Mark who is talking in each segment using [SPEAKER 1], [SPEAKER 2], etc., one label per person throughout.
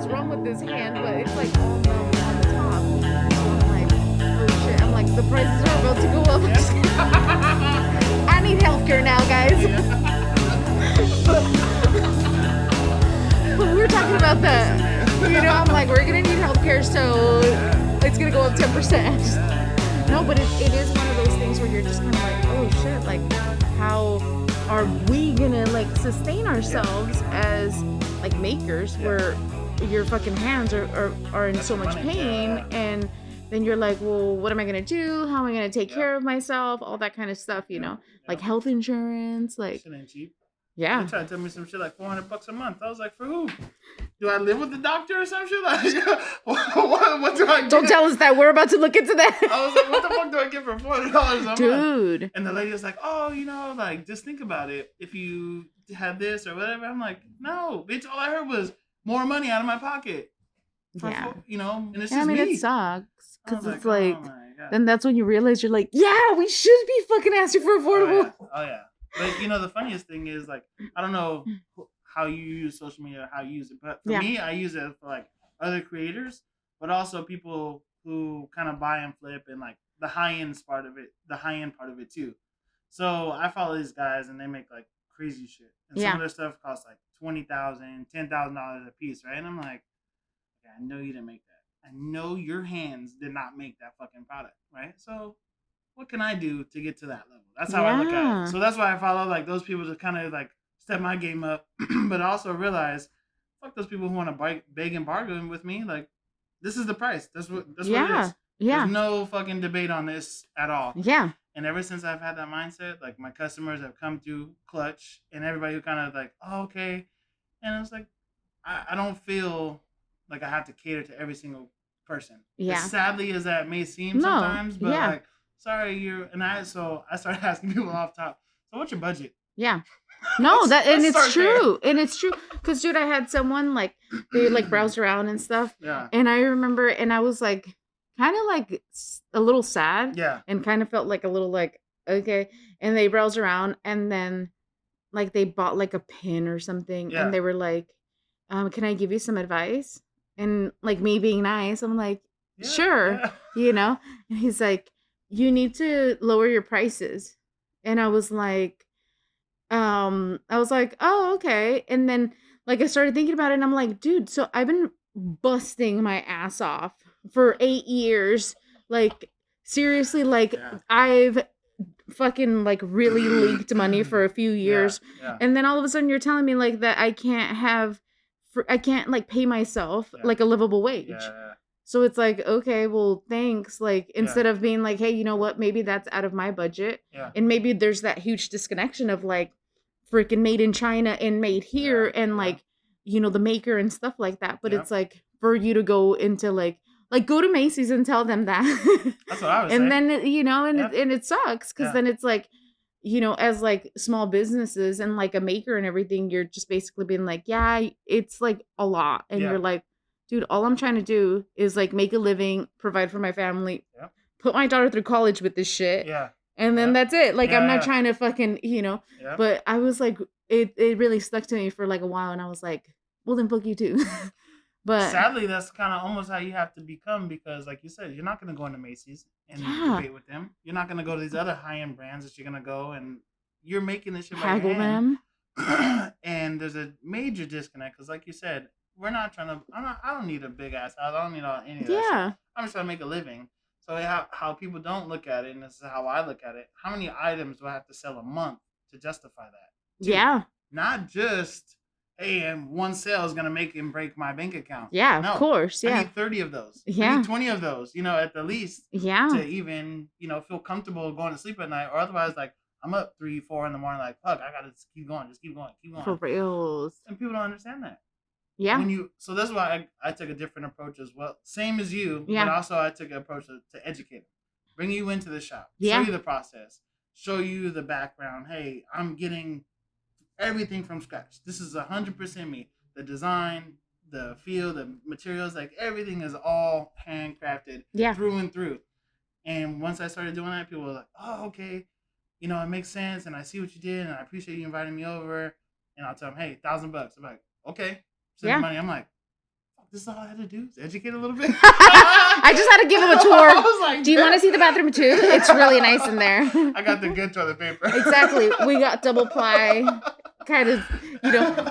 [SPEAKER 1] what's wrong with this hand, but it's like all numb on the top. So I'm like, oh shit. I'm like, the prices are about to go up. I need healthcare now, guys. But we're talking about I'm like, we're gonna need healthcare, so it's gonna go up 10%. No, but it is one of those things where you're just kind of like, oh shit, like how are we gonna like sustain ourselves as like makers where your fucking hands are in so much pain, and then you're like, well, what am I gonna do? How am I gonna take care of myself? All that kind of stuff, like health insurance, like
[SPEAKER 2] shit ain't cheap.
[SPEAKER 1] Yeah.
[SPEAKER 2] They tried to tell me some shit like $400 a month. I was like, for who? Do I live with the doctor or some shit? Like, what do I get?
[SPEAKER 1] Don't tell us that. We're about to look into that.
[SPEAKER 2] I was like, what the fuck do I get for $400 a month?
[SPEAKER 1] Dude.
[SPEAKER 2] And the lady was like, oh, like, just think about it. If you had this or whatever. I'm like, no, bitch, all I heard was more money out of my pocket. And it's just me.
[SPEAKER 1] It sucks. Because it's like, then that's when you realize you're like, yeah, we should be fucking asking for affordable.
[SPEAKER 2] Oh, yeah. But, the funniest thing is, like, I don't know how you use social media or how you use it. But for me, I use it for, like, other creators, but also people who kind of buy and flip and, like, the high-end part of it, too. So I follow these guys, and they make, like, crazy shit. And some of their stuff costs, like, $20,000, $10,000 a piece, right? And I'm like, okay, I know you didn't make that. I know your hands did not make that fucking product, right? So what can I do to get to that level? That's how I look at it. So that's why I follow like those people to kind of like step my game up, but also realize, fuck those people who want to beg and bargain with me. Like, this is the price. That's what it is. Yeah. There's no fucking debate on this at all.
[SPEAKER 1] Yeah.
[SPEAKER 2] And ever since I've had that mindset, like my customers have come through clutch, and everybody who kind of like, oh, okay. And it's like, I don't feel like I have to cater to every single person.
[SPEAKER 1] Yeah.
[SPEAKER 2] As sadly as that may seem sometimes, but like, sorry, so I started asking people off top, so what's your budget?
[SPEAKER 1] Yeah. No, it's true. And it's true. Because, dude, I had someone, like, they, like, browse around and stuff.
[SPEAKER 2] Yeah.
[SPEAKER 1] And I remember, and I was, like, kind of, like, a little sad.
[SPEAKER 2] Yeah.
[SPEAKER 1] And kind of felt, like, a little, like, okay. And they browse around, and then, like, they bought, like, a pin or something. Yeah. And they were like, can I give you some advice? And, like, me being nice, I'm like, sure. Yeah. And he's like, you need to lower your prices. And I was like, oh, okay. And then like I started thinking about it, and I'm like, dude, so I've been busting my ass off for 8 years. Like, seriously, like I've fucking like really leaked money for a few years. Yeah. And then all of a sudden you're telling me like that I can't like pay myself like a livable wage. Yeah. So it's like, okay, well, thanks. Like, instead of being like, hey, you know what? Maybe that's out of my budget. Yeah. And maybe there's that huge disconnection of like freaking made in China and made here and like, the maker and stuff like that. But it's like for you to go into like go to Macy's and tell them that.
[SPEAKER 2] That's what I was saying.
[SPEAKER 1] And then, and it sucks because then it's like, as like small businesses and like a maker and everything, you're just basically being like, yeah, it's like a lot. And you're like, dude, all I'm trying to do is like make a living, provide for my family, put my daughter through college with this shit. Yeah. And then that's it. Like, I'm not trying to fucking, but I was like, it really stuck to me for like a while. And I was like, well, then fuck you too. But
[SPEAKER 2] sadly, that's kind of almost how you have to become, because like you said, you're not going to go into Macy's and debate with them. You're not going to go to these other high-end brands that you're going to go and you're making this shit by hand. And there's a major disconnect because like you said, we're not trying to. I don't need a big ass house. I don't need any of that shit. I'm just trying to make a living. So how people don't look at it, and this is how I look at it. How many items do I have to sell a month to justify that?
[SPEAKER 1] Yeah.
[SPEAKER 2] Not just, hey, and one sale is gonna make and break my bank account.
[SPEAKER 1] Yeah, no, of course. Yeah.
[SPEAKER 2] I need 30 of those. Yeah. I need 20 of those. At the least.
[SPEAKER 1] Yeah.
[SPEAKER 2] To even feel comfortable going to sleep at night, or otherwise like I'm up 3-4 in the morning like fuck, I gotta just keep going.
[SPEAKER 1] For reals.
[SPEAKER 2] And people don't understand that.
[SPEAKER 1] Yeah.
[SPEAKER 2] So that's why I took a different approach as well. Same as you, but also I took an approach to educate them. Bring you into the shop. Show you the process. Show you the background. Hey, I'm getting everything from scratch. This is 100% me. The design, the feel, the materials, like everything is all handcrafted through and through. And once I started doing that, people were like, oh, okay. It makes sense. And I see what you did. And I appreciate you inviting me over. And I'll tell them, hey, $1,000. I'm like, okay. Send the money. I'm like, this is all I had to do? Educate a little bit?
[SPEAKER 1] I just had to give him a tour.
[SPEAKER 2] I was like,
[SPEAKER 1] do you want to see the bathroom too? It's really nice in there.
[SPEAKER 2] I got the good toilet paper.
[SPEAKER 1] Exactly. We got double ply. Kind of,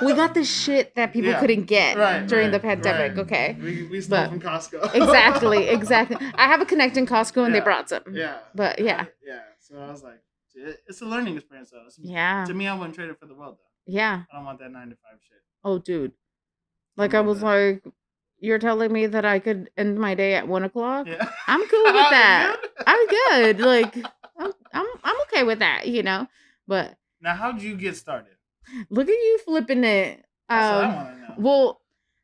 [SPEAKER 1] we got the shit that people couldn't get during the pandemic.
[SPEAKER 2] Right.
[SPEAKER 1] Okay.
[SPEAKER 2] We stole from Costco.
[SPEAKER 1] Exactly. I have a connect in Costco and they brought some.
[SPEAKER 2] Yeah.
[SPEAKER 1] But yeah.
[SPEAKER 2] Yeah. So I was like, it's a learning experience though.
[SPEAKER 1] Yeah.
[SPEAKER 2] To me, I wouldn't trade it for the world though.
[SPEAKER 1] Yeah.
[SPEAKER 2] I don't want that 9 to 5 shit.
[SPEAKER 1] Oh, dude. Like I was like, you're telling me that I could end my day at 1 o'clock?
[SPEAKER 2] Yeah.
[SPEAKER 1] I'm cool with that. I'm good. Like I'm okay with that, But
[SPEAKER 2] now, how'd you get started?
[SPEAKER 1] Look at you flipping it.
[SPEAKER 2] That's what I want to know.
[SPEAKER 1] Well,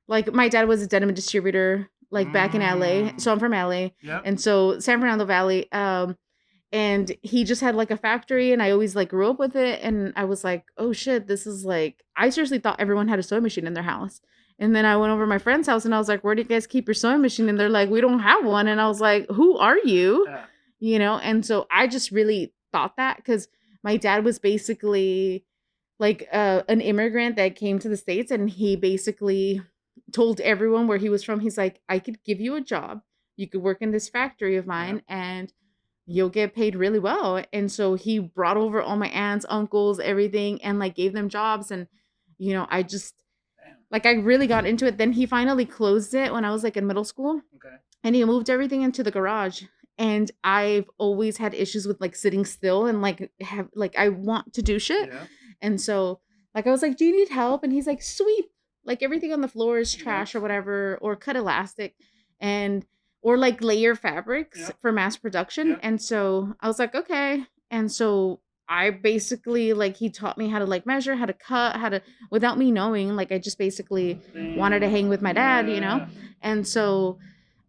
[SPEAKER 1] like my dad was a denim distributor, like back in LA. So I'm from LA, and so San Fernando Valley. And he just had like a factory, and I always like grew up with it. And I was like, oh shit, this is like. I seriously thought everyone had a sewing machine in their house. And then I went over to my friend's house, and I was like, where do you guys keep your sewing machine? And they're like, we don't have one. And I was like, who are you? Yeah. And so I just really thought that because my dad was basically like an immigrant that came to the States, and he basically told everyone where he was from. He's like, I could give you a job. You could work in this factory of mine and you'll get paid really well. And so he brought over all my aunts, uncles, everything, and like gave them jobs. And, I just like, I really got into it. Then he finally closed it when I was like in middle school.
[SPEAKER 2] Okay.
[SPEAKER 1] And he moved everything into the garage. And I've always had issues with like sitting still and like I want to do shit. Yeah. And so like I was like, do you need help? And he's like, sweep. Like everything on the floor is trash or whatever, or cut elastic or like layer fabrics for mass production. Yeah. And so I was like, okay. And so I basically like, he taught me how to like measure, how to cut, without me knowing, like I just basically wanted to hang with my dad, And so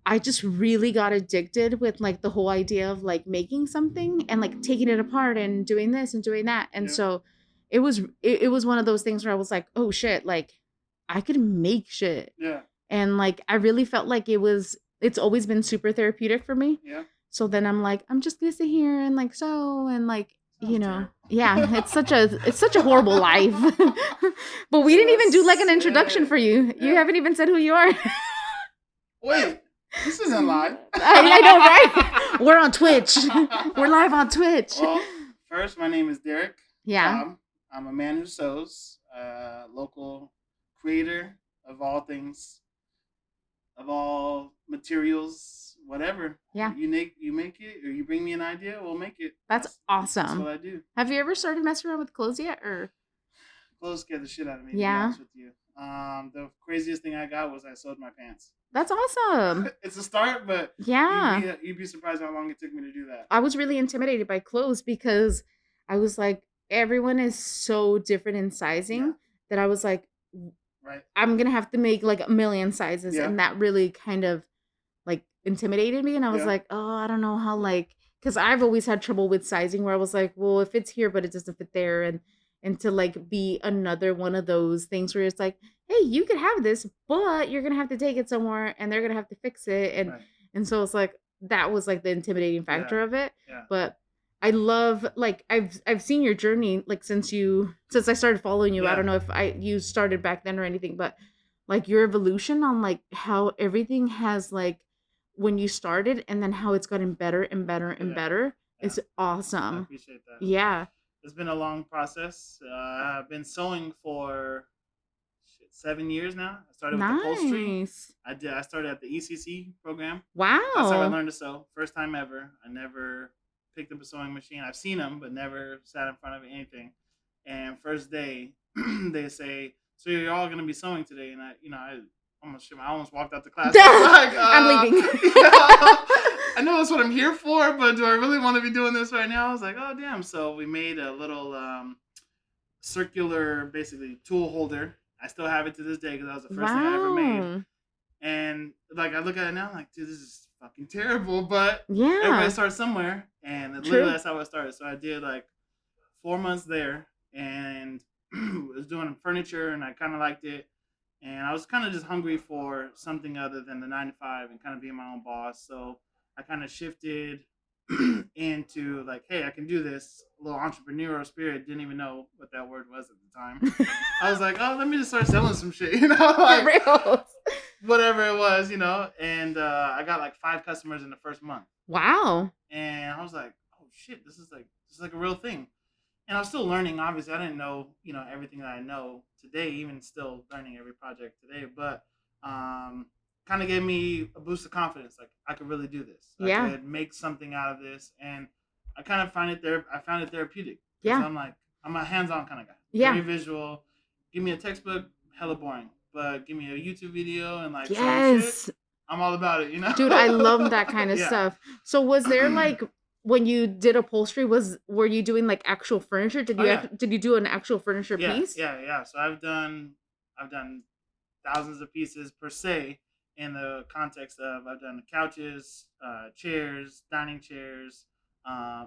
[SPEAKER 1] I just really got addicted with like the whole idea of like making something and like taking it apart and doing this and doing that. And so it was one of those things where I was like, oh shit, like I could make shit. Yeah. And like, I really felt like it's always been super therapeutic for me. Yeah. So then I'm like, I'm just gonna sit here and like sew and like, terrible. Yeah, it's such a horrible life. But we didn't even do like an introduction for you. Yeah. You haven't even said who you are.
[SPEAKER 2] Wait, this isn't live.
[SPEAKER 1] I know, right? We're on Twitch. We're live on Twitch.
[SPEAKER 2] Well, first, my name is Derek.
[SPEAKER 1] Yeah.
[SPEAKER 2] I'm a man who sews, local creator of all things, of all materials, whatever. Yeah. You make it, or you bring me an idea, we'll make it.
[SPEAKER 1] That's awesome.
[SPEAKER 2] That's what I do.
[SPEAKER 1] Have you ever started messing around with clothes yet, or?
[SPEAKER 2] Clothes scared the shit out of me.
[SPEAKER 1] Yeah.
[SPEAKER 2] To be honest with you. The craziest thing I got was I sewed my pants.
[SPEAKER 1] That's awesome.
[SPEAKER 2] It's a start, but
[SPEAKER 1] yeah,
[SPEAKER 2] you'd be surprised how long it took me to do that.
[SPEAKER 1] I was really intimidated by clothes because I was like, everyone is so different in sizing that I was like,
[SPEAKER 2] right,
[SPEAKER 1] I'm gonna have to make like a million sizes, and that really kind of like intimidated me. And I was like, oh, I don't know how, like, because I've always had trouble with sizing where I was like, well, if it's here but it doesn't fit there, and to like be another one of those things where it's like, hey, you could have this, but you're gonna have to take it somewhere and they're gonna have to fix it. And so it's like, that was like the intimidating factor of it. Yeah. But I love, like, I've seen your journey, like since I started following you. I don't know if you started back then or anything, but like your evolution on like how everything has like when you started and then how it's gotten better and better and better. It's awesome.
[SPEAKER 2] I appreciate that.
[SPEAKER 1] Yeah.
[SPEAKER 2] It's been a long process. I've been sewing for 7 years now. I started with upholstery. I started at the ECC program.
[SPEAKER 1] Wow.
[SPEAKER 2] That's how I learned to sew. First time ever. I never picked up a sewing machine. I've seen them, but never sat in front of anything. And first day, they say, so you're all going to be sewing today. And I almost walked out the class.
[SPEAKER 1] I'm leaving.
[SPEAKER 2] I know that's what I'm here for, but do I really want to be doing this right now? I was like, oh, damn. So we made a little circular, basically, tool holder. I still have it to this day because that was the first thing I ever made. And like I look at it now, I'm like, dude, this is fucking terrible. But everybody starts somewhere. And literally that's how I started. So I did like 4 months there and was doing furniture, and I kind of liked it. And I was kind of just hungry for something other than the 9 to 5 and kind of being my own boss. So I kind of shifted into like, hey, I can do this. A little entrepreneurial spirit. Didn't even know what that word was at the time. I was like, oh, let me just start selling some shit, like,
[SPEAKER 1] for real.
[SPEAKER 2] whatever it was, and I got like 5 customers in the first month.
[SPEAKER 1] Wow.
[SPEAKER 2] And I was like, oh shit, this is like a real thing. And I was still learning. Obviously, I didn't know everything that I know today. Even still learning every project today, but kind of gave me a boost of confidence. Like I could really do this. I
[SPEAKER 1] Yeah.
[SPEAKER 2] could make something out of this, and I kind of find it there. I found it therapeutic because
[SPEAKER 1] Yeah.
[SPEAKER 2] I'm a hands-on kind of guy.
[SPEAKER 1] Yeah.
[SPEAKER 2] Very visual. Give me a textbook, hella boring. But give me a YouTube video and like some shit.
[SPEAKER 1] Yes.
[SPEAKER 2] I'm all about it,
[SPEAKER 1] Dude, I love that kind of
[SPEAKER 2] Yeah.
[SPEAKER 1] stuff. So was there like when you did upholstery, were you doing like actual furniture? Did you do an actual furniture piece?
[SPEAKER 2] Yeah. So I've done thousands of pieces per se in the context of I've done couches, chairs, dining chairs,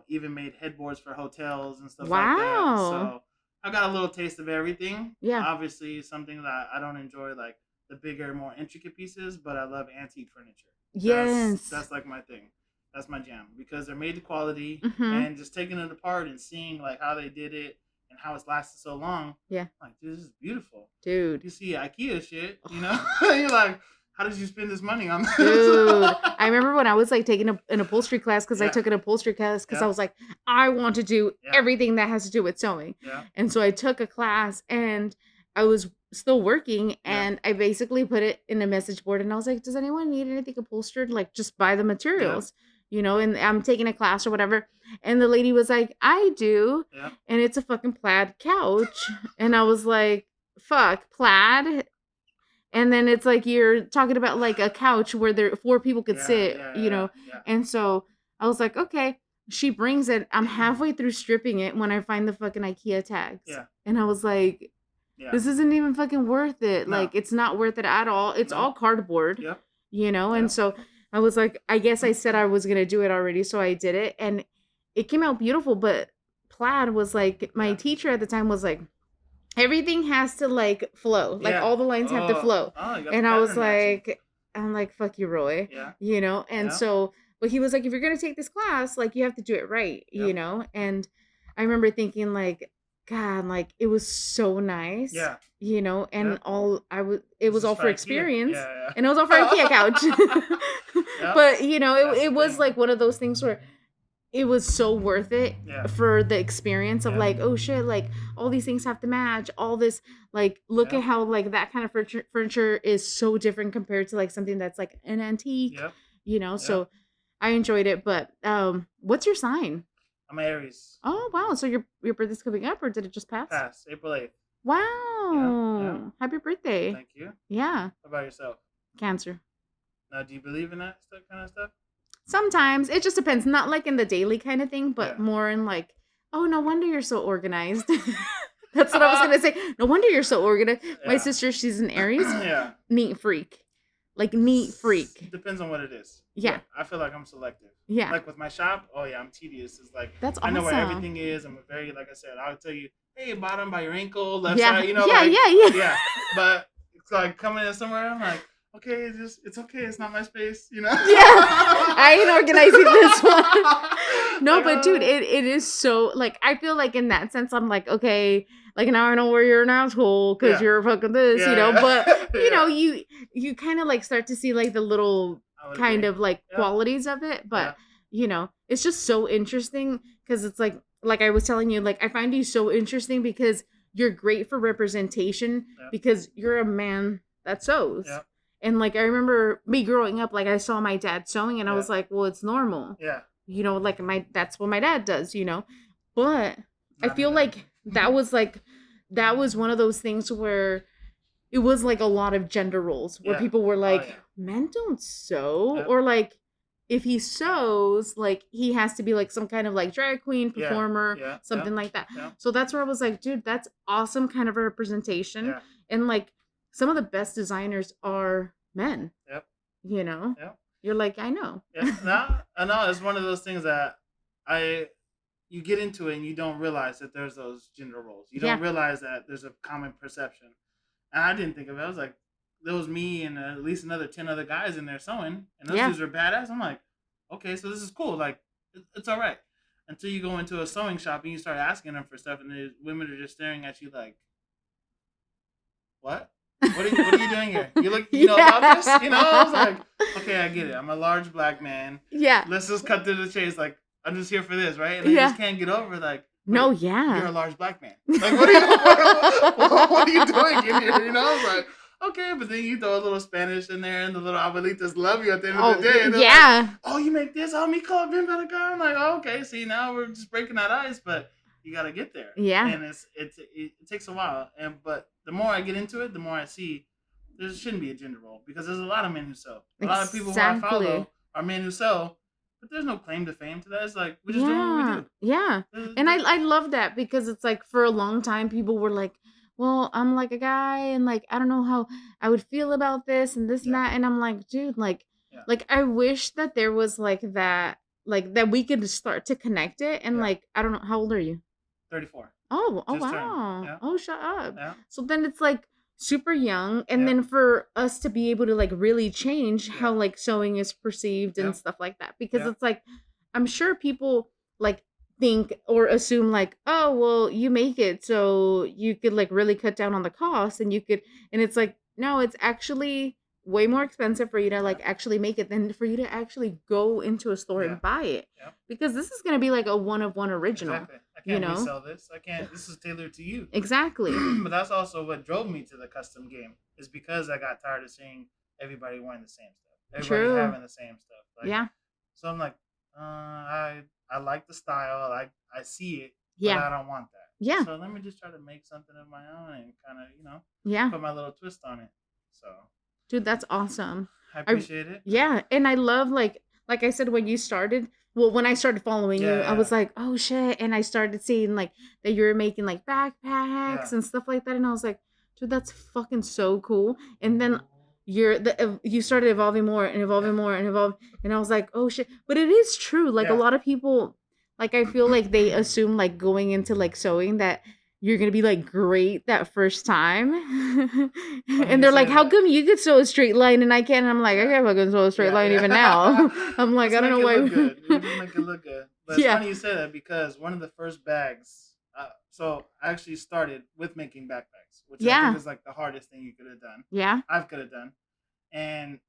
[SPEAKER 2] even made headboards for hotels and stuff like that.
[SPEAKER 1] Wow.
[SPEAKER 2] So I got a little taste of everything.
[SPEAKER 1] Yeah.
[SPEAKER 2] Obviously, something that I don't enjoy like the bigger, more intricate pieces, but I love antique furniture.
[SPEAKER 1] Yes.
[SPEAKER 2] That's like my thing. That's my jam because they're made to quality,
[SPEAKER 1] Mm-hmm.
[SPEAKER 2] and just taking it apart and seeing like how they did it and how it's lasted so long.
[SPEAKER 1] Yeah.
[SPEAKER 2] I'm like, dude, this is beautiful.
[SPEAKER 1] Dude.
[SPEAKER 2] You see IKEA shit, you're like, how did you spend this money on this?
[SPEAKER 1] Dude, I remember when I was like taking an upholstery class because I
[SPEAKER 2] Yeah.
[SPEAKER 1] took an upholstery class because
[SPEAKER 2] Yeah.
[SPEAKER 1] I was like, I want to do
[SPEAKER 2] Yeah.
[SPEAKER 1] everything that has to do with sewing.
[SPEAKER 2] Yeah.
[SPEAKER 1] And so I took a class and I was still working and I basically put it in a message board and I was like, does anyone need anything upholstered? Like just buy the materials, and I'm taking a class or whatever. And the lady was like, I do.
[SPEAKER 2] Yeah.
[SPEAKER 1] And it's a fucking plaid couch. And I was like, fuck, plaid? And then it's like you're talking about like a couch where there 4 people could sit,
[SPEAKER 2] Yeah.
[SPEAKER 1] And so I was like, okay. She brings it. I'm halfway through stripping it when I find the fucking IKEA tags.
[SPEAKER 2] Yeah.
[SPEAKER 1] And I was like, this isn't even fucking worth it.
[SPEAKER 2] No.
[SPEAKER 1] Like, it's not worth it at all. It's all cardboard.
[SPEAKER 2] Yep.
[SPEAKER 1] And so I was like, I guess I said I was going to do it already. So I did it. And it came out beautiful. But plaid was like, my teacher at the time was like, everything has to like flow. Like all the lines have to flow. And I was like, I'm like, fuck you, Roy.
[SPEAKER 2] Yeah.
[SPEAKER 1] And so, but he was like, if you're going to take this class, like you have to do it right, And I remember thinking like, God, like it was so nice.
[SPEAKER 2] Yeah.
[SPEAKER 1] And it was all for experience.
[SPEAKER 2] Yeah.
[SPEAKER 1] And it was all for IKEA couch. But it was like one of those things where it was so worth it for the experience of like, oh shit, like all these things have to match, all this, like look at how like that kind of furniture is so different compared to like something that's like an antique, so I enjoyed it. But what's your sign?
[SPEAKER 2] I'm Aries.
[SPEAKER 1] Oh wow, so your birthday's coming up or did it just pass?
[SPEAKER 2] April 8th.
[SPEAKER 1] Wow. Happy birthday.
[SPEAKER 2] Thank you.
[SPEAKER 1] Yeah.
[SPEAKER 2] How about yourself?
[SPEAKER 1] Cancer.
[SPEAKER 2] Now, do you believe in that kind of stuff?
[SPEAKER 1] Sometimes. It just depends. Not like in the daily kind of thing, but more in like, oh, no wonder you're so organized. That's what I was going to say. No wonder you're so organized. My sister, she's an Aries. Neat freak. Like neat freak.
[SPEAKER 2] Depends on what it is.
[SPEAKER 1] Yeah.
[SPEAKER 2] I feel like I'm selective.
[SPEAKER 1] Yeah.
[SPEAKER 2] Like with my shop, I'm tedious. It's like,
[SPEAKER 1] that's awesome.
[SPEAKER 2] I know where everything is. I'm very, like I said, I'll tell you, hey, bottom by your ankle, left
[SPEAKER 1] side,
[SPEAKER 2] Yeah. But it's like coming in somewhere, I'm like, okay, it's okay. It's not my space, Yeah.
[SPEAKER 1] I ain't organizing this one. No, but dude, it is so, like, I feel like in that sense, I'm like, okay, like now I know where you're an asshole because you're fucking this, but you kind of like start to see like the little kind of like qualities of it. But, it's just so interesting because it's like I was telling you, like, I find you so interesting because you're great for representation because you're a man that sews. And like I remember me growing up, like I saw my dad sewing and I was like, well, it's normal. Like that's what my dad does, But I feel like that was one of those things where it was like a lot of gender roles where people were like, men don't sew, or like if he sews, like he has to be like some kind of like drag queen performer, something like that. So that's where I was like, dude, that's awesome kind of representation. And like some of the best designers are men. You're like, I know.
[SPEAKER 2] I know. It's one of those things that you get into it and you don't realize that there's those gender roles. You don't realize that there's a common perception. And I didn't think of it. I was like, there was me and at least another 10 other guys in there sewing, and those dudes are badass. I'm like, okay, so this is cool. Like, it's all right. Until you go into a sewing shop and you start asking them for stuff, and the women are just staring at you like, what? what are you doing here? You know about this? You know, I was like, okay, I get it. I'm a large black man.
[SPEAKER 1] Yeah.
[SPEAKER 2] Let's just cut to the chase. Like, I'm just here for this, right? And they
[SPEAKER 1] Yeah.
[SPEAKER 2] just can't get over like,
[SPEAKER 1] No,
[SPEAKER 2] you're
[SPEAKER 1] yeah.
[SPEAKER 2] a large black man. Like, what are you doing in here? You know, I was like, okay, but then you throw a little Spanish in there, and the little abuelitas love you at the end of
[SPEAKER 1] Oh,
[SPEAKER 2] the day. And they're like,
[SPEAKER 1] yeah.
[SPEAKER 2] oh, you make this? Oh, me club in by the car. I'm like, oh, okay. See, now we're just breaking that ice, but you got to get there.
[SPEAKER 1] Yeah.
[SPEAKER 2] And it takes a while. But the more I get into it, the more I see there shouldn't be a gender role because there's a lot of men who sew. A lot of people who I follow are men who sew, but there's no claim to fame to that. It's like we're just doing what we do.
[SPEAKER 1] Yeah. And I love that because it's like for a long time people were like, well, I'm like a guy and like I don't know how I would feel about this and this and that. And I'm like, dude, like I wish that there was like that we could start to connect it and like I don't know, how old are you?
[SPEAKER 2] 34.
[SPEAKER 1] Oh
[SPEAKER 2] Just
[SPEAKER 1] wow.
[SPEAKER 2] Yeah.
[SPEAKER 1] Oh, shut up.
[SPEAKER 2] Yeah.
[SPEAKER 1] So then it's like super young and then for us to be able to like really change how like sewing is perceived and stuff like that because it's like I'm sure people like think or assume like, oh well, you make it so you could like really cut down on the cost and you could, and it's like no, it's actually way more expensive for you to like actually make it than for you to actually go into a store and buy it because this is going to be like a one of one original.
[SPEAKER 2] Exactly. I can't resell this. I can't. This is tailored to you.
[SPEAKER 1] Exactly.
[SPEAKER 2] But that's also what drove me to the custom game is because I got tired of seeing everybody wearing the same stuff. Everybody having the same stuff. Like, so I'm like, I like the style. I see it. But I don't want that.
[SPEAKER 1] Yeah.
[SPEAKER 2] So let me just try to make something of my own and kind of, put my little twist on it. So.
[SPEAKER 1] Dude, that's awesome.
[SPEAKER 2] I appreciate it.
[SPEAKER 1] Yeah, and I love like I said when you started. Well, when I started following you, I was like, oh shit, and I started seeing like that you were making like backpacks and stuff like that, and I was like, dude, that's fucking so cool. And then you started evolving more and evolving more and evolving, and I was like, oh shit. But it is true. Like a lot of people, like I feel like they assume like going into like sewing that you're gonna be like great that first time. And they're like, how come you could sew a straight line and I can't? And I'm like, I can't fucking sew a straight line even now. I'm like, I don't know why.
[SPEAKER 2] You just make it look good. But it's funny you say that because one of the first bags, so I actually started with making backpacks, which I think is like the hardest thing you could have done.
[SPEAKER 1] Yeah.
[SPEAKER 2] I could have done. And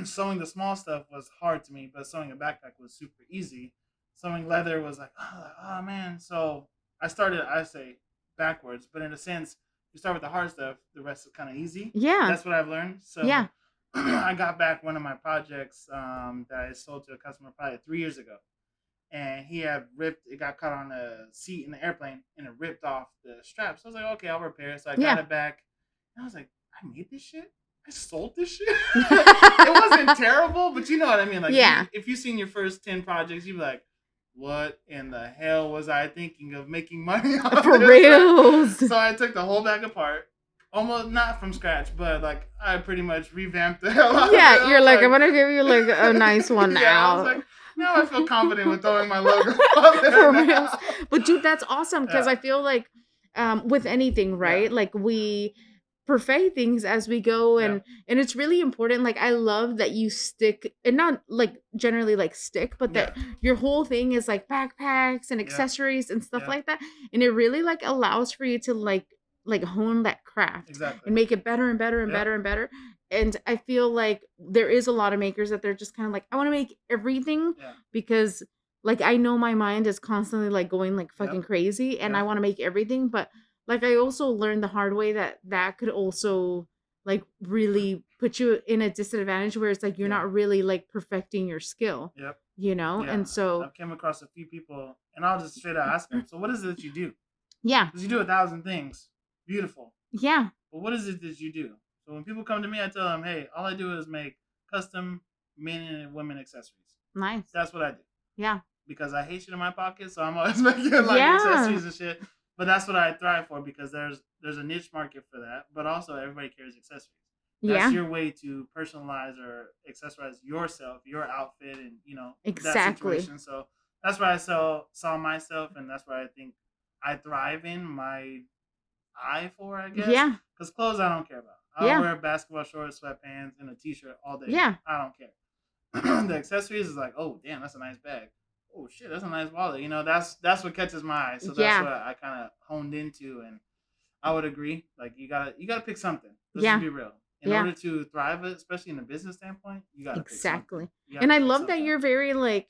[SPEAKER 2] sewing the small stuff was hard to me, but sewing a backpack was super easy. Sewing leather was like, oh man. So I started, I say, backwards, but in a sense, you start with the hard stuff, the rest is kind of easy. Yeah, that's what I've learned. So I got back one of my projects that I sold to a customer probably 3 years ago, and he had ripped. It got caught on a seat in the airplane, and it ripped off the strap. So I was like, okay, I'll repair it. So I got it back, and I was like, I made this shit. I sold this shit. It wasn't terrible, but you know what I mean. Like, if you've seen your first 10 projects, you'd be like, what in the hell was I thinking of making money on
[SPEAKER 1] for real?
[SPEAKER 2] So I took the whole bag apart, almost not from scratch, but like I pretty much revamped the hell out of it.
[SPEAKER 1] Yeah, you're like, I'm gonna give you like a nice one now.
[SPEAKER 2] I was like, now I feel confident with throwing my logo up there for real.
[SPEAKER 1] But dude, that's awesome because I feel like with anything, right? Like we perfect things as we go and it's really important. Like I love that you stick and not like generally like stick, but that your whole thing is like backpacks and accessories and stuff like that, and it really like allows for you to like hone that craft and make it better and better and better and better. And I feel like there is a lot of makers that they're just kind of like, I want to make everything because like I know my mind is constantly like going like fucking crazy and I want to make everything, but like I also learned the hard way that could also like really put you in a disadvantage where it's like you're not really like perfecting your skill. You know? And so
[SPEAKER 2] I've came across a few people and I'll just straight out ask them, so what is it that you do?
[SPEAKER 1] Yeah.
[SPEAKER 2] Because you do 1,000 things. Beautiful.
[SPEAKER 1] Yeah.
[SPEAKER 2] But what is it that you do? So when people come to me, I tell them, hey, all I do is make custom men and women accessories.
[SPEAKER 1] Nice.
[SPEAKER 2] That's what I do.
[SPEAKER 1] Yeah.
[SPEAKER 2] Because I hate shit in my pocket, so I'm always making like accessories and shit. But that's what I thrive for because there's a niche market for that. But also everybody carries accessories. That's your way to personalize or accessorize yourself, your outfit, and that situation. So that's where I saw myself, and that's where I think I thrive in my eye for, I guess. Yeah. Because clothes I don't care about. I'll wear basketball shorts, sweatpants, and a t-shirt all day. Yeah. I don't care. The accessories is like, oh damn, that's a nice bag. Oh shit, that's a nice wallet. That's what catches my eye. So that's what I kind of honed into, and I would agree. Like you gotta pick something. Let's just
[SPEAKER 1] Yeah.
[SPEAKER 2] be real. In
[SPEAKER 1] Yeah.
[SPEAKER 2] order to thrive, especially in a business standpoint, you gotta pick something.
[SPEAKER 1] Exactly.
[SPEAKER 2] You have
[SPEAKER 1] And
[SPEAKER 2] to
[SPEAKER 1] I
[SPEAKER 2] pick
[SPEAKER 1] love that
[SPEAKER 2] something.
[SPEAKER 1] you're very like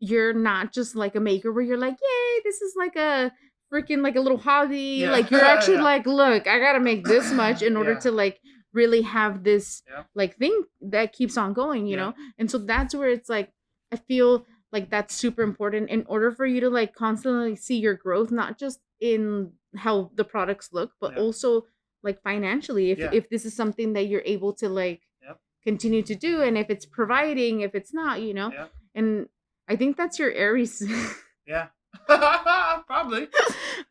[SPEAKER 1] you're not just like a maker where you're like, "Yay, this is like a freaking like a little hobby."
[SPEAKER 2] Yeah,
[SPEAKER 1] Like you're actually
[SPEAKER 2] yeah,
[SPEAKER 1] like, "Look, I got to make this much in order
[SPEAKER 2] yeah,
[SPEAKER 1] to like really have this
[SPEAKER 2] yeah,
[SPEAKER 1] like thing that keeps on going, you
[SPEAKER 2] yeah,
[SPEAKER 1] know?" And so that's where it's like I feel like that's super important in order for you to like constantly see your growth not just in how the products look, but
[SPEAKER 2] yeah,
[SPEAKER 1] also like financially
[SPEAKER 2] yeah,
[SPEAKER 1] if this is something that you're able to like
[SPEAKER 2] yep,
[SPEAKER 1] continue to do and if it's providing if it's not, you know.
[SPEAKER 2] yep,
[SPEAKER 1] And I think that's your Aries.
[SPEAKER 2] yeah. Probably.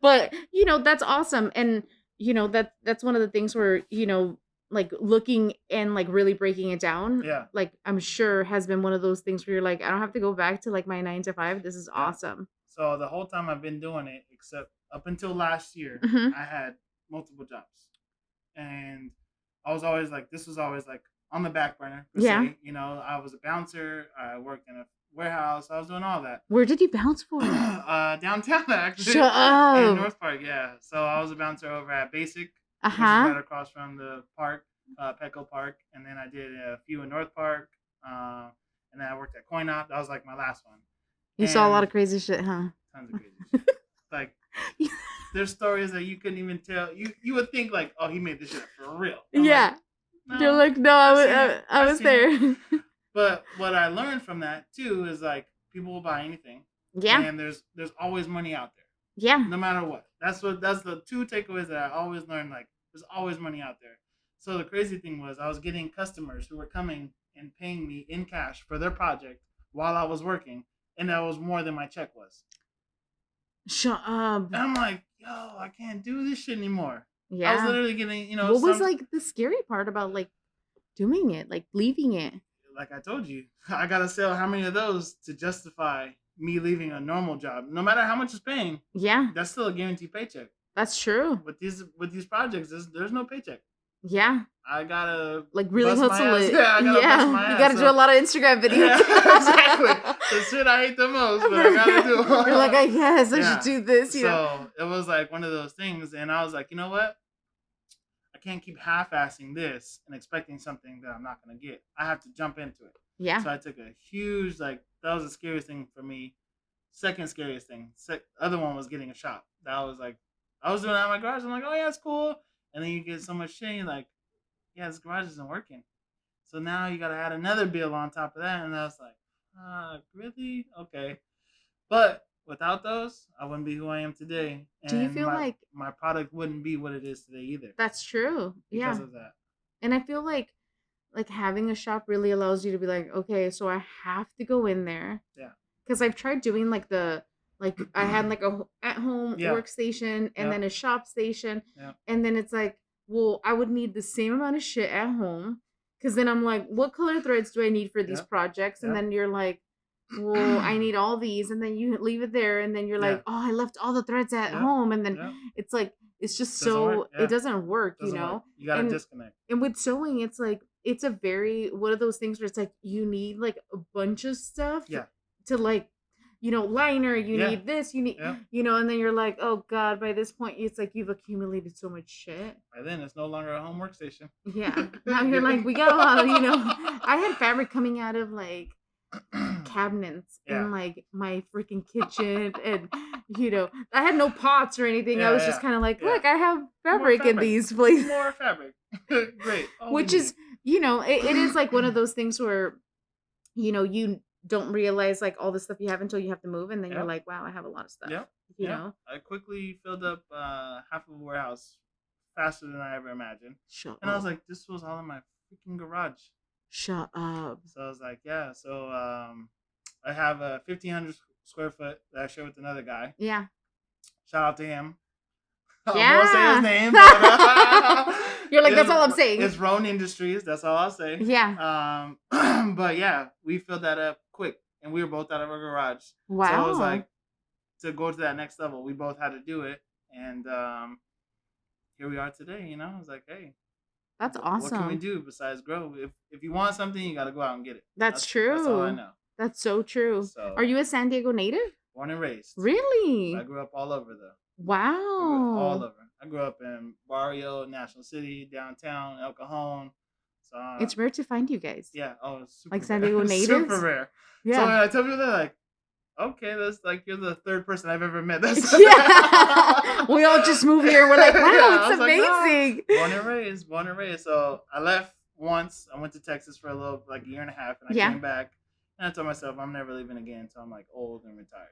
[SPEAKER 1] But you know that's awesome. And you know that's one of the things where you know like looking and like really breaking it down,
[SPEAKER 2] Yeah,
[SPEAKER 1] like I'm sure has been one of those things where you're like I don't have to go back to like my 9 to 5. This is
[SPEAKER 2] yeah.
[SPEAKER 1] awesome.
[SPEAKER 2] So the whole time I've been doing it, except up until last year,
[SPEAKER 1] Hmm.
[SPEAKER 2] I had multiple jobs, and I was always like, this was always like on the back burner per
[SPEAKER 1] Yeah.
[SPEAKER 2] se. You know, I was a bouncer. I worked in a warehouse. I was doing all that.
[SPEAKER 1] Where did you bounce for?
[SPEAKER 2] Downtown actually,
[SPEAKER 1] Shut
[SPEAKER 2] in
[SPEAKER 1] up.
[SPEAKER 2] North Park. Yeah, so I was a bouncer over at Basic, which is
[SPEAKER 1] Uh-huh.
[SPEAKER 2] right across from the park, Petco Park, and then I did a few in North Park, uh, and then I worked at Coin Op. That was like my last one,
[SPEAKER 1] You saw a lot
[SPEAKER 2] and
[SPEAKER 1] of crazy shit, huh?
[SPEAKER 2] tons of crazy shit. Like there's stories that you couldn't even tell. You would think like, oh, he made this shit up for real. I'm like,
[SPEAKER 1] Yeah. You're
[SPEAKER 2] no,
[SPEAKER 1] like, no,
[SPEAKER 2] I've seen it.
[SPEAKER 1] I
[SPEAKER 2] I've
[SPEAKER 1] was
[SPEAKER 2] seen it.
[SPEAKER 1] there.
[SPEAKER 2] But what I learned from that too is like people will buy anything,
[SPEAKER 1] Yeah.
[SPEAKER 2] and there's always money out there,
[SPEAKER 1] Yeah.
[SPEAKER 2] no matter what. That's the two takeaways that I always learned. Like there's always money out there. So the crazy thing was I was getting customers who were coming and paying me in cash for their project while I was working, and that was more than my check was.
[SPEAKER 1] Shut up.
[SPEAKER 2] And I'm like, yo, I can't do this shit anymore. I was
[SPEAKER 1] Yeah.
[SPEAKER 2] literally getting,
[SPEAKER 1] What was
[SPEAKER 2] some
[SPEAKER 1] like the scary part about like doing it, like leaving it?
[SPEAKER 2] like I told you, I gotta sell how many of those to justify me leaving a normal job. No matter how much it's paying,
[SPEAKER 1] Yeah.
[SPEAKER 2] that's still a guaranteed paycheck.
[SPEAKER 1] That's true.
[SPEAKER 2] With these projects, there's no paycheck.
[SPEAKER 1] Yeah.
[SPEAKER 2] I gotta
[SPEAKER 1] Like really
[SPEAKER 2] bust my
[SPEAKER 1] hustle
[SPEAKER 2] ass.
[SPEAKER 1] it.
[SPEAKER 2] Yeah, I gotta bust
[SPEAKER 1] Yeah.
[SPEAKER 2] my
[SPEAKER 1] You
[SPEAKER 2] ass.
[SPEAKER 1] gotta do a
[SPEAKER 2] So
[SPEAKER 1] lot of Instagram videos.
[SPEAKER 2] exactly the shit I hate the most, but I gotta do.
[SPEAKER 1] You're like, I guess I should
[SPEAKER 2] Yeah.
[SPEAKER 1] do this, you know.
[SPEAKER 2] So it was like one of those things, and I was like, you know what? I can't keep half-assing this and expecting something that I'm not gonna get. I have to jump into it.
[SPEAKER 1] Yeah.
[SPEAKER 2] So I took a huge like that was the scariest thing for me. Second scariest thing. Other one was getting a shop. That was like I was doing it at my garage. I'm like, oh yeah, it's cool. And then you get so much shit. And you're like, yeah, this garage isn't working. So now you got to add another bill on top of that. And I was like, really? Okay. But without those, I wouldn't be who I am today,
[SPEAKER 1] Do you
[SPEAKER 2] and
[SPEAKER 1] feel like
[SPEAKER 2] my product wouldn't be what it is today either
[SPEAKER 1] that's true?
[SPEAKER 2] because
[SPEAKER 1] Yeah.
[SPEAKER 2] of that.
[SPEAKER 1] And I feel like having a shop really allows you to be like, okay, so I have to go in there.
[SPEAKER 2] Yeah.
[SPEAKER 1] Because I've tried doing like the like I had like a at home
[SPEAKER 2] Yeah.
[SPEAKER 1] workstation and
[SPEAKER 2] Yeah.
[SPEAKER 1] then a shop station,
[SPEAKER 2] Yeah.
[SPEAKER 1] and then it's like, well, I would need the same amount of shit at home. Because then I'm like, what color threads do I need for these
[SPEAKER 2] Yeah.
[SPEAKER 1] projects? And
[SPEAKER 2] Yeah.
[SPEAKER 1] then you're like, well, I need all these, and then you leave it there, and then you're
[SPEAKER 2] Yeah.
[SPEAKER 1] like, oh, I left all the threads at
[SPEAKER 2] Yeah.
[SPEAKER 1] home, and then
[SPEAKER 2] Yeah.
[SPEAKER 1] it's like it's just
[SPEAKER 2] Doesn't work.
[SPEAKER 1] so
[SPEAKER 2] Yeah.
[SPEAKER 1] it doesn't work, you
[SPEAKER 2] Doesn't work.
[SPEAKER 1] know.
[SPEAKER 2] You got to
[SPEAKER 1] And
[SPEAKER 2] disconnect.
[SPEAKER 1] and with sewing, it's like it's a very one of those things where it's like you need like a bunch of stuff
[SPEAKER 2] Yeah.
[SPEAKER 1] to like you know liner you
[SPEAKER 2] Yeah.
[SPEAKER 1] need this you need
[SPEAKER 2] Yeah.
[SPEAKER 1] you know, and then you're like, oh god, by this point it's like you've accumulated so much shit.
[SPEAKER 2] By then, it's no longer a home workstation.
[SPEAKER 1] Yeah, now you're like, we got a lot of, you know, I had fabric coming out of like cabinets
[SPEAKER 2] Yeah.
[SPEAKER 1] in like my freaking kitchen, and you know I had no pots or anything. I
[SPEAKER 2] Yeah,
[SPEAKER 1] was just
[SPEAKER 2] yeah,
[SPEAKER 1] kind of like,
[SPEAKER 2] yeah.
[SPEAKER 1] look, I have
[SPEAKER 2] More
[SPEAKER 1] fabric in
[SPEAKER 2] fabric.
[SPEAKER 1] these places.
[SPEAKER 2] More fabric. Great. All we
[SPEAKER 1] Which is,
[SPEAKER 2] need.
[SPEAKER 1] you know, it is like one of those things where you know you don't realize like all the stuff you have until you have to move, and then you're
[SPEAKER 2] Yep.
[SPEAKER 1] like, wow, I have a lot of stuff.
[SPEAKER 2] Yep.
[SPEAKER 1] You
[SPEAKER 2] Yep.
[SPEAKER 1] know.
[SPEAKER 2] I quickly filled up half of a warehouse faster than I ever imagined.
[SPEAKER 1] Shut
[SPEAKER 2] And I was
[SPEAKER 1] up.
[SPEAKER 2] like, this was all in my freaking garage.
[SPEAKER 1] Shut up.
[SPEAKER 2] So I was like, yeah. So I have a 1,500 square foot that I share with another guy.
[SPEAKER 1] Yeah.
[SPEAKER 2] Shout out to him. I
[SPEAKER 1] Yeah.
[SPEAKER 2] won't say his name. But,
[SPEAKER 1] You're like, that's all I'm saying.
[SPEAKER 2] It's Roan Industries. That's all I'll say.
[SPEAKER 1] Yeah.
[SPEAKER 2] But yeah, we filled that up quick, and we were both out of our garage.
[SPEAKER 1] Wow.
[SPEAKER 2] So it was like to go to that next level, we both had to do it, and here we are today. You know, I was like, hey,
[SPEAKER 1] That's
[SPEAKER 2] what can we
[SPEAKER 1] awesome.
[SPEAKER 2] do besides grow? If you want something, you got to go out and get it.
[SPEAKER 1] That's true.
[SPEAKER 2] That's all I know.
[SPEAKER 1] That's so true.
[SPEAKER 2] So
[SPEAKER 1] Are you a San Diego native?
[SPEAKER 2] born and raised.
[SPEAKER 1] Really?
[SPEAKER 2] I grew up all over though.
[SPEAKER 1] Wow.
[SPEAKER 2] All over. I grew up in Barrio, National City, downtown, El Cajon. So
[SPEAKER 1] It's rare to find you guys.
[SPEAKER 2] yeah, oh, it's super
[SPEAKER 1] like San
[SPEAKER 2] rare.
[SPEAKER 1] Diego natives.
[SPEAKER 2] Super rare.
[SPEAKER 1] Yeah.
[SPEAKER 2] So when I tell people that, like, okay, that's like you're the third person I've ever met. That's
[SPEAKER 1] yeah. We all just moved here. We're like, wow,
[SPEAKER 2] yeah,
[SPEAKER 1] it's amazing.
[SPEAKER 2] Like, no, born and raised. So I left once. I went to Texas for a little, like a year and a half, and I came back. And I told myself I'm never leaving again until I'm like old and retired.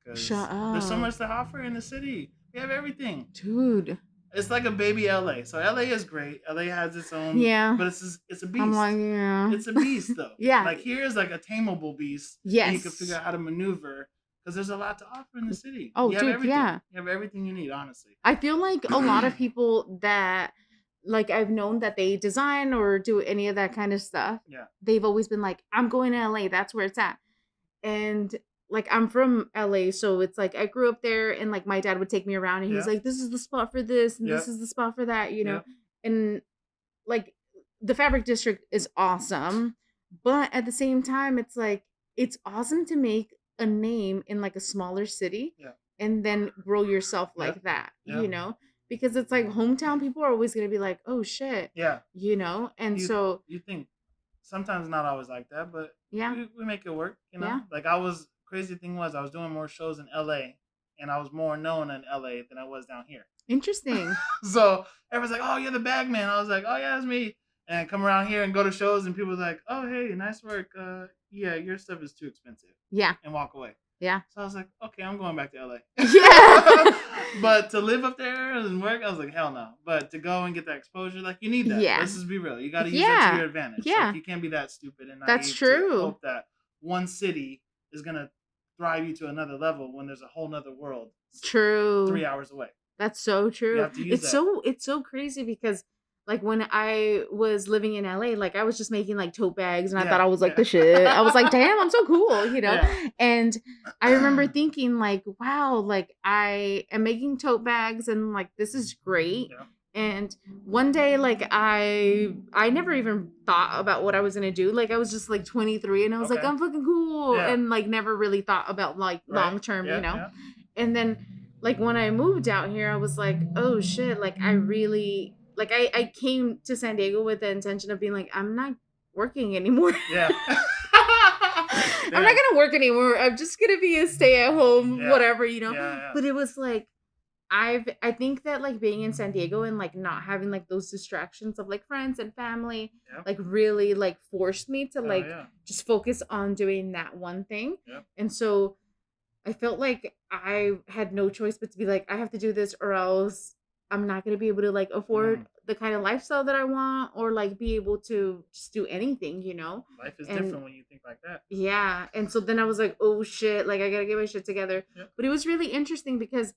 [SPEAKER 2] Because there's so much to offer in the city. We have everything,
[SPEAKER 1] dude.
[SPEAKER 2] It's like a baby LA. So LA is great. LA has its own, but it's a beast.
[SPEAKER 1] I'm like, yeah.
[SPEAKER 2] It's a beast though.
[SPEAKER 1] Yeah.
[SPEAKER 2] Like here is like a tameable beast.
[SPEAKER 1] Yes.
[SPEAKER 2] And you can figure out how to maneuver because there's a lot to offer in the city.
[SPEAKER 1] Oh,
[SPEAKER 2] you have
[SPEAKER 1] dude,
[SPEAKER 2] everything.
[SPEAKER 1] yeah.
[SPEAKER 2] You have everything you need, honestly.
[SPEAKER 1] I feel like a lot of people that like I've known that they design or do any of that kind of stuff.
[SPEAKER 2] Yeah.
[SPEAKER 1] They've always been like, I'm going to LA. That's where it's at. And like I'm from LA, so it's like I grew up there, and like my dad would take me around, and he's like, "This is the spot for this, and this is the spot for that," you know. And like the Fabric District is awesome, but at the same time, it's like it's awesome to make a name in like a smaller city, and then grow yourself like that, you know. Because it's like hometown people are always gonna be like, "Oh shit," you know. And so
[SPEAKER 2] you think sometimes not always like that, but we make it work, you know.
[SPEAKER 1] Yeah.
[SPEAKER 2] Like crazy thing was I was doing more shows in LA, and I was more known in LA than I was down here.
[SPEAKER 1] Interesting.
[SPEAKER 2] So everyone's like, "Oh, you're the bag man." I was like, "Oh yeah, it's me." And come around here and go to shows, and people are like, "Oh hey, nice work. Yeah, your stuff is too expensive."
[SPEAKER 1] Yeah.
[SPEAKER 2] And walk away.
[SPEAKER 1] Yeah.
[SPEAKER 2] So I was like, "Okay, I'm going back to LA."
[SPEAKER 1] Yeah.
[SPEAKER 2] But to live up there and work, I was like, hell no. But to go and get that exposure, like you need that.
[SPEAKER 1] Yeah.
[SPEAKER 2] Let's just be real. You got to use that to your advantage.
[SPEAKER 1] Yeah.
[SPEAKER 2] Like, you can't be that stupid and
[SPEAKER 1] that's true.
[SPEAKER 2] To hope that one city is gonna drive you to another level when there's a whole nother world.
[SPEAKER 1] True.
[SPEAKER 2] 3 hours away.
[SPEAKER 1] That's so true.
[SPEAKER 2] You have to use
[SPEAKER 1] it's so crazy because like when I was living in LA, like I was just making like tote bags and I thought I was like the shit. I was like, damn, I'm so cool, you know? And I remember thinking like, wow, like I am making tote bags and like this is great. And one day, like I never even thought about what I was gonna do. Like I was just like 23 and I was like, I'm fucking cool. And like never really thought about like long term, you know? And then like when I moved out here, I was like, oh shit, like I really like I came to San Diego with the intention of being like, I'm not working anymore.
[SPEAKER 2] Yeah.
[SPEAKER 1] I'm not gonna work anymore. I'm just gonna be a stay-at-home, whatever, you know. But it was like I think that like being in San Diego and like not having like those distractions of like friends and family like really like forced me to like just focus on doing that one thing. And so I felt like I had no choice but to be like, I have to do this or else I'm not going to be able to like afford the kind of lifestyle that I want or like be able to just do anything, you know?
[SPEAKER 2] Life is different when you think like that.
[SPEAKER 1] Yeah. And so then I was like, oh shit, like I got to get my shit together. But it was really interesting because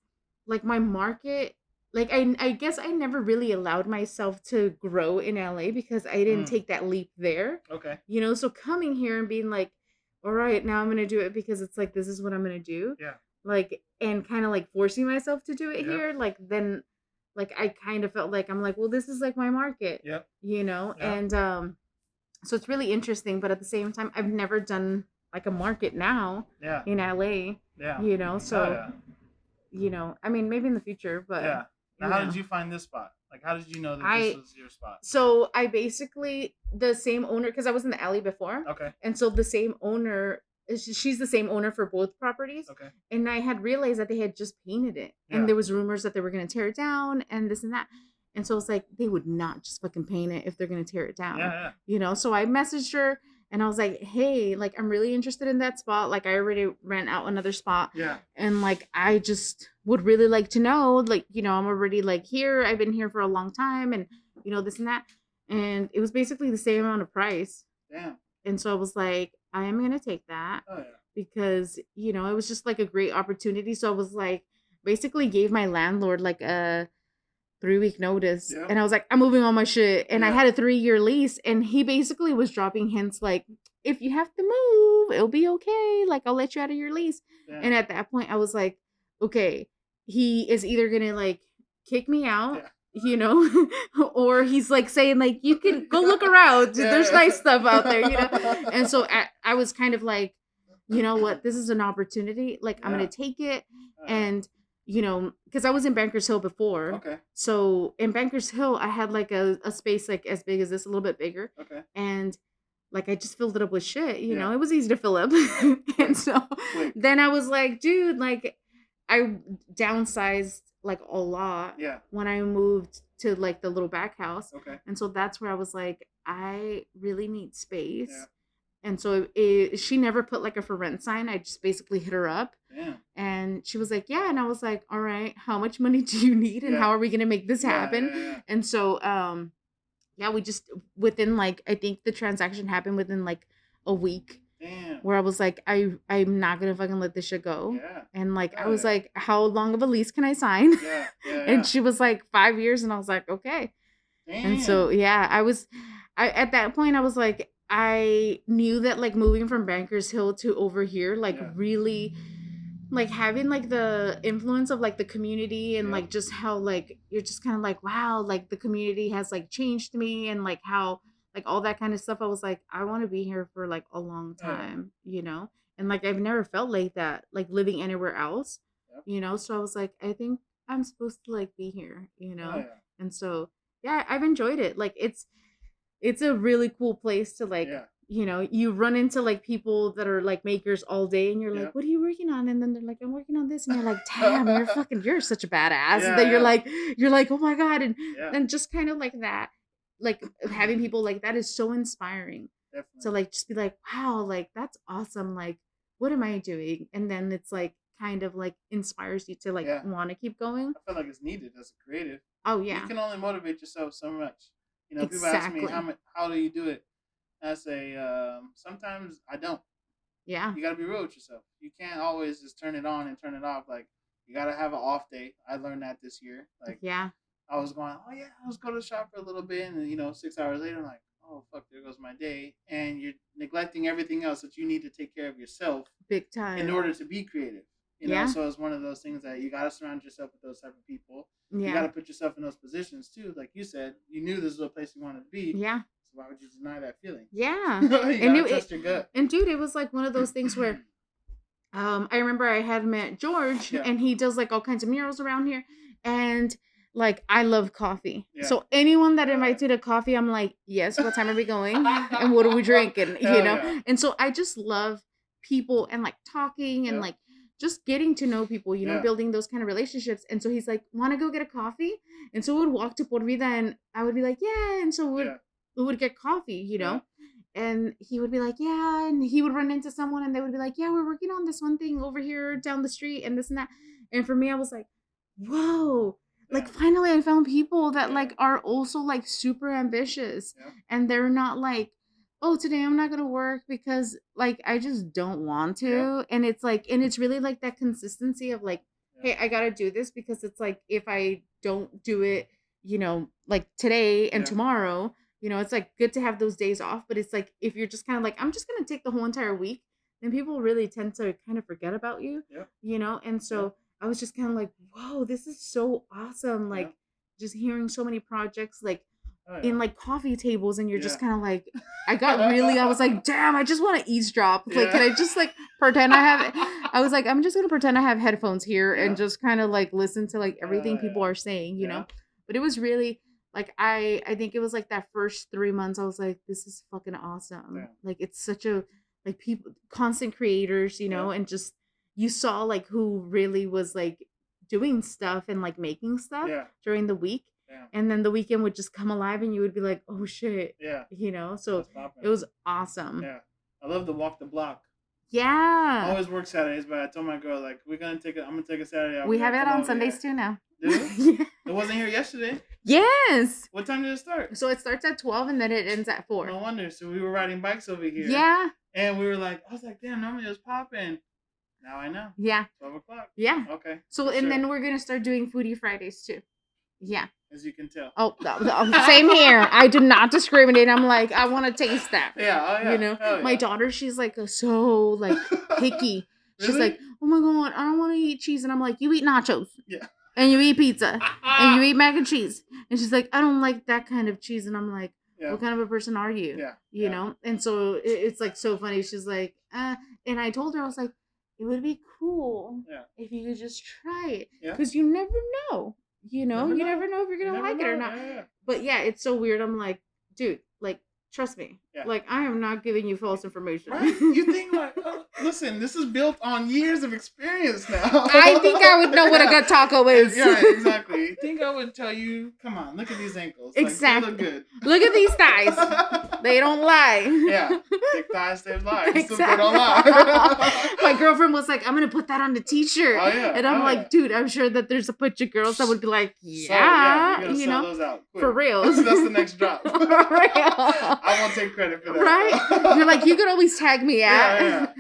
[SPEAKER 1] like my market, like I guess I never really allowed myself to grow in LA because I didn't take that leap there.
[SPEAKER 2] Okay.
[SPEAKER 1] You know, so coming here and being like, all right, now I'm going to do it because it's like, this is what I'm going to do.
[SPEAKER 2] Yeah.
[SPEAKER 1] Like, and kind of like forcing myself to do it here. Like, then, like, I kind of felt like, I'm like, well, this is like my market.
[SPEAKER 2] Yep.
[SPEAKER 1] You know? Yep. And so it's really interesting. But at the same time, I've never done like a market now in LA. Yeah. You know? So, you know, I mean, maybe in the future, but.
[SPEAKER 2] Yeah. Now, how did you find this spot? Like, how did you know that this was your spot?
[SPEAKER 1] So I basically, the same owner, because I was in the alley before.
[SPEAKER 2] Okay.
[SPEAKER 1] And so the same owner, she's the same owner for both properties.
[SPEAKER 2] Okay.
[SPEAKER 1] And I had realized that they had just painted it. And there was rumors that they were going to tear it down and this and that. And so it's like, they would not just fucking paint it if they're going to tear it down.
[SPEAKER 2] Yeah.
[SPEAKER 1] You know, so I messaged her and I was like, hey, like, I'm really interested in that spot. Like, I already rent out another spot.
[SPEAKER 2] Yeah.
[SPEAKER 1] And like, I just would really like to know, like, you know, I'm already like here. I've been here for a long time and, you know, this and that. And it was basically the same amount of price.
[SPEAKER 2] Damn.
[SPEAKER 1] And so I was like, I am going to take that.
[SPEAKER 2] Oh, yeah.
[SPEAKER 1] Because, you know, it was just like a great opportunity. So I was like, basically gave my landlord like a 3-week notice.
[SPEAKER 2] Yep.
[SPEAKER 1] And I was like, I'm moving all my shit. And I had a 3-year lease. And he basically was dropping hints like, if you have to move, it'll be okay. Like, I'll let you out of your lease. Yeah. And at that point, I was like, okay, he is either going to like kick me out. You know, or he's like saying like, you can go look around. There's nice stuff out there, you know? And so I was kind of like, you know what, this is an opportunity. Like, I'm going to take it. And, because I was in Bankers Hill before.
[SPEAKER 2] Okay.
[SPEAKER 1] So in Bankers Hill, I had like a space like as big as this, a little bit bigger.
[SPEAKER 2] Okay.
[SPEAKER 1] And like I just filled it up with shit,
[SPEAKER 2] Yeah.
[SPEAKER 1] It was easy to fill up. And so then I was like, dude, like I downsized like a lot when I moved to like the little back house.
[SPEAKER 2] Okay.
[SPEAKER 1] And so that's where I was like, I really need space.
[SPEAKER 2] Yeah.
[SPEAKER 1] And so she never put like a for rent sign. I just basically hit her up.
[SPEAKER 2] Yeah.
[SPEAKER 1] And she was like, yeah. And I was like, all right, how much money do you need? And how are we going to make this happen?
[SPEAKER 2] Yeah.
[SPEAKER 1] And so, we just, within like, I think the transaction happened within like a week.
[SPEAKER 2] Damn.
[SPEAKER 1] Where I was like, I'm not going to fucking let this shit go.
[SPEAKER 2] Yeah.
[SPEAKER 1] And like, I was like, how long of a lease can I sign?
[SPEAKER 2] Yeah.
[SPEAKER 1] And she was like, 5 years. And I was like, okay.
[SPEAKER 2] Damn.
[SPEAKER 1] And so, at that point, I was like, I knew that like moving from Bankers Hill to over here, like really, like having like the influence of like the community and like just how like you're just kind of like, wow, like the community has like changed me and like how like all that kind of stuff. I was like, I want to be here for like a long time, and like I've never felt like that, like living anywhere else, so I was like, I think I'm supposed to like be here, and so I've enjoyed it. Like it's a really cool place to like you run into like people that are like makers all day and you're like, what are you working on? And then they're like, I'm working on this, and you're like, damn, you're such a badass. And then you're like, oh my god. And then just kind of like that, like having people like that is so inspiring. Definitely. So like just be like, wow, like that's awesome, like what am I doing? And then it's like kind of like inspires you to like want to keep going.
[SPEAKER 2] I feel like it's needed as a creative.
[SPEAKER 1] Oh yeah,
[SPEAKER 2] you can only motivate yourself so much. People ask me how do you do it? I say sometimes I don't. Yeah. You gotta be real with yourself. You can't always just turn it on and turn it off. Like you gotta have an off day. I learned that this year. Like I was going, let's go to the shop for a little bit, and 6 hours later, I'm like, oh fuck, there goes my day, and you're neglecting everything else that you need to take care of yourself,
[SPEAKER 1] big time,
[SPEAKER 2] in order to be creative. So it's one of those things that you gotta surround yourself with those type of people. Yeah. You gotta put yourself in those positions too. Like you said, you knew this was a place you wanted to be. Yeah. So why would you deny that feeling? Yeah. You gotta trust your gut.
[SPEAKER 1] And dude, it was like one of those things where I remember I had met George and he does like all kinds of murals around here. And like I love coffee. Yeah. So anyone that invites me to coffee, I'm like, yes, what time are we going? And what are we drinking?
[SPEAKER 2] Yeah.
[SPEAKER 1] And so I just love people and like talking and like just getting to know people, building those kind of relationships. And so he's like, want to go get a coffee? And so we would walk to Por Vida and I would be like, yeah. And so we would get coffee, and he would be like, yeah. And he would run into someone and they would be like, yeah, we're working on this one thing over here down the street and this and that. And for me, I was like, whoa, like finally I found people that like are also like super ambitious and they're not like, oh, today I'm not going to work because like I just don't want to. Yeah. And it's like, and it's really like that consistency of like, hey, I got to do this because it's like, if I don't do it, like today and tomorrow, it's like good to have those days off. But it's like, if you're just kind of like, I'm just going to take the whole entire week, then people really tend to kind of forget about you, And so I was just kind of like, whoa, this is so awesome. Like just hearing so many projects, like, in like coffee tables, and you're just kind of like, I was like, damn, I just want to eavesdrop. Like, can I just like pretend I was like, I'm just gonna pretend I have headphones here and just kind of like listen to like everything people are saying, know. But it was really like I think it was like that first 3 months I was like, this is fucking awesome. Like it's such a like people constant creators, and just you saw like who really was like doing stuff and like making stuff during the week. Yeah. And then the weekend would just come alive and you would be like, oh shit. Yeah. So it was awesome.
[SPEAKER 2] Yeah. I love the walk the block.
[SPEAKER 1] Yeah.
[SPEAKER 2] I always work Saturdays, but I told my girl, like, I'm going to take a Saturday off.
[SPEAKER 1] We have it on Sundays too now.
[SPEAKER 2] Do you? Yeah. It wasn't here yesterday.
[SPEAKER 1] Yes.
[SPEAKER 2] What time did it start?
[SPEAKER 1] So it starts at 12 and then it ends at 4.
[SPEAKER 2] No wonder. So we were riding bikes over here.
[SPEAKER 1] Yeah.
[SPEAKER 2] And we were like, I was like, damn, normally it was popping. Now I know.
[SPEAKER 1] Yeah.
[SPEAKER 2] 12 o'clock.
[SPEAKER 1] Yeah.
[SPEAKER 2] Okay.
[SPEAKER 1] So, and then we're going to start doing Foodie Fridays too. Yeah.
[SPEAKER 2] As you can tell.
[SPEAKER 1] Oh, same here. I do not discriminate. I'm like, I want to taste that.
[SPEAKER 2] Yeah. Oh, yeah.
[SPEAKER 1] Oh, yeah. My daughter, she's like so like picky. She's
[SPEAKER 2] Really?
[SPEAKER 1] like, oh my God, I don't want to eat cheese. And I'm like, you eat nachos.
[SPEAKER 2] Yeah.
[SPEAKER 1] And you eat pizza. And you eat mac and cheese. And she's like, I don't like that kind of cheese. And I'm like, what kind of a person are you?
[SPEAKER 2] Yeah.
[SPEAKER 1] You know? And so it's like so funny. She's like, and I told her, I was like, it would be cool
[SPEAKER 2] Yeah.
[SPEAKER 1] if you could just try it.
[SPEAKER 2] Yeah.
[SPEAKER 1] Because you never know. You know, you never know if you're gonna like it or not.
[SPEAKER 2] Yeah.
[SPEAKER 1] But yeah, it's so weird. I'm like, dude, like, trust me.
[SPEAKER 2] Yeah.
[SPEAKER 1] Like, I am not giving you false information.
[SPEAKER 2] Right? You think like, listen, this is built on years of experience now.
[SPEAKER 1] I think I would know what a good taco is.
[SPEAKER 2] Yeah, exactly. You think I would tell you, come on, look at these ankles.
[SPEAKER 1] Exactly.
[SPEAKER 2] Like, they look good.
[SPEAKER 1] Look at these thighs. They don't lie.
[SPEAKER 2] Yeah. Thick thighs, they lie.
[SPEAKER 1] Exactly.
[SPEAKER 2] They don't lie.
[SPEAKER 1] My girlfriend was like, I'm going to put that on the t-shirt.
[SPEAKER 2] Oh, yeah.
[SPEAKER 1] And I'm like, dude, I'm sure that there's a bunch of girls that would be like,
[SPEAKER 2] yeah, you know, those out quick.
[SPEAKER 1] For real.
[SPEAKER 2] That's the next drop. For real. I won't take credit for that.
[SPEAKER 1] Right? You're like, you could always tag me out.
[SPEAKER 2] Yeah.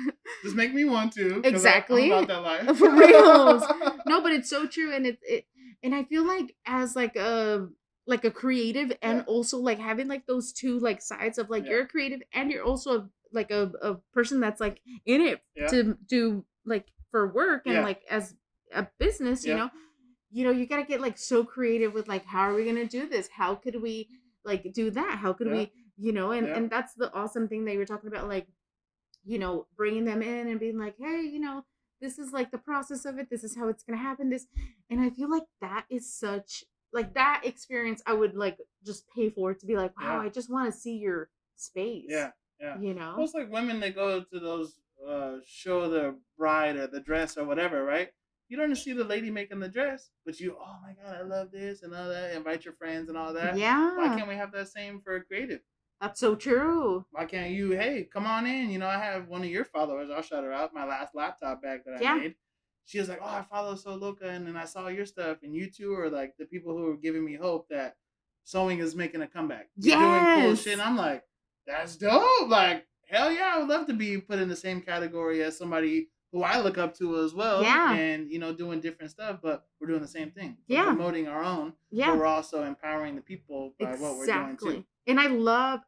[SPEAKER 2] Just make me want to.
[SPEAKER 1] Exactly.
[SPEAKER 2] I'm about that life.
[SPEAKER 1] For real. No, but it's so true. And and I feel like as like a creative and also like having like those two like sides of like you're a creative and you're also like a person that's like in it to do like for work and like as a business, you know, you gotta get like so creative with like, how are we gonna do this? How could we like do that? How could we, you know, and that's the awesome thing that you were talking about, like, you know, bringing them in and being like, hey, you know, this is like the process of it. This is how it's gonna happen. This, and I feel like that is such like that experience. I would like just pay for it to be like, wow, I just want to see your space.
[SPEAKER 2] Yeah.
[SPEAKER 1] You know,
[SPEAKER 2] well, it's like women that go to those show the bride or the dress or whatever, right? You don't see the lady making the dress, but you, oh my god, I love this and all that. Invite your friends and all that.
[SPEAKER 1] Yeah.
[SPEAKER 2] Why can't we have that same for a creative?
[SPEAKER 1] That's so true.
[SPEAKER 2] Why can't you, hey, come on in? You know, I have one of your followers. I'll shout her out. My last laptop bag that I made. She was like, oh, I follow So Loka, and then I saw your stuff, and you two are like the people who are giving me hope that sewing is making a comeback. You're doing cool shit. And I'm like, that's dope. Like, hell yeah, I would love to be put in the same category as somebody who I look up to as well.
[SPEAKER 1] Yeah.
[SPEAKER 2] And, you know, doing different stuff, but we're doing the same thing. We're promoting our own.
[SPEAKER 1] Yeah.
[SPEAKER 2] But we're also empowering the people by what we're doing too.
[SPEAKER 1] And I love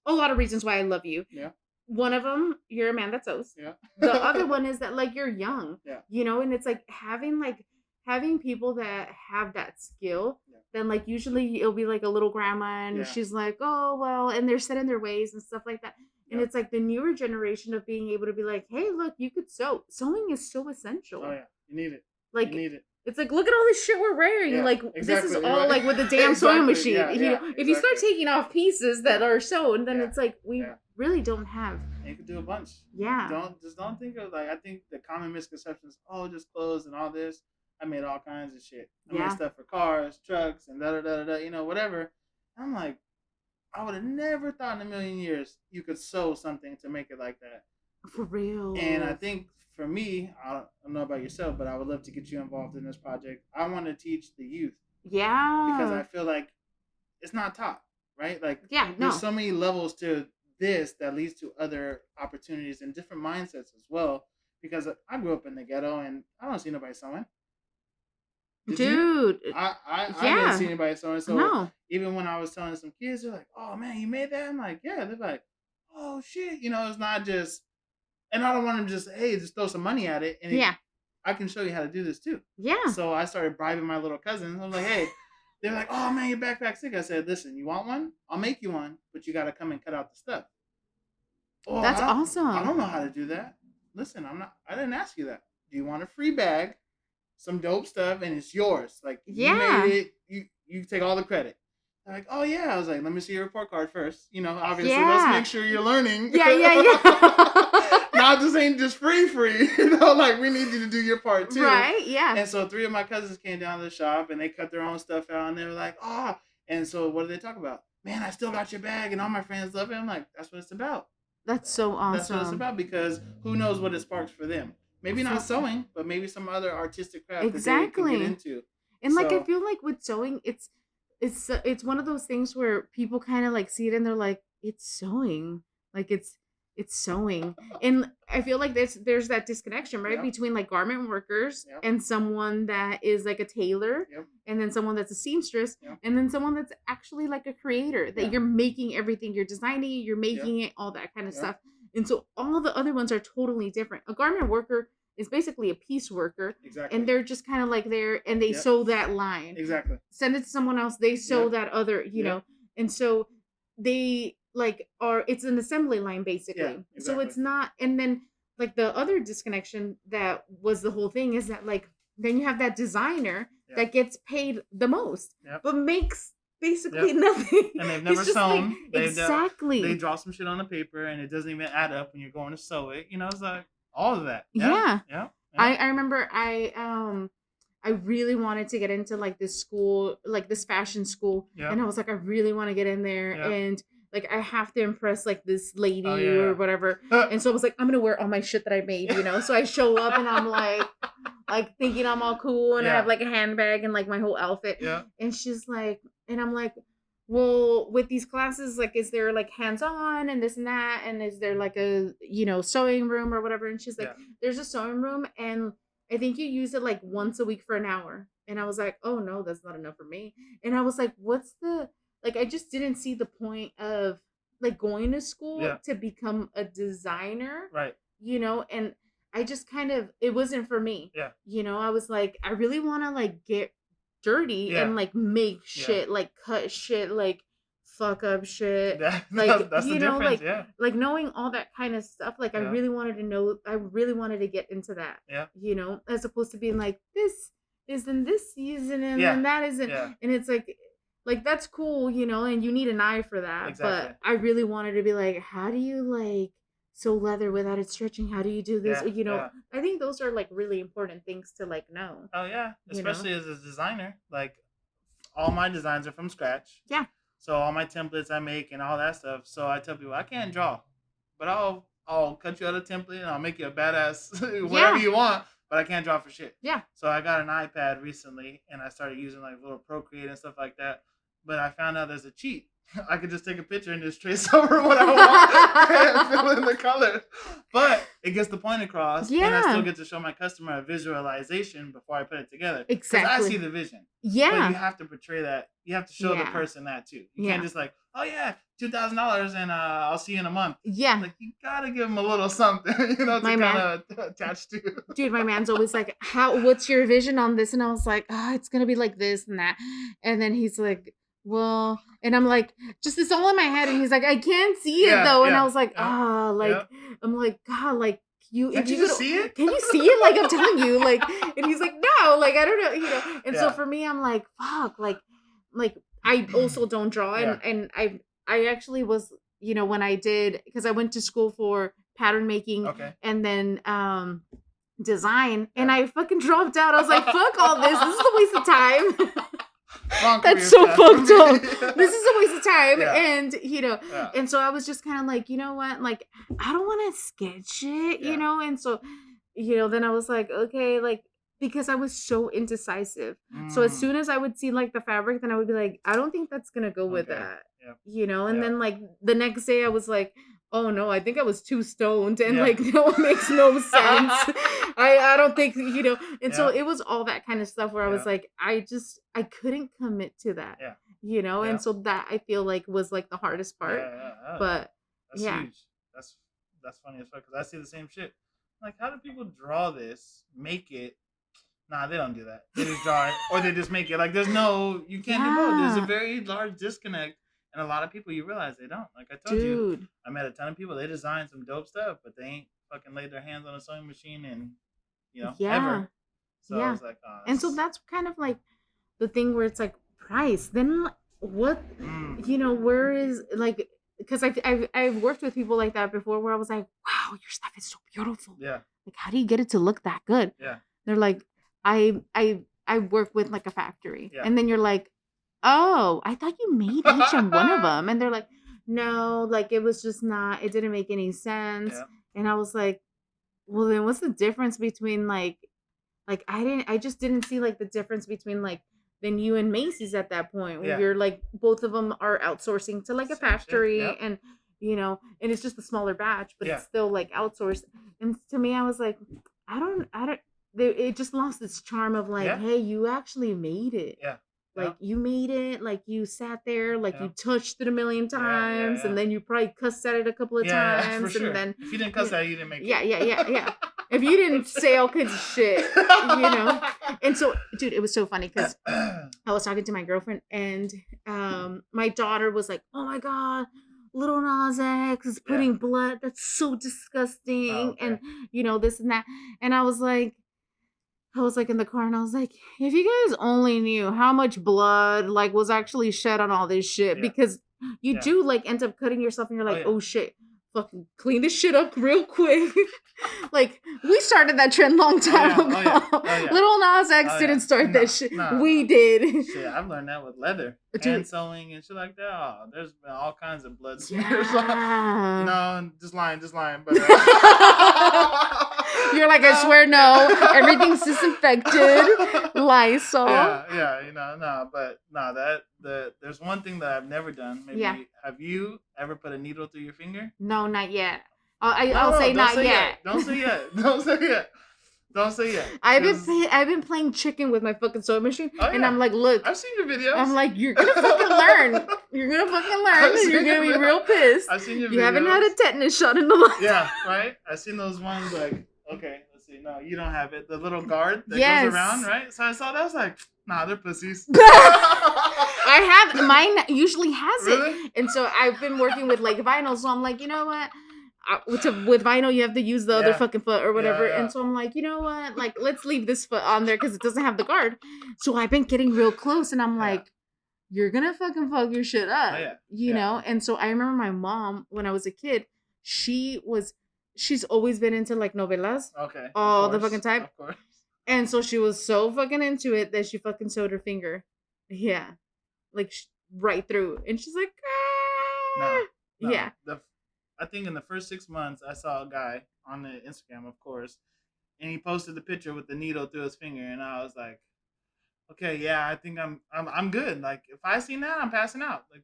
[SPEAKER 1] a lot of reasons why I love you.
[SPEAKER 2] Yeah.
[SPEAKER 1] One of them, you're a man that sews.
[SPEAKER 2] Yeah.
[SPEAKER 1] The other one is that like you're young.
[SPEAKER 2] Yeah.
[SPEAKER 1] You know, and it's like having people that have that skill. Yeah. Then like usually it'll be like a little grandma and she's like, oh well, and they're set in their ways and stuff like that. And it's like the newer generation of being able to be like, hey, look, you could sew. Sewing is so essential.
[SPEAKER 2] Oh yeah, you need it.
[SPEAKER 1] Like,
[SPEAKER 2] you need it.
[SPEAKER 1] It's like, look at all this shit we're wearing. Like, this is all like with the damn sewing machine.
[SPEAKER 2] Yeah,
[SPEAKER 1] you know, if you start taking off pieces that are sewn, then it's like we really don't have.
[SPEAKER 2] And you can do a bunch.
[SPEAKER 1] Yeah.
[SPEAKER 2] Don't think of like, I think the common misconception is, oh, just clothes and all this. I made all kinds of shit. I made stuff for cars, trucks, and you know, whatever. I'm like, I would have never thought in a million years you could sew something to make it like that.
[SPEAKER 1] For real.
[SPEAKER 2] And I think for me, I don't know about yourself, but I would love to get you involved in this project. I want to teach the youth.
[SPEAKER 1] Yeah.
[SPEAKER 2] Because I feel like it's not taught, right? Like, there's so many levels to this that leads to other opportunities and different mindsets as well. Because I grew up in the ghetto and I don't see nobody sewing.
[SPEAKER 1] Dude,
[SPEAKER 2] I didn't see anybody sewing. So even when I was telling some kids, they're like, "Oh man, you made that?" I'm like, "Yeah." They're like, "Oh shit," you know. It's not just, and I don't want them to just, hey, just throw some money at it. And I can show you how to do this too. Yeah. So I started bribing my little cousins. I was like, "Hey," they're like, "Oh man, your backpack's sick." I said, "Listen, you want one? I'll make you one, but you got to come and cut out the stuff." Oh,
[SPEAKER 1] that's awesome.
[SPEAKER 2] I don't know how to do that. Listen, I didn't ask you that. Do you want a free bag? Some dope stuff and it's yours. Like, you made it, you take all the credit. They're like, oh yeah. I was like, let me see your report card first. You know, obviously let's make sure you're learning.
[SPEAKER 1] Yeah.
[SPEAKER 2] Now this ain't just free. You know, like we need you to do your part too.
[SPEAKER 1] Right, yeah.
[SPEAKER 2] And so 3 of my cousins came down to the shop and they cut their own stuff out and they were like, oh. And so what did they talk about? Man, I still got your bag and all my friends love it. I'm like, that's what it's about.
[SPEAKER 1] That's so awesome.
[SPEAKER 2] That's what it's about, because who knows what it sparks for them. Maybe not sewing, but maybe some other artistic craft that they can get into.
[SPEAKER 1] And like, I feel like with sewing, it's one of those things where people kind of like see it and they're like, it's sewing, like it's sewing. And I feel like there's that disconnection, right, between like garment workers and someone that is like a tailor, and then someone that's a seamstress, and then someone that's actually like a creator, that you're making everything, you're designing, you're making it, all that kind of stuff. And so all the other ones are totally different. A garment worker is basically a piece worker. Exactly. And they're just kind of like there and they sew that line.
[SPEAKER 2] Exactly.
[SPEAKER 1] Send it to someone else. They sew that other, you know. And so they like it's an assembly line basically. Yeah, exactly. So it's not, and then like the other disconnection that was the whole thing is that like then you have that designer that gets paid the most, but makes basically nothing.
[SPEAKER 2] And they've never
[SPEAKER 1] sewn.
[SPEAKER 2] Like,
[SPEAKER 1] exactly.
[SPEAKER 2] They draw some shit on the paper and it doesn't even add up when you're going to sew it. You know, it's like all of that.
[SPEAKER 1] Yeah.
[SPEAKER 2] Yeah.
[SPEAKER 1] I remember I really wanted to get into like this school, like this fashion school. And I was like, I really want to get in there. And like I have to impress like this lady or whatever. And so I was like, I'm gonna wear all my shit that I made, you know. So I show up and I'm like thinking I'm all cool and I have like a handbag and like my whole outfit. And she's like, and I'm like, well, with these classes, like, is there like hands-on and this and that, and is there like a, you know, sewing room or whatever? And she's like, there's a sewing room and I think you use it like once a week for an hour. And I was like, oh no, that's not enough for me. And I was like, what's the, like, I just didn't see the point of like going to school to become a designer. Right. You know, and I just kind of, it wasn't for me. Yeah. You know, I was like, I really want to like get dirty and like make shit, like cut shit, like fuck up shit. Like, that's you know, like knowing all that kind of stuff. Like I really wanted to know, I really wanted to get into that. Yeah. You know, as opposed to being like, this isn't this season and then that isn't. And it's like that's cool, you know, and you need an eye for that. Exactly. But I really wanted to be like, how do you like sew leather without it stretching? How do you do this? You know, I think those are like really important things to like know.
[SPEAKER 2] Oh yeah, especially as a designer. Like all my designs are from scratch. Yeah. So all my templates I make and all that stuff. So I tell people I can't draw, but I'll cut you out a template and I'll make you a badass whatever you want. But I can't draw for shit. Yeah. So I got an iPad recently and I started using like little Procreate and stuff like that. But I found out there's a cheat. I could just take a picture and just trace over what I want and fill in the color. But it gets the point across. Yeah. And I still get to show my customer a visualization before I put it together. Exactly. Because I see the vision. Yeah. But you have to portray that. You have to show the person that too. You can't just like, oh yeah, $2,000 and I'll see you in a month. Yeah. Like you gotta give them a little something, you know, to kind of attach to.
[SPEAKER 1] Dude, my man's always like, what's your vision on this? And I was like, it's gonna be like this and that. And then he's like, well, and I'm like, just it's all in my head. And he's like, I can't see it though. And I was like, I'm like, God, like
[SPEAKER 2] if you just see it?
[SPEAKER 1] Can you see it? Like I'm telling you, like, and he's like, no, like I don't know, you know. And so for me, I'm like, fuck, like I also don't draw, and I actually was, you know, when I did, because I went to school for pattern making, and then design, and I fucking dropped out. I was like, fuck all this. This is a waste of time. That's so fucked up. This is a waste of time. And you know, and so I was just kind of like, you know what, like I don't want to sketch it, you know. And so, you know, then I was like, okay, like, because I was so indecisive. So as soon as I would see like the fabric, then I would be like, I don't think that's gonna go with that. You know. And then like the next day I was like, oh no, I think I was too stoned, and like no, it makes no sense. I don't think, you know. And so it was all that kind of stuff where I was like, I couldn't commit to that. You know. And so that I feel like was like the hardest part. But
[SPEAKER 2] that's huge. That's funny as fuck, because I see the same shit. Like, how do people draw this, make it? Nah, they don't do that. They just draw it, or they just make it. Like, there's no, you can't do both. There's a very large disconnect. And a lot of people, you realize they don't. Like I told you, I met a ton of people. They design some dope stuff, but they ain't fucking laid their hands on a sewing machine and, you know, ever. So I was like,
[SPEAKER 1] and so that's kind of like the thing where it's like price. Then what, you know, where is like, because I've worked with people like that before, where I was like, wow, your stuff is so beautiful. Yeah. Like, how do you get it to look that good? Yeah. They're like, I work with like a factory, and then you're like, oh, I thought you made each and one of them. And they're like, no, like it was just not, it didn't make any sense. And I was like, well, then what's the difference between like I just didn't see like the difference between like then you and Macy's at that point where you're like, both of them are outsourcing to like a factory and, you know, and it's just a smaller batch, but it's still like outsourced. And to me, I was like, I don't, it just lost its charm of like, hey, you actually made it. Yeah. Like you made it, like you sat there, like you touched it a million times, and then you probably cussed at it a couple of times,
[SPEAKER 2] for sure.
[SPEAKER 1] And then
[SPEAKER 2] if you didn't cuss at it, you didn't make it.
[SPEAKER 1] Yeah. If you didn't say all kinds of shit, you know. And so, dude, it was so funny because I was talking to my girlfriend, and my daughter was like, "Oh my god, Little Nas X is putting blood. That's so disgusting.
[SPEAKER 2] Oh, okay.
[SPEAKER 1] And, this and that. And I was like in the car and I was like, if you guys only knew how much blood like was actually shed on all this shit, because you do like end up cutting yourself and you're like, oh shit, fucking clean this shit up real quick. Like, we started that trend long time ago. Little Nas X didn't start that shit. We did.
[SPEAKER 2] Shit, I've learned that with leather and sewing and shit like that. Oh, there's been all kinds of blood smears. No, just lying. But
[SPEAKER 1] you're like, I swear no. Everything's disinfected. Lysol.
[SPEAKER 2] There's one thing that I've never done. Maybe have you ever put a needle through your finger?
[SPEAKER 1] No, not yet. I'll say not yet.
[SPEAKER 2] Don't say yet.
[SPEAKER 1] I've been playing chicken with my fucking sewing machine, and I'm like, look.
[SPEAKER 2] I've seen your videos.
[SPEAKER 1] I'm like, you're gonna fucking learn. You're gonna be real pissed.
[SPEAKER 2] I've seen your videos.
[SPEAKER 1] You haven't had a tetanus shot in the life.
[SPEAKER 2] Yeah, right. I've seen those ones like, okay, let's see. No, you don't have it. The little guard that goes around, right? So I saw that. I was like, nah, they're pussies.
[SPEAKER 1] I have mine. Usually has it, and so I've been working with like vinyl. So I'm like, you know what? With vinyl, you have to use the other fucking foot or whatever. And so I'm like, you know what? Like, let's leave this foot on there because it doesn't have the guard. So I've been getting real close and I'm like, you're going to fucking fuck your shit up, you know? And so I remember my mom, when I was a kid, she's always been into like novelas.
[SPEAKER 2] Okay.
[SPEAKER 1] All the fucking time.
[SPEAKER 2] Of course.
[SPEAKER 1] And so she was so fucking into it that she fucking sewed her finger. Yeah. Like right through. And she's like, ah.
[SPEAKER 2] No.
[SPEAKER 1] Yeah.
[SPEAKER 2] I think in the first 6 months, I saw a guy on the Instagram, of course, and he posted the picture with the needle through his finger, and I was like, okay, yeah, I think I'm good. Like, if I seen that, I'm passing out. Like,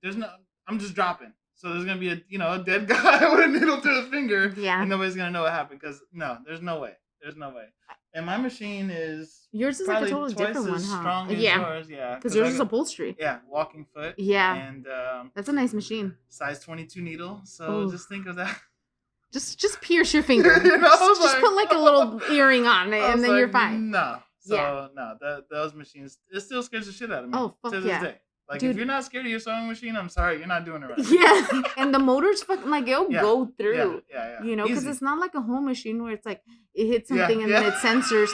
[SPEAKER 2] I'm just dropping. So there's gonna be a dead guy with a needle through his finger, and nobody's gonna know what happened because there's no way. And my machine is
[SPEAKER 1] yours is like a totally different one, huh?
[SPEAKER 2] Strong as yours,
[SPEAKER 1] because yours is upholstery.
[SPEAKER 2] Yeah, walking foot.
[SPEAKER 1] Yeah,
[SPEAKER 2] and
[SPEAKER 1] that's a nice machine.
[SPEAKER 2] Size 22 needle. So just think of that.
[SPEAKER 1] Just pierce your finger. just put like a little earring on it, and then you're fine.
[SPEAKER 2] No, those machines, it still scares the shit out of me.
[SPEAKER 1] Oh fuck
[SPEAKER 2] to this day. Like, dude, if you're not scared of your sewing machine, I'm sorry, you're not doing it right.
[SPEAKER 1] Yeah, and the motor's fucking like it'll go through.
[SPEAKER 2] Yeah.
[SPEAKER 1] You know, because it's not like a home machine where it's like it hits something and then it censors.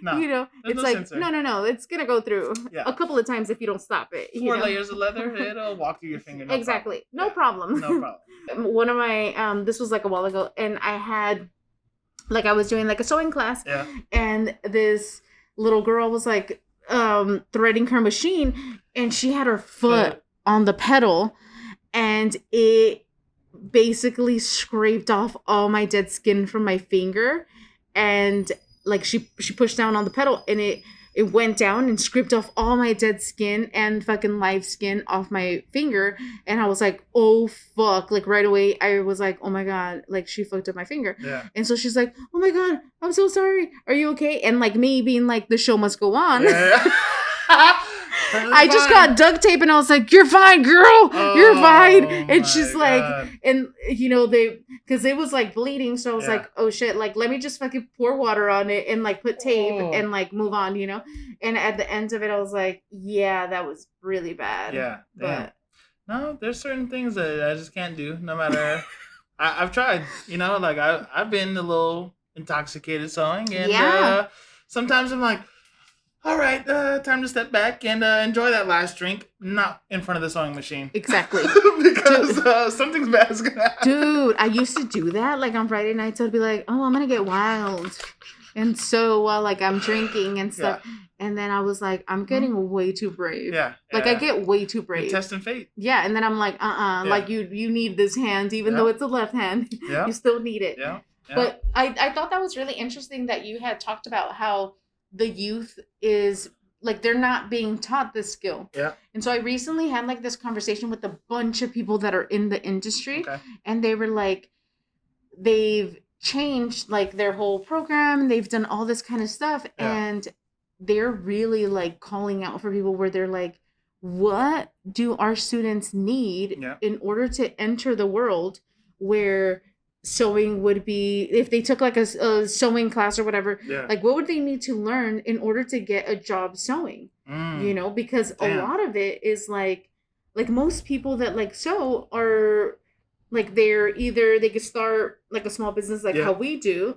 [SPEAKER 2] No,
[SPEAKER 1] you know, it's like
[SPEAKER 2] sensor.
[SPEAKER 1] No, it's gonna go through a couple of times if you don't stop it.
[SPEAKER 2] 4 layers of leather, it'll walk through your finger.
[SPEAKER 1] Exactly, no problem. One of my this was like a while ago, and I had like I was doing like a sewing class, and this little girl was like threading her machine, and she had her foot on the pedal, and it basically scraped off all my dead skin from my finger, and like she pushed down on the pedal, and it went down and scraped off all my dead skin and fucking live skin off my finger. And I was like, oh fuck, like right away I was like, oh my god, like she fucked up my finger. And so she's like, oh my god, I'm so sorry, are you okay? And like me being like, the show must go on. I just got duct tape and I was like, you're fine, girl, you're fine. And she's like, and you know, because it was like bleeding, so I was like, oh shit, like let me just fucking pour water on it and like put tape and like move on, you know. And at the end of it I was like, yeah, that was really bad. But
[SPEAKER 2] no, there's certain things that I just can't do, no matter. I've tried, you know, like I've been a little intoxicated sewing, and sometimes I'm like, all right, time to step back and enjoy that last drink, not in front of the sewing machine.
[SPEAKER 1] Exactly.
[SPEAKER 2] Because something's bad is going to happen.
[SPEAKER 1] Dude, I used to do that. Like on Friday nights, I'd be like, oh, I'm going to get wild. And so while like I'm drinking and stuff, and then I was like, I'm getting way too brave. Like I get way too brave.
[SPEAKER 2] You're testing fate.
[SPEAKER 1] Yeah, and then I'm like, like you need this hand, even though it's a left hand. You still need it. But I thought that was really interesting that you had talked about how the youth is like they're not being taught this skill. And so I recently had like this conversation with a bunch of people that are in the industry, and they were like, they've changed like their whole program, they've done all this kind of stuff, and they're really like calling out for people where they're like, what do our students need in order to enter the world where sewing would be, if they took like a sewing class or whatever, like what would they need to learn in order to get a job sewing? You know, because a lot of it is like like most people that like sew are like they're either they could start like a small business like how we do,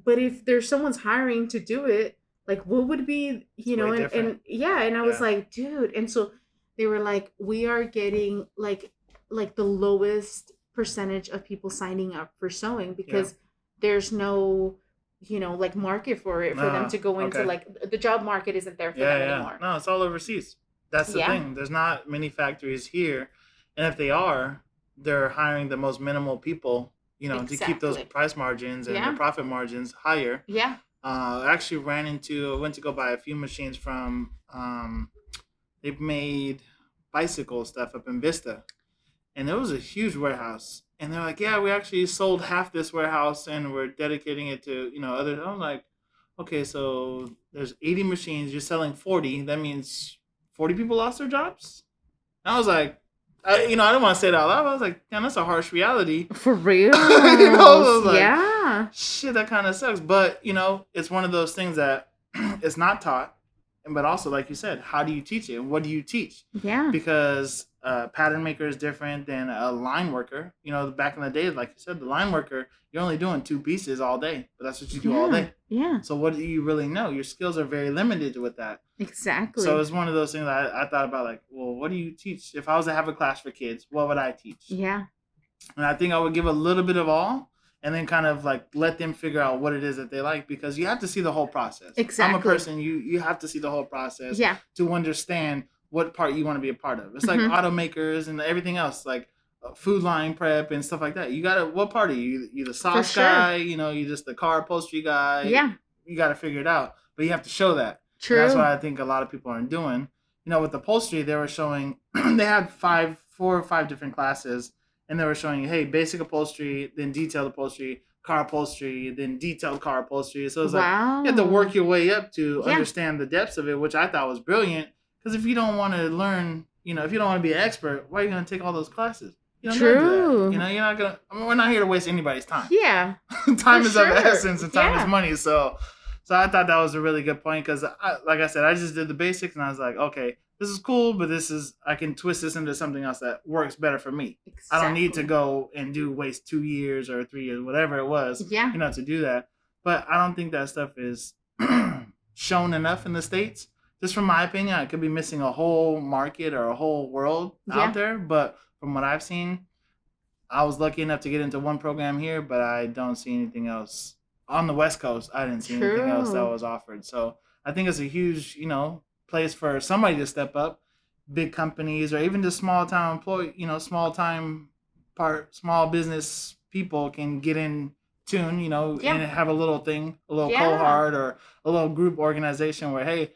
[SPEAKER 1] but if there's someone's hiring to do it, like what would be,
[SPEAKER 2] It's way different.
[SPEAKER 1] and yeah, and I was like, dude, and so they were like, we are getting like the lowest percentage of people signing up for sewing because there's no like market for it for them to go into, like the job market isn't there for them anymore.
[SPEAKER 2] No, it's all overseas. That's the thing. There's not many factories here, and if they are, they're hiring the most minimal people, to keep those price margins and the profit margins higher. I actually I went to go buy a few machines from, they've made bicycle stuff up in Vista, and it was a huge warehouse. And they're like, yeah, we actually sold half this warehouse and we're dedicating it to, other. I'm like, okay, so there's 80 machines, you're selling 40. That means 40 people lost their jobs. And I was like, I didn't want to say it out loud. I was like, damn, that's a harsh reality.
[SPEAKER 1] For real.
[SPEAKER 2] I was like,
[SPEAKER 1] yeah.
[SPEAKER 2] Shit, that kind of sucks. But, it's one of those things that it's not taught. But also, like you said, how do you teach it? What do you teach?
[SPEAKER 1] Yeah.
[SPEAKER 2] Because a pattern maker is different than a line worker. Back in the day, like you said, the line worker, you're only doing 2 pieces all day. But that's what you do all day.
[SPEAKER 1] Yeah.
[SPEAKER 2] So what do you really know? Your skills are very limited with that.
[SPEAKER 1] Exactly.
[SPEAKER 2] So it's one of those things that I thought about, like, well, what do you teach? If I was to have a class for kids, what would I teach?
[SPEAKER 1] Yeah.
[SPEAKER 2] And I think I would give a little bit of all, and then kind of like let them figure out what it is that they like, because you have to see the whole process.
[SPEAKER 1] Exactly.
[SPEAKER 2] I'm a person, you have to see the whole process to understand what part you want to be a part of. It's like automakers and everything else, like food line prep and stuff like that. You gotta, what part are you? You the sauce guy, you just the car upholstery guy.
[SPEAKER 1] Yeah.
[SPEAKER 2] You gotta figure it out, but you have to show that.
[SPEAKER 1] True.
[SPEAKER 2] And that's what I think a lot of people aren't doing. With upholstery, they were showing, they had 4 or 5 different classes, and they were showing you, hey, basic upholstery, then detailed upholstery, car upholstery, then detailed car upholstery. So it's like you have to work your way up to understand the depths of it, which I thought was brilliant. Because if you don't want to learn, if you don't want to be an expert, why are you going to take all those classes? You don't
[SPEAKER 1] True.
[SPEAKER 2] Do that. You're not gonna. We're not here to waste anybody's time.
[SPEAKER 1] Yeah.
[SPEAKER 2] Time is of the essence, and time is money. So I thought that was a really good point, because, like I said, I just did the basics, and I was like, okay, this is cool, but I can twist this into something else that works better for me. Exactly. I don't need to go and waste 2 years or 3 years, whatever it was, to do that. But I don't think that stuff is shown enough in the States. Just from my opinion, I could be missing a whole market or a whole world out there. But from what I've seen, I was lucky enough to get into one program here, but I don't see anything else. On the West Coast, I didn't see anything else that was offered. So I think it's a huge, place for somebody to step up. Big companies or even just small town small business people can get in tune, and have a little thing, a little cohort or a little group organization where, hey,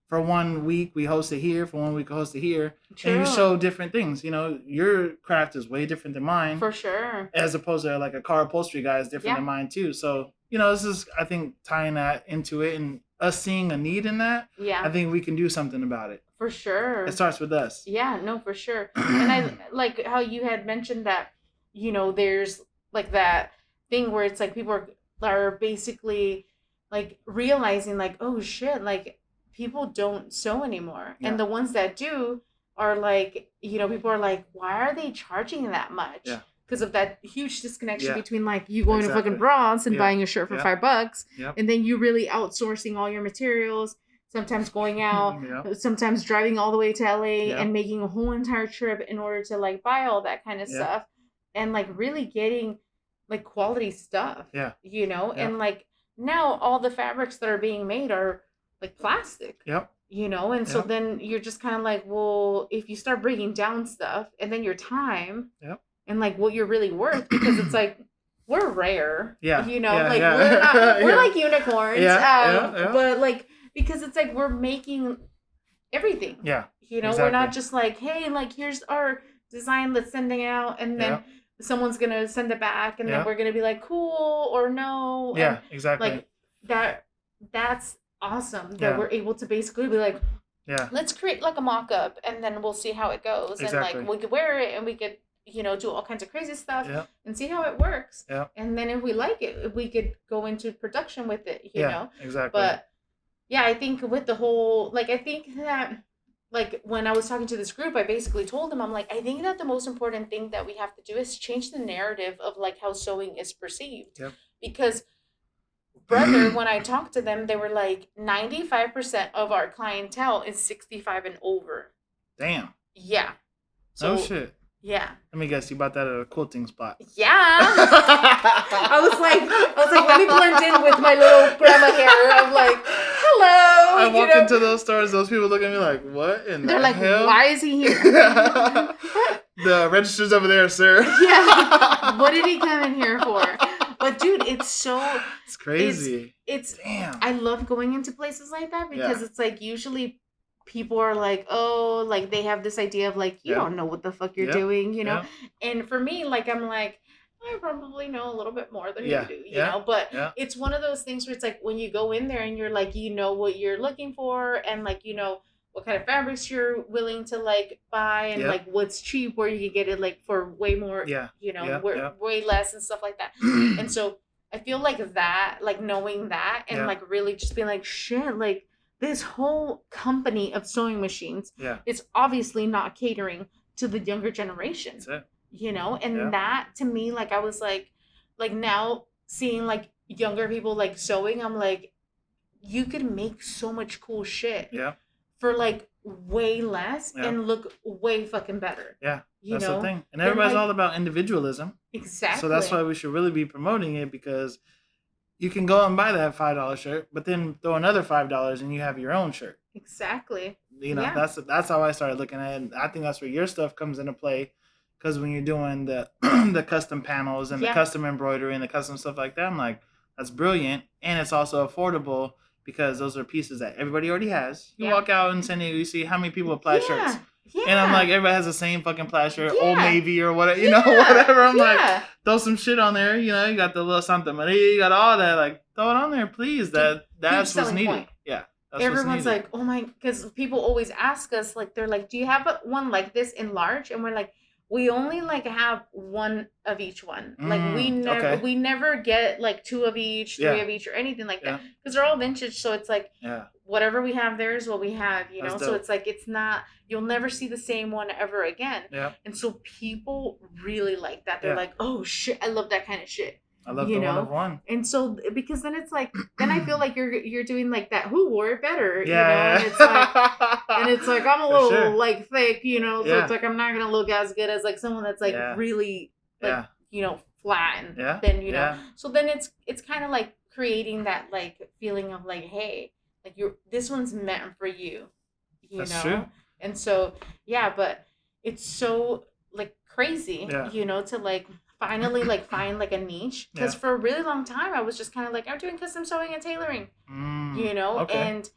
[SPEAKER 2] for 1 week we host it here, for 1 week we host it here. True. And you show different things. Your craft is way different than mine.
[SPEAKER 1] For sure.
[SPEAKER 2] As opposed to like a car upholstery guy is different than mine too. So, this is, I think, tying that into it and us seeing a need in that. Yeah. I think we can do something about it.
[SPEAKER 1] For sure.
[SPEAKER 2] It starts with us.
[SPEAKER 1] Yeah, no, for sure. And I like how you had mentioned that, there's like that thing where it's like people are basically like realizing like, oh shit, like people don't sew anymore. Yeah. And the ones that do are like, people are like, why are they charging that much? Yeah. Because of that huge disconnection between like you going to fucking Bronx and buying a shirt for $5, and then you really outsourcing all your materials, sometimes going out, sometimes driving all the way to LA and making a whole entire trip in order to like buy all that kind of stuff, and like really getting like quality stuff. And like now all the fabrics that are being made are like plastic. And so then you're just kind of like, well, if you start breaking down stuff and then your time and like what you're really worth, because it's like we're rare, we're not, we're like unicorns, but like, because it's like we're making everything, we're not just like, hey, like here's our design, let's send it out, and then someone's gonna send it back, and then we're gonna be like cool or no, like that's awesome that we're able to basically be like, let's create like a mock-up and then we'll see how it goes, and like we could wear it and we could do all kinds of crazy stuff and see how it works, and then if we like it, we could go into production with it, you know. But I think with the whole, like, I think that like when I was talking to this group, I basically told them, I'm like, I think that the most important thing that we have to do is change the narrative of like how sewing is perceived.
[SPEAKER 2] Yep.
[SPEAKER 1] Because brother, when I talked to them, they were like 95% of our clientele is 65 and over.
[SPEAKER 2] Damn.
[SPEAKER 1] Yeah.
[SPEAKER 2] So, oh shit.
[SPEAKER 1] Yeah.
[SPEAKER 2] Let me guess, you bought that at a quilting spot.
[SPEAKER 1] Yeah. I was like, let me blend in with my little grandma hair. I'm like, hello.
[SPEAKER 2] I walk into those stores, those people look at me like, what in
[SPEAKER 1] They're
[SPEAKER 2] the
[SPEAKER 1] like,
[SPEAKER 2] hell?
[SPEAKER 1] why is he here?
[SPEAKER 2] The register's over there, sir.
[SPEAKER 1] Yeah. What did he come in here for? But dude, it's
[SPEAKER 2] crazy.
[SPEAKER 1] It's
[SPEAKER 2] damn.
[SPEAKER 1] I love going into places like that because it's like usually people are like, oh, like they have this idea of like, you don't know what the fuck you're doing, you know? And for me, like, I'm like, I probably know a little bit more than you do, you know? But it's one of those things where it's like when you go in there and you're like, you know what you're looking for and like, you know, what kind of fabrics you're willing to like buy and like what's cheap where you can get it like for way more, you know, way less and stuff like that. And so I feel like that, like knowing that and like really just being like, shit, like, this whole company of sewing machines is obviously not catering to the younger generation.
[SPEAKER 2] That's it.
[SPEAKER 1] You know? And that to me, like I was like now seeing like younger people like sewing, I'm like, you could make so much cool shit. For like way less and look way fucking better.
[SPEAKER 2] Yeah. That's the thing. And everybody's all about individualism.
[SPEAKER 1] Exactly.
[SPEAKER 2] So that's why we should really be promoting it because you can go and buy that $5 shirt, but then throw another $5 and you have your own shirt.
[SPEAKER 1] Exactly.
[SPEAKER 2] You know, that's how I started looking at it. And I think that's where your stuff comes into play. Because when you're doing the the custom panels and the custom embroidery and the custom stuff like that, I'm like, that's brilliant. And it's also affordable because those are pieces that everybody already has. You walk out in San Diego, you see how many people have plaid shirts. And I'm like, everybody has the same fucking plaid shirt, Old Navy or whatever, you know, whatever. I'm like, throw some shit on there. You know, you got the little Santa Maria, you got all that. Like, throw it on there, please. That's what's needed. Point. Yeah.
[SPEAKER 1] Everyone's like, oh my, because people always ask us, like, they're like, do you have one like this in large? And we're like, we only like have one of each one. Like we never get like two of each, three of each, or anything like that because they're all vintage. So it's like whatever we have there is what we have, you know. So it's like it's not, you'll never see the same one ever again. Yeah. And so people really like that. They're like, oh shit, I love that kind of shit.
[SPEAKER 2] I love the one of one.
[SPEAKER 1] And so because then it's like then I feel like you're doing like that who wore it better, you know? And it's like I'm a little like fake, you know, so it's like I'm not gonna look as good as like someone that's like really like you know, flat and then you know. So then it's kinda like creating that like feeling of like, hey, like this one's meant for you. You know? True. And so but it's so like crazy, you know, to like finally like find like a niche because for a really long time I was just kind of like I'm doing custom sewing and tailoring, you know, and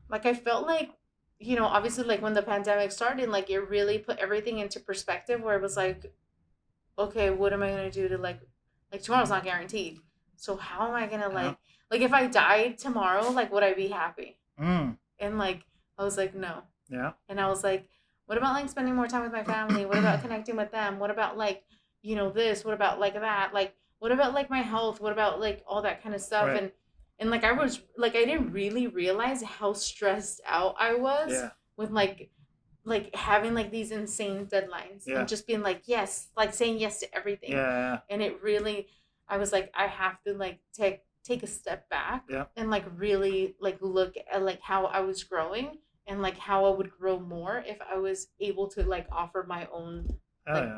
[SPEAKER 1] like I felt like, you know, obviously like when the pandemic started, like it really put everything into perspective where it was like, okay, what am I gonna do to like tomorrow's not guaranteed, so how am I gonna like if I died tomorrow, like would I be happy? And like I was like no, and I was like, what about like spending more time with my family? What about connecting with them? What about like, you know, this, what about like that, like what about like my health, what about like all that kind of stuff, and like I was like I didn't really realize how stressed out I was with like having like these insane deadlines and just being like yes, like saying yes to everything, and it really, I was like I have to like take a step back and like really like look at like how I was growing and like how I would grow more if I was able to like offer my own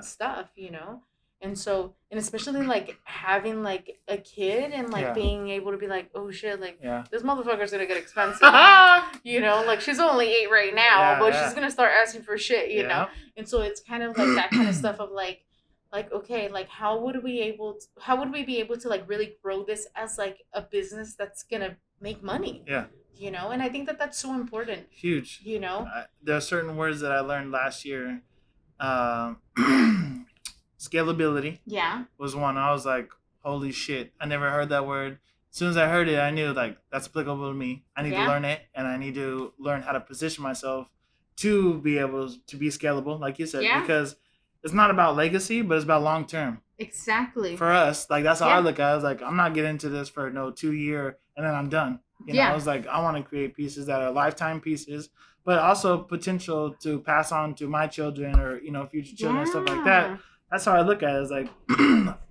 [SPEAKER 1] stuff, you know. And so, and especially like having like a kid and like being able to be like, oh shit, like this motherfucker's gonna get expensive. You know, like she's only 8 right now, but she's gonna start asking for shit, you know? And so it's kind of like that kind of stuff of like okay, like how would we be able to like really grow this as like a business that's gonna make money? Yeah. You know, and I think that that's so important.
[SPEAKER 2] Huge.
[SPEAKER 1] You know,
[SPEAKER 2] there are certain words that I learned last year. Scalability was one. I was like, holy shit, I never heard that word. As soon as I heard it, I knew like that's applicable to me. I need to learn it, and I need to learn how to position myself to be able to be scalable, like you said, because it's not about legacy, but it's about long term.
[SPEAKER 1] Exactly.
[SPEAKER 2] For us, like that's how I look at it. I was like, I'm not getting into this for no 2 year and then I'm done. You know, I was like, I want to create pieces that are lifetime pieces, but also potential to pass on to my children or, you know, future children and stuff like that. That's how I look at it. It's like,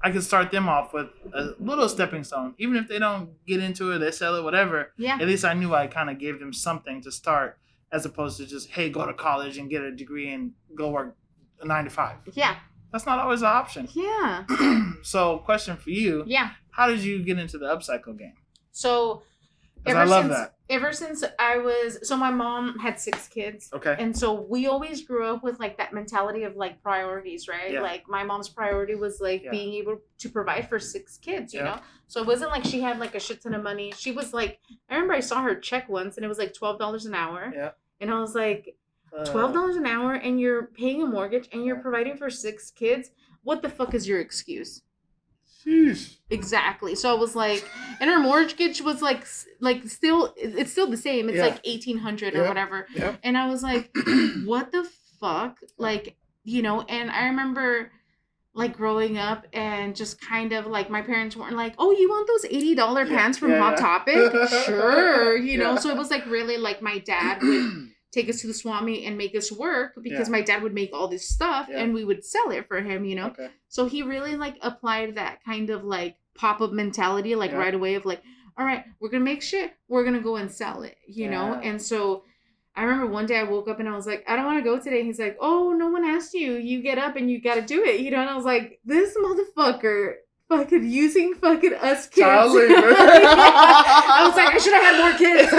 [SPEAKER 2] I can start them off with a little stepping stone. Even if they don't get into it, they sell it, whatever. At least I knew I kind of gave them something to start, as opposed to just, hey, go to college and get a degree and go work a 9 to 5. That's not always an option. So, question for you. How did you get into the upcycle game?
[SPEAKER 1] So, ever since my mom had 6 kids. And so we always grew up with like that mentality of like priorities, right? Like my mom's priority was like being able to provide for 6 kids, you know? So it wasn't like she had like a shit ton of money. She was like, I remember I saw her check once and it was like $12 an hour. And I was like, $12 an hour and you're paying a mortgage and you're providing for 6 kids? What the fuck is your excuse? Exactly. So I was like, and her mortgage was like still, it's still the same. It's like 1,800 or whatever. And I was like, what the fuck? Like, you know, and I remember like growing up and just kind of like my parents weren't like, oh, you want those $80 pants from Hot Topic? Sure. You know, so it was like really like my dad would take us to the swap meet and make us work because my dad would make all this stuff and we would sell it for him, you know? So he really like applied that kind of like pop-up mentality like right away of like, all right, we're going to make shit. We're going to go and sell it, you know? And so I remember one day I woke up and I was like, I don't want to go today. He's like, oh, no one asked you. You get up and you got to do it, you know? And I was like, this motherfucker fucking using fucking us kids. I was like, I should have had more kids.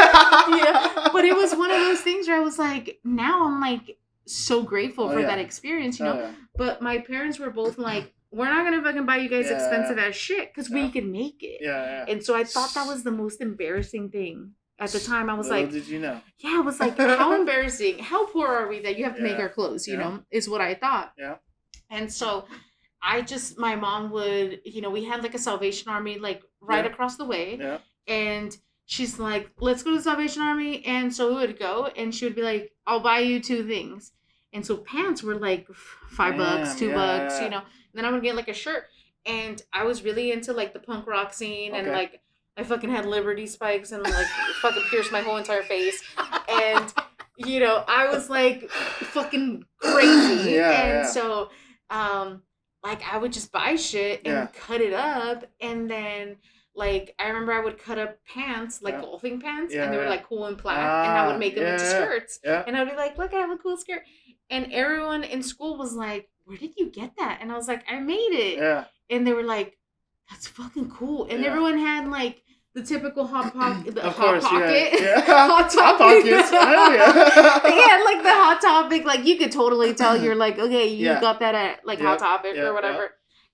[SPEAKER 1] But it was one of those things where I was like, now I'm like so grateful for that experience, you know? But my parents were both like, we're not going to fucking buy you guys expensive ass shit because we can make it. And so I thought that was the most embarrassing thing. At the time, I was like, did you know? I was like, how embarrassing. How poor are we that you have to make our clothes, you know, is what I thought. And so my mom would, you know, we had like a Salvation Army like right across the way. And she's like, let's go to the Salvation Army. And so we would go and she would be like, I'll buy you 2 things. And so pants were like $5, $2, you know. And then I would get like a shirt. And I was really into like the punk rock scene and like I fucking had Liberty spikes and like fucking pierced my whole entire face. And, you know, I was like fucking crazy. So, like I would just buy shit and cut it up. And then like, I remember I would cut up pants, like golfing pants. And they were like cool and plaid. And I would make them into skirts. And I would be like, look, I have a cool skirt. And everyone in school was like, where did you get that? And I was like, I made it. And they were like, that's fucking cool. And everyone had like the typical hot pocket, hot pocket. Hot Topic. They had like the Hot Topic, like you could totally tell you're like, okay, you got that at like Hot Topic or whatever.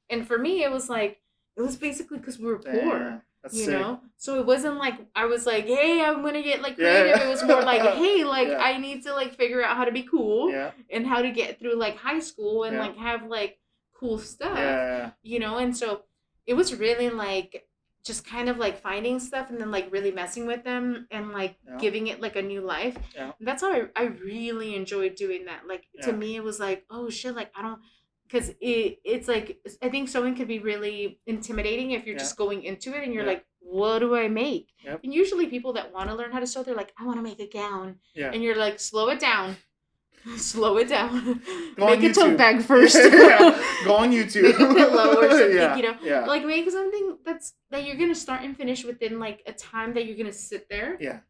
[SPEAKER 1] And for me, it was like, it was basically because we were poor. You know, so it wasn't like I was like, hey, I'm gonna get like creative. It was more like, hey, like I need to like figure out how to be cool and how to get through like high school and like have like cool stuff, you know. And so it was really like just kind of like finding stuff and then like really messing with them and like giving it like a new life. And that's how I really enjoyed doing that. Like to me, it was like, oh shit, like I don't. Because it's like, I think sewing could be really intimidating if you're just going into it and you're like, what do I make? And usually people that want to learn how to sew, they're like, I want to make a gown. And you're like, slow it down. Slow it down. Make a tote bag first.
[SPEAKER 2] Go on YouTube.
[SPEAKER 1] Make a pillow or something, you know? Like make something that you're going to start and finish within like a time that you're going to sit there.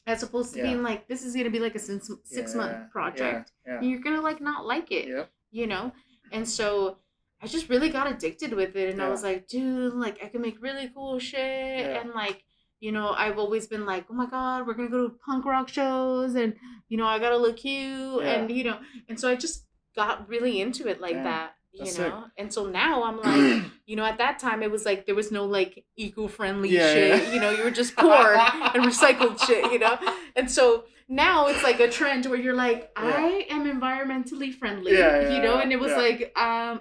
[SPEAKER 1] As opposed to being like, this is going to be like a 6-month project. And you're going to like not like it, you know? And so I just really got addicted with it. And I was like, dude, like I can make really cool shit. And like, you know, I've always been like, oh my God, we're going to go to punk rock shows. And, you know, I got to look cute. And, you know, and so I just got really into it like that, you know. Sick. And so now I'm like, you know, at that time it was like, there was no like eco-friendly shit. You know, you were just poor and recycled shit, you know. And so now it's like a trend where you're like, I am environmentally friendly, you know, and it was like,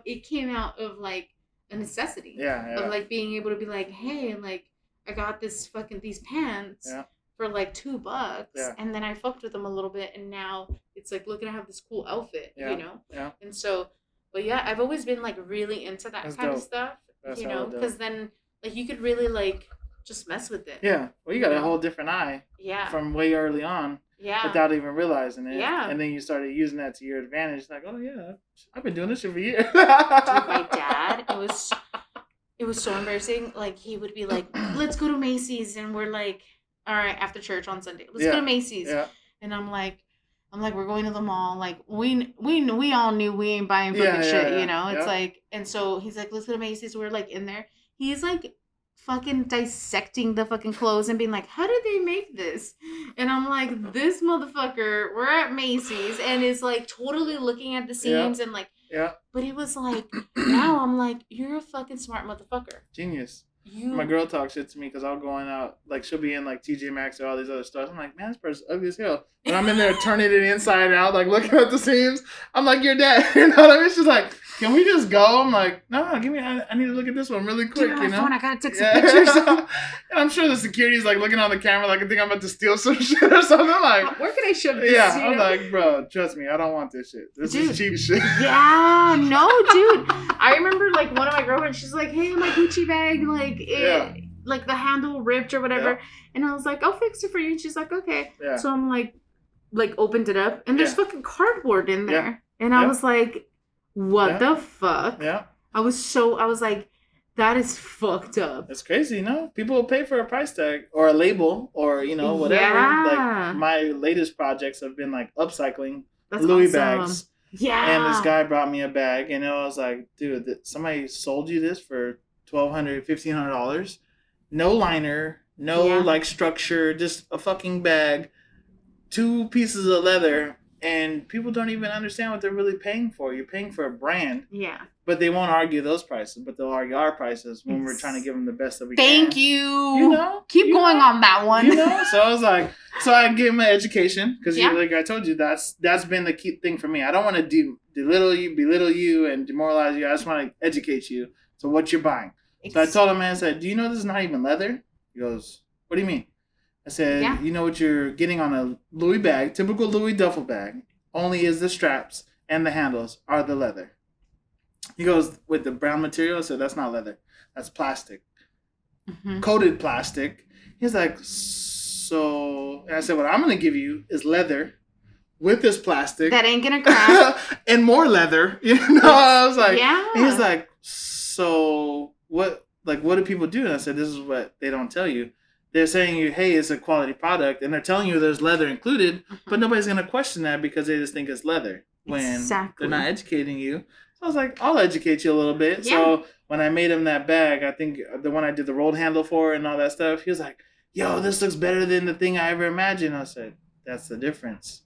[SPEAKER 1] it came out of like a necessity of like being able to be like, hey, like I got these pants for like $2 and then I fucked with them a little bit and now it's like, look, I have this cool outfit, you know? And so, but I've always been like really into that kind of stuff, you know, because then like you could really like just mess with it.
[SPEAKER 2] Yeah. Well, you got a whole different eye.
[SPEAKER 1] Yeah.
[SPEAKER 2] From way early on.
[SPEAKER 1] Yeah.
[SPEAKER 2] Without even realizing it.
[SPEAKER 1] Yeah.
[SPEAKER 2] And then you started using that to your advantage. Like, oh yeah, I've been doing this shit for years.
[SPEAKER 1] Dude, my dad, it was so embarrassing. Like, he would be like, let's go to Macy's. And we're like, all right, after church on Sunday, let's go to Macy's.
[SPEAKER 2] Yeah.
[SPEAKER 1] And I'm like, we're going to the mall. Like, we all knew we ain't buying fucking shit, you know? It's like, and so he's like, let's go to Macy's. We're like in there. He's like fucking dissecting the fucking clothes and being like, how did they make this? And I'm like, this motherfucker, we're at Macy's and is like totally looking at the seams and like, but it was like, now I'm like, you're a fucking smart motherfucker.
[SPEAKER 2] Genius. My girl talks shit to me because I'll going out, like she'll be in like TJ Maxx or all these other stores. I'm like, man, this person's ugly as hell. But I'm in there turning it inside out, like looking at the seams. I'm like, you're dead. You know what I mean? She's like, can we just go? I'm like, no, give me. I need to look at this one really quick. You know,
[SPEAKER 1] phone, I gotta take some pictures.
[SPEAKER 2] And I'm sure the security's like looking on the camera, like I think I'm about to steal some shit or something. Like,
[SPEAKER 1] where can I shove this?
[SPEAKER 2] Yeah, I'm like, bro, trust me, I don't want this shit. This is cheap shit.
[SPEAKER 1] Yeah, no, dude. I remember like one of my girlfriends. She's like, hey, my Gucci bag, like like the handle ripped or whatever, and I was like, I'll fix it for you. And she's like, okay. So I'm like opened it up, and there's fucking cardboard in there, and I was like, what the fuck? Yeah. I was like, that is fucked up.
[SPEAKER 2] It's crazy, you know? People will pay for a price tag or a label or, you know, whatever. Yeah. Like, my latest projects have been, like, upcycling Louis bags. Yeah. And this guy brought me a bag, and I was like, dude, somebody sold you this for $1,200, $1,500? No liner, no, like, structure, just a fucking bag, 2 pieces of leather. And people don't even understand what they're really paying for. You're paying for a brand. Yeah. But they won't argue those prices, but they'll argue our prices when we're trying to give them the best that we can.
[SPEAKER 1] Thank you. You know? Keep going on that one.
[SPEAKER 2] You know? So I was like, I gave them an education because like I told you, that's been the key thing for me. I don't want to belittle you and demoralize you. I just want to educate you to what you're buying. So I told him, man, I said, do you know this is not even leather? He goes, what do you mean? I said, you know what you're getting on a Louis bag, typical Louis duffel bag, only is the straps and the handles are the leather. He goes, with the brown material? I said, that's not leather. That's plastic. Mm-hmm. Coated plastic. He's like, so... And I said, what I'm going to give you is leather with this plastic.
[SPEAKER 1] That ain't going to crack.
[SPEAKER 2] And more leather. You know? I was like... Yeah. He's like, so what do people do? And I said, this is what they don't tell you. They're saying you, hey, it's a quality product, and they're telling you there's leather included, but nobody's going to question that because they just think it's leather when they're not educating you. So I was like, I'll educate you a little bit. Yeah. So when I made him that bag, I think the one I did the rolled handle for and all that stuff, he was like, yo, this looks better than the thing I ever imagined. I said, that's the difference.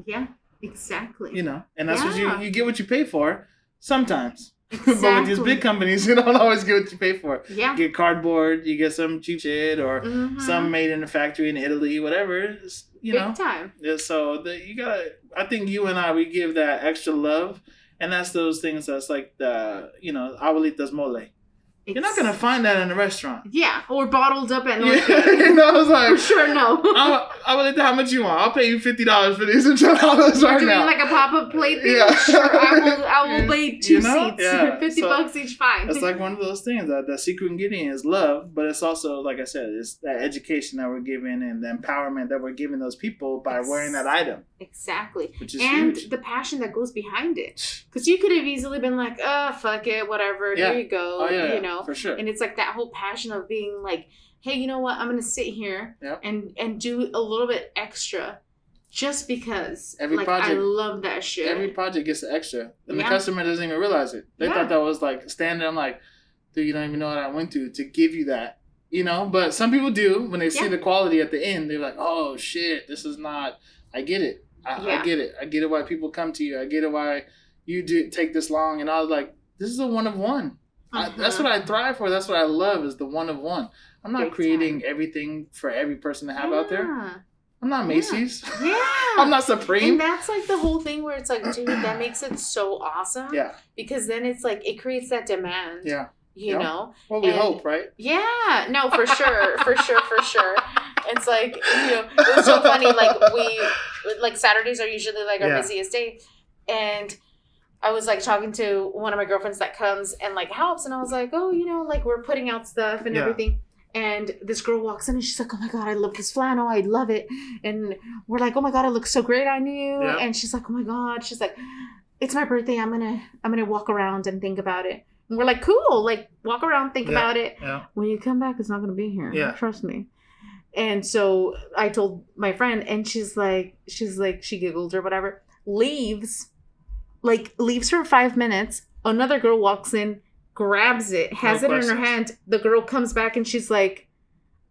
[SPEAKER 1] Yeah, exactly.
[SPEAKER 2] You know, and that's what you get what you pay for sometimes. Exactly. But with these big companies, you don't always get what you pay for. Yeah. You get cardboard, you get some cheap shit, or some made in a factory in Italy, whatever. You know. Big time. Yeah, so you gotta. I think you and I, we give that extra love, and that's those things that's like the, abuelita's mole. You're not gonna find that in a restaurant.
[SPEAKER 1] Yeah, or bottled up at North Bay.
[SPEAKER 2] You know, I was like,
[SPEAKER 1] for sure, no.
[SPEAKER 2] How much you want? I'll pay you $50 for these $10 right now.
[SPEAKER 1] Doing like a pop-up plate thing? Yeah. Sure, I will pay 2 seats. Yeah. $50 each, fine.
[SPEAKER 2] It's like one of those things that the secret ingredient is love, but it's also, like I said, it's that education that we're giving and the empowerment that we're giving those people by wearing that item.
[SPEAKER 1] Exactly.
[SPEAKER 2] Which is
[SPEAKER 1] and
[SPEAKER 2] huge.
[SPEAKER 1] The passion that goes behind it. Because you could have easily been like, oh, fuck it, whatever, here you go, you know.
[SPEAKER 2] For sure.
[SPEAKER 1] And it's like that whole passion of being like, hey, you know what? I'm going to sit here and do a little bit extra just because I love that shit.
[SPEAKER 2] Every project gets an extra. And the customer doesn't even realize it. They thought that was like standing. I'm like, dude, you don't even know what I went to give you that. You know? But some people do. When they see the quality at the end, they're like, oh, shit, this is not... I get it. I get it. I get it why people come to you. I get it why you do take this long. And I was like, this is a one of one. That's what I thrive for. That's what I love is the one of one. I'm not creating everything for every person to have out there. I'm not Macy's. Yeah. I'm not Supreme.
[SPEAKER 1] And that's like the whole thing where it's like, dude, that makes it so awesome. Yeah. Because then it's like, it creates that demand. Yeah. You know?
[SPEAKER 2] Well, we hope, right?
[SPEAKER 1] Yeah. No, for sure. For sure. It's like, it was so funny. Like Saturdays are usually like our busiest day. And I was like talking to one of my girlfriends that comes and like helps. And I was like, oh, like we're putting out stuff and everything. And this girl walks in and she's like, oh my God, I love this flannel. I love it. And we're like, oh my God, it looks so great on you. Yeah. And she's like, oh my God. She's like, it's my birthday. I'm gonna walk around and think about it. And we're like, cool. Like, walk around, think about it. Yeah. When you come back, it's not gonna be here. Yeah. Trust me. And so I told my friend, and she's like, she giggled or whatever, leaves for 5 minutes. Another girl walks in, grabs it, has it in her hand. The girl comes back and she's like,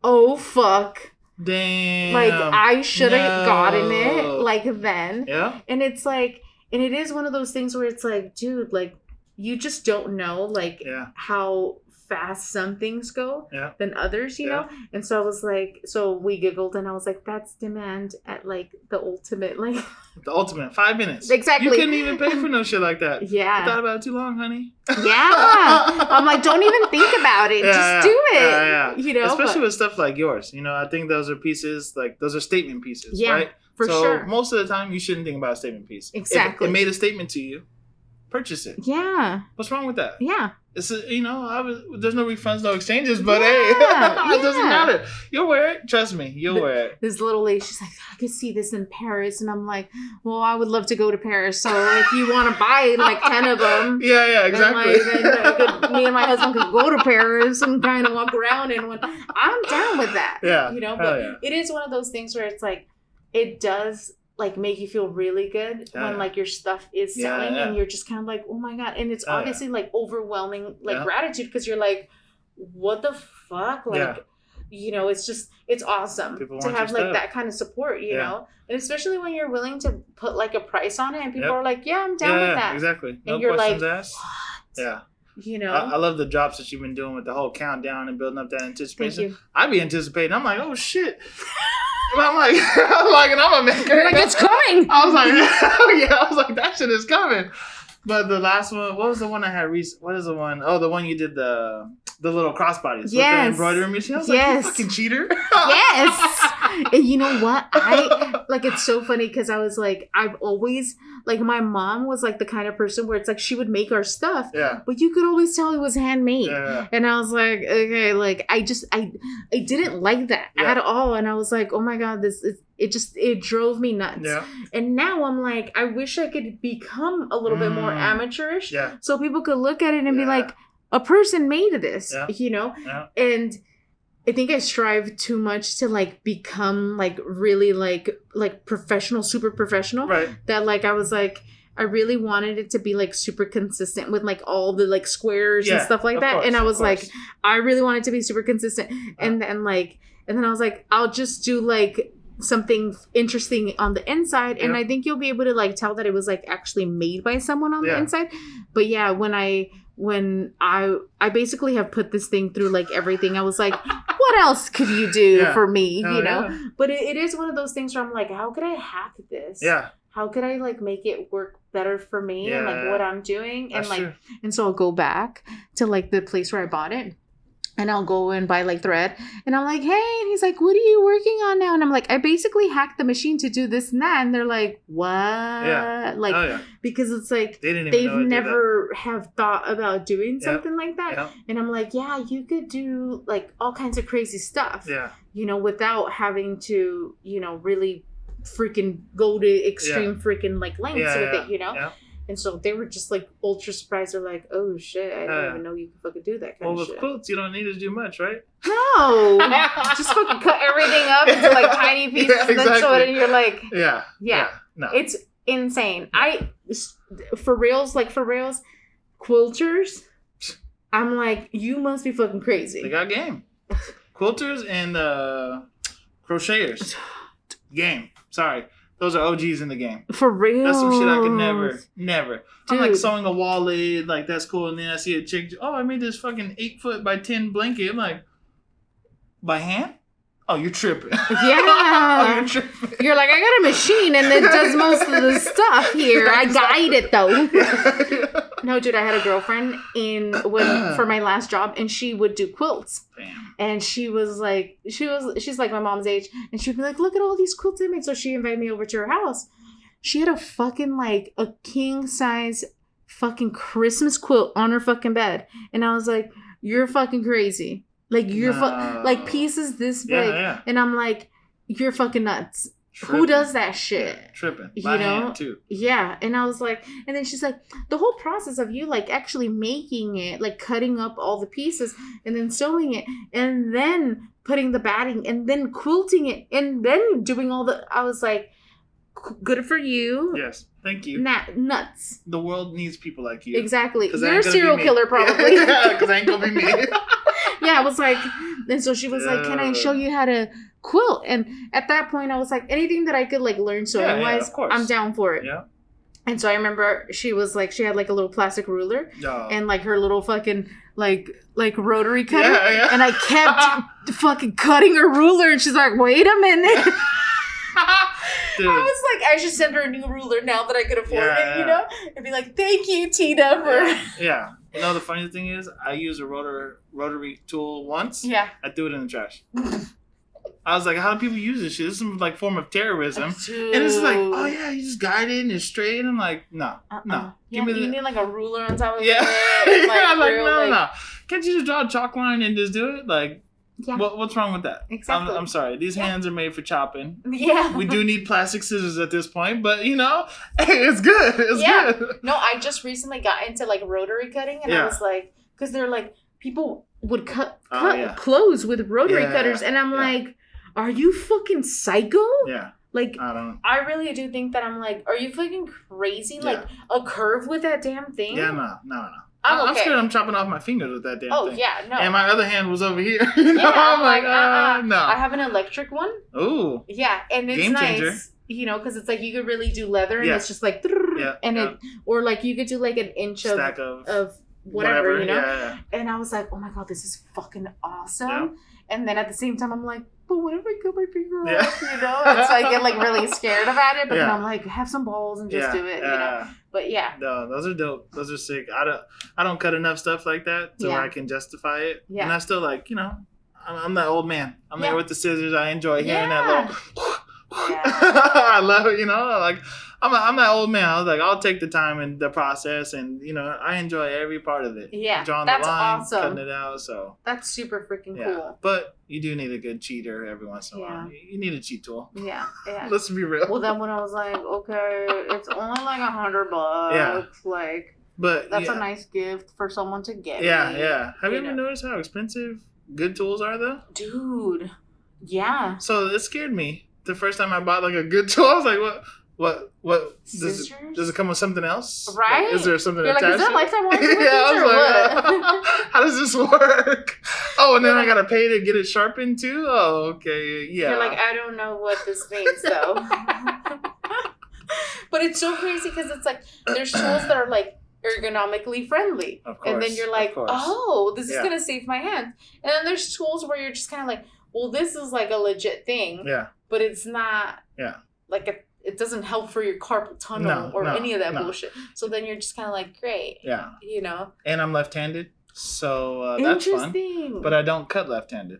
[SPEAKER 1] oh, fuck.
[SPEAKER 2] Damn.
[SPEAKER 1] Like, I should have gotten it, like, then. Yeah. And it's like, and it is one of those things where it's like, dude, like, you just don't know, like, how fast some things go than others, you know? And so I was like, so we giggled and I was like, that's demand at like the ultimate, like
[SPEAKER 2] the ultimate 5 minutes.
[SPEAKER 1] Exactly.
[SPEAKER 2] You couldn't even pay for no shit like that.
[SPEAKER 1] Yeah.
[SPEAKER 2] You thought about it too long, honey.
[SPEAKER 1] Yeah. I'm like, don't even think about it. Just do it.
[SPEAKER 2] Yeah. You know, especially with stuff like yours. You know, I think those are pieces, like those are statement pieces, right?
[SPEAKER 1] For sure.
[SPEAKER 2] Most of the time you shouldn't think about a statement piece.
[SPEAKER 1] Exactly.
[SPEAKER 2] If it made a statement to you, purchase it.
[SPEAKER 1] Yeah.
[SPEAKER 2] What's wrong with that?
[SPEAKER 1] Yeah.
[SPEAKER 2] It's you know, there's no refunds, no exchanges, but hey, it doesn't matter. You'll wear it. Trust me, you'll wear it.
[SPEAKER 1] This little lady, she's like, I could see this in Paris, and I'm like, well, I would love to go to Paris. So if you want to buy like 10 of them,
[SPEAKER 2] yeah, exactly.
[SPEAKER 1] Then me and my husband could go to Paris and kind of walk around, and I'm down with that.
[SPEAKER 2] Yeah,
[SPEAKER 1] you know, but it is one of those things where it's like, it does like make you feel really good when like your stuff is selling and you're just kind of like, oh my God. And it's obviously like overwhelming like gratitude, because you're like, what the fuck? Like, you know, it's just, it's awesome to have like that kind of support, you know? And especially when you're willing to put like a price on it and people are like, yeah, I'm down with that.
[SPEAKER 2] Exactly.
[SPEAKER 1] No, and you're like, what?
[SPEAKER 2] Yeah.
[SPEAKER 1] You know,
[SPEAKER 2] I love the drops that you've been doing with the whole countdown and building up that anticipation. I be anticipating. I'm like, oh shit. And I'm like, and I'm a maker.
[SPEAKER 1] You're like, it's coming.
[SPEAKER 2] I was like, oh yeah. I was like, that shit is coming. But the last one, what was the one I had recently? What is the one? Oh, the one you did the little crossbodies with the embroidery machine. I was like, you fucking cheater.
[SPEAKER 1] Yes. And you know what? It's so funny because I was like, I've always, like, my mom was like the kind of person where it's like she would make our stuff, but you could always tell it was handmade. And I was like, okay, like I didn't like that at all. And I was like, oh my God, it drove me nuts. And now I'm like, I wish I could become a little bit more amateurish so people could look at it and be like, a person made this, you know? And I think I strive too much to like become like really like professional, super professional. Right. That like I was like, I really wanted it to be like super consistent with like all the like squares and stuff like that. Course, and I was like, I really wanted to be super consistent. And then I was like, I'll just do like something interesting on the inside. And I think you'll be able to like tell that it was like actually made by someone on the inside. But yeah, when I basically have put this thing through like everything, I was like, what else could you do for me? You know? But it is one of those things where I'm like, how could I hack this? Yeah. How could I like make it work better for me and like what I'm doing? And like, and so I'll go back to like the place where I bought it. And I'll go and buy like thread. And I'm like, hey. And he's like, what are you working on now? And I'm like, I basically hacked the machine to do this and that. And they're like, what? Yeah. Like, because it's like, they've never have thought about doing something like that. Yep. And I'm like, yeah, you could do like all kinds of crazy stuff. Yeah. You know, without having to, you know, really freaking go to extreme freaking like lengths with it, you know? Yeah. And so they were just like ultra surprised. They're like, "Oh shit! I didn't even know you could fucking do that kind of shit." Well, with
[SPEAKER 2] quilts, you don't need to do much, right?
[SPEAKER 1] No, just fucking cut everything up into like tiny pieces, and then show it, and you're like, "Yeah, no, it's insane." For reals, quilters. I'm like, you must be fucking crazy.
[SPEAKER 2] They got game. Quilters and crocheters, game. Sorry. Those are OGs in the game.
[SPEAKER 1] For real.
[SPEAKER 2] That's some shit I could never. Dude. I'm like sewing a wall lid, like that's cool. And then I see a chick, I made this fucking 8 foot by 10 blanket. I'm like, by hand? Oh, you're tripping.
[SPEAKER 1] Yeah. You're tripping. You're like, I got a machine and it does most of the stuff here. I guide it though. No, dude, I had a girlfriend for my last job, and she would do quilts. Damn. And she was like, she's like my mom's age, and she'd be like, look at all these quilts I made. So she invited me over to her house. She had a fucking like a king size fucking Christmas quilt on her fucking bed. And I was like, you're fucking crazy. Like you're like pieces this big, and I'm like, you're fucking nuts. Tripping. Who does that shit?
[SPEAKER 2] Yeah, tripping. By hand too.
[SPEAKER 1] Yeah. And I was like, and then she's like, the whole process of you like actually making it, like cutting up all the pieces and then sewing it and then putting the batting and then quilting it and then doing all the, I was like, good for you.
[SPEAKER 2] Yes. Thank you.
[SPEAKER 1] Nuts.
[SPEAKER 2] The world needs people like you.
[SPEAKER 1] Exactly. You're a serial killer probably.
[SPEAKER 2] Yeah, because I ain't gonna be me.
[SPEAKER 1] Yeah, I was like, and so she was like, can I show you how to quilt? And at that point I was like, anything that I could like learn sewing wise, I'm down for it.
[SPEAKER 2] Yeah.
[SPEAKER 1] And so I remember she was like, she had like a little plastic ruler and like her little fucking like rotary cutter. Yeah. And I kept fucking cutting her ruler and she's like, wait a minute. Dude. I was like, I should send her a new ruler now that I could afford it, you know? And be like, thank you, Tina, for...
[SPEAKER 2] Yeah. You know, the funny thing is, I used a rotary tool once. Yeah. I threw it in the trash. I was like, how do people use this shit? This is some, like, form of terrorism. Dude. And it's like, oh, yeah, you just guide it and it's straight. I'm like, no.
[SPEAKER 1] You need, like, a ruler on top of it.
[SPEAKER 2] Yeah.
[SPEAKER 1] Like,
[SPEAKER 2] I'm like, no. Can't you just draw a chalk line and just do it? Like...
[SPEAKER 1] Yeah.
[SPEAKER 2] What's wrong with that?
[SPEAKER 1] Exactly.
[SPEAKER 2] I'm sorry. These hands are made for chopping.
[SPEAKER 1] Yeah.
[SPEAKER 2] We do need plastic scissors at this point, but you know, hey, it's good. It's good.
[SPEAKER 1] No, I just recently got into like rotary cutting, and I was like, because they're like people would cut clothes with rotary cutters, and I'm like, are you fucking psycho?
[SPEAKER 2] Yeah.
[SPEAKER 1] Like, I really do think that I'm like, are you fucking crazy? Like a curve with that damn thing?
[SPEAKER 2] Yeah, no. I'm scared I'm chopping off my fingers with that damn thing.
[SPEAKER 1] Oh, yeah, no.
[SPEAKER 2] And my other hand was over here. You know? I'm like, no.
[SPEAKER 1] I have an electric one.
[SPEAKER 2] Ooh.
[SPEAKER 1] Yeah, and it's nice, you know, because it's like you could really do leather and it's just like, it, or like you could do like an inch of whatever, you know? Yeah. And I was like, oh my God, this is fucking awesome. Yeah. And then at the same time, I'm like, but what if I cut my finger off, you know? And so I get like really scared about it, but then I'm like, have some balls and just do it, you know? But yeah.
[SPEAKER 2] No, those are dope. Those are sick. I don't cut enough stuff like that to where I can justify it. Yeah. And I still like, you know, I'm that old man. I'm there with the scissors. I enjoy hearing that little... I love it, you know? Like, I'm that old man. I was like, I'll take the time and the process, and you know, I enjoy every part of it.
[SPEAKER 1] Yeah,
[SPEAKER 2] drawing
[SPEAKER 1] that's
[SPEAKER 2] the line,
[SPEAKER 1] awesome.
[SPEAKER 2] Cutting it out. So
[SPEAKER 1] that's super freaking cool.
[SPEAKER 2] But you do need a good cheater every once in a while. You need a cheat tool.
[SPEAKER 1] Yeah.
[SPEAKER 2] Let's be real.
[SPEAKER 1] Well, then when I was like, okay, it's only like $100.
[SPEAKER 2] Yeah.
[SPEAKER 1] Like,
[SPEAKER 2] but
[SPEAKER 1] that's a nice gift for someone to get.
[SPEAKER 2] Yeah. Have you ever noticed how expensive good tools are, though?
[SPEAKER 1] Dude. Yeah.
[SPEAKER 2] So it scared me the first time I bought like a good tool. I was like, what does it come with something else?
[SPEAKER 1] Right?
[SPEAKER 2] Like, is there something attached?
[SPEAKER 1] Like, is there a lifetime warranty?
[SPEAKER 2] I was like, how does this work? Oh, and then I gotta pay to get it sharpened too? Oh, okay, yeah.
[SPEAKER 1] You're like, I don't know what this means though. But it's so crazy because it's like there's tools that are like ergonomically friendly.
[SPEAKER 2] Of course,
[SPEAKER 1] and then you're like, oh, this is gonna save my hands. And then there's tools where you're just kind of like, well, this is like a legit thing.
[SPEAKER 2] Yeah.
[SPEAKER 1] But it's not like it doesn't help for your carpal tunnel or any of that bullshit. So then you're just kind of like, great.
[SPEAKER 2] Yeah.
[SPEAKER 1] You know?
[SPEAKER 2] And I'm left-handed, so that's fun. But I don't cut left-handed.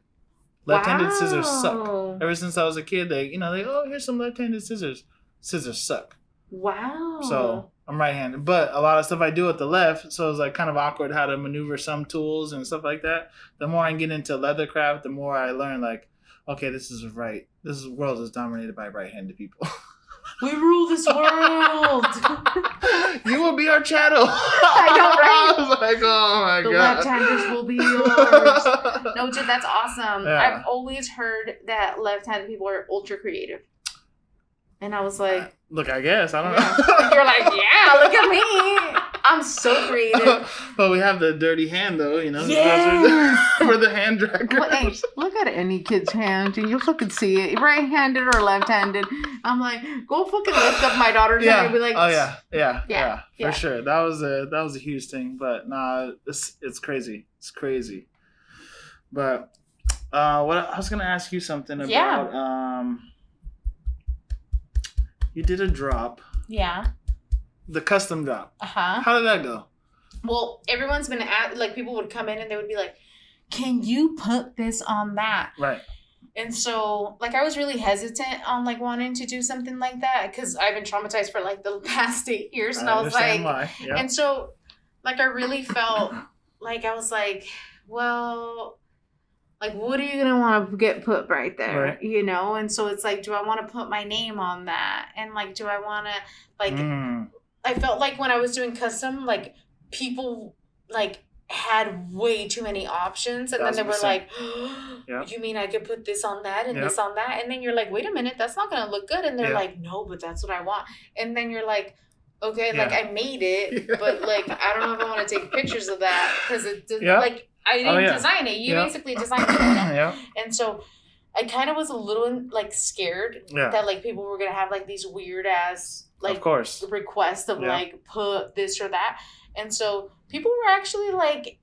[SPEAKER 2] Left-handed scissors suck. Ever since I was a kid, they here's some left-handed scissors. Scissors suck.
[SPEAKER 1] Wow.
[SPEAKER 2] So I'm right-handed. But a lot of stuff I do with the left, so it's like kind of awkward how to maneuver some tools and stuff like that. The more I get into leather craft, the more I learn like, okay, this world is dominated by right-handed people.
[SPEAKER 1] We rule this world.
[SPEAKER 2] You will be our chattel.
[SPEAKER 1] I know, right?
[SPEAKER 2] I was like, oh my God.
[SPEAKER 1] The left-handers will be yours. No, dude, that's awesome. Yeah. I've always heard that left-handed people are ultra creative. And I was like...
[SPEAKER 2] Look, I guess. I don't know.
[SPEAKER 1] You're like, yeah, look at me. I'm so creative.
[SPEAKER 2] Well, we have the dirty hand, though, you know. Yes. For the hand dragger.
[SPEAKER 1] Well, hey, look at any kid's hand, and you'll fucking see it. Right-handed or left-handed. I'm like, go fucking lift up my daughter's hand and be like...
[SPEAKER 2] Oh, yeah. For sure. That was a huge thing. But, nah, it's crazy. It's crazy. But, what I was going to ask you something about... You did a drop.
[SPEAKER 1] Yeah.
[SPEAKER 2] The custom drop.
[SPEAKER 1] Uh-huh.
[SPEAKER 2] How did that go?
[SPEAKER 1] Well, everyone's been like people would come in and they would be like, "Can you put this on that?"
[SPEAKER 2] Right.
[SPEAKER 1] And so, like, I was really hesitant on like wanting to do something like that because I've been traumatized for like the past 8 years, and I was like,
[SPEAKER 2] why. Yep.
[SPEAKER 1] And so, like, I really felt like I was like, well, like, what are you going to want to get put right there?
[SPEAKER 2] Right.
[SPEAKER 1] You know? And so it's like, do I want to put my name on that? And like, do I want to, like, I felt like when I was doing custom, like, people, like, had way too many options. And then they were like, you mean I could put this on that and this on that? And then you're like, wait a minute, that's not going to look good. And they're like, no, but that's what I want. And then you're like, okay, like, I made it, but, like, I don't know if I want to take pictures of that because it did, like, I didn't design it. You basically designed it. And so I kind of was a little, like, scared that, like, people were going to have, like, these weird-ass, like, requests of, like, put this or that. And so people were actually, like,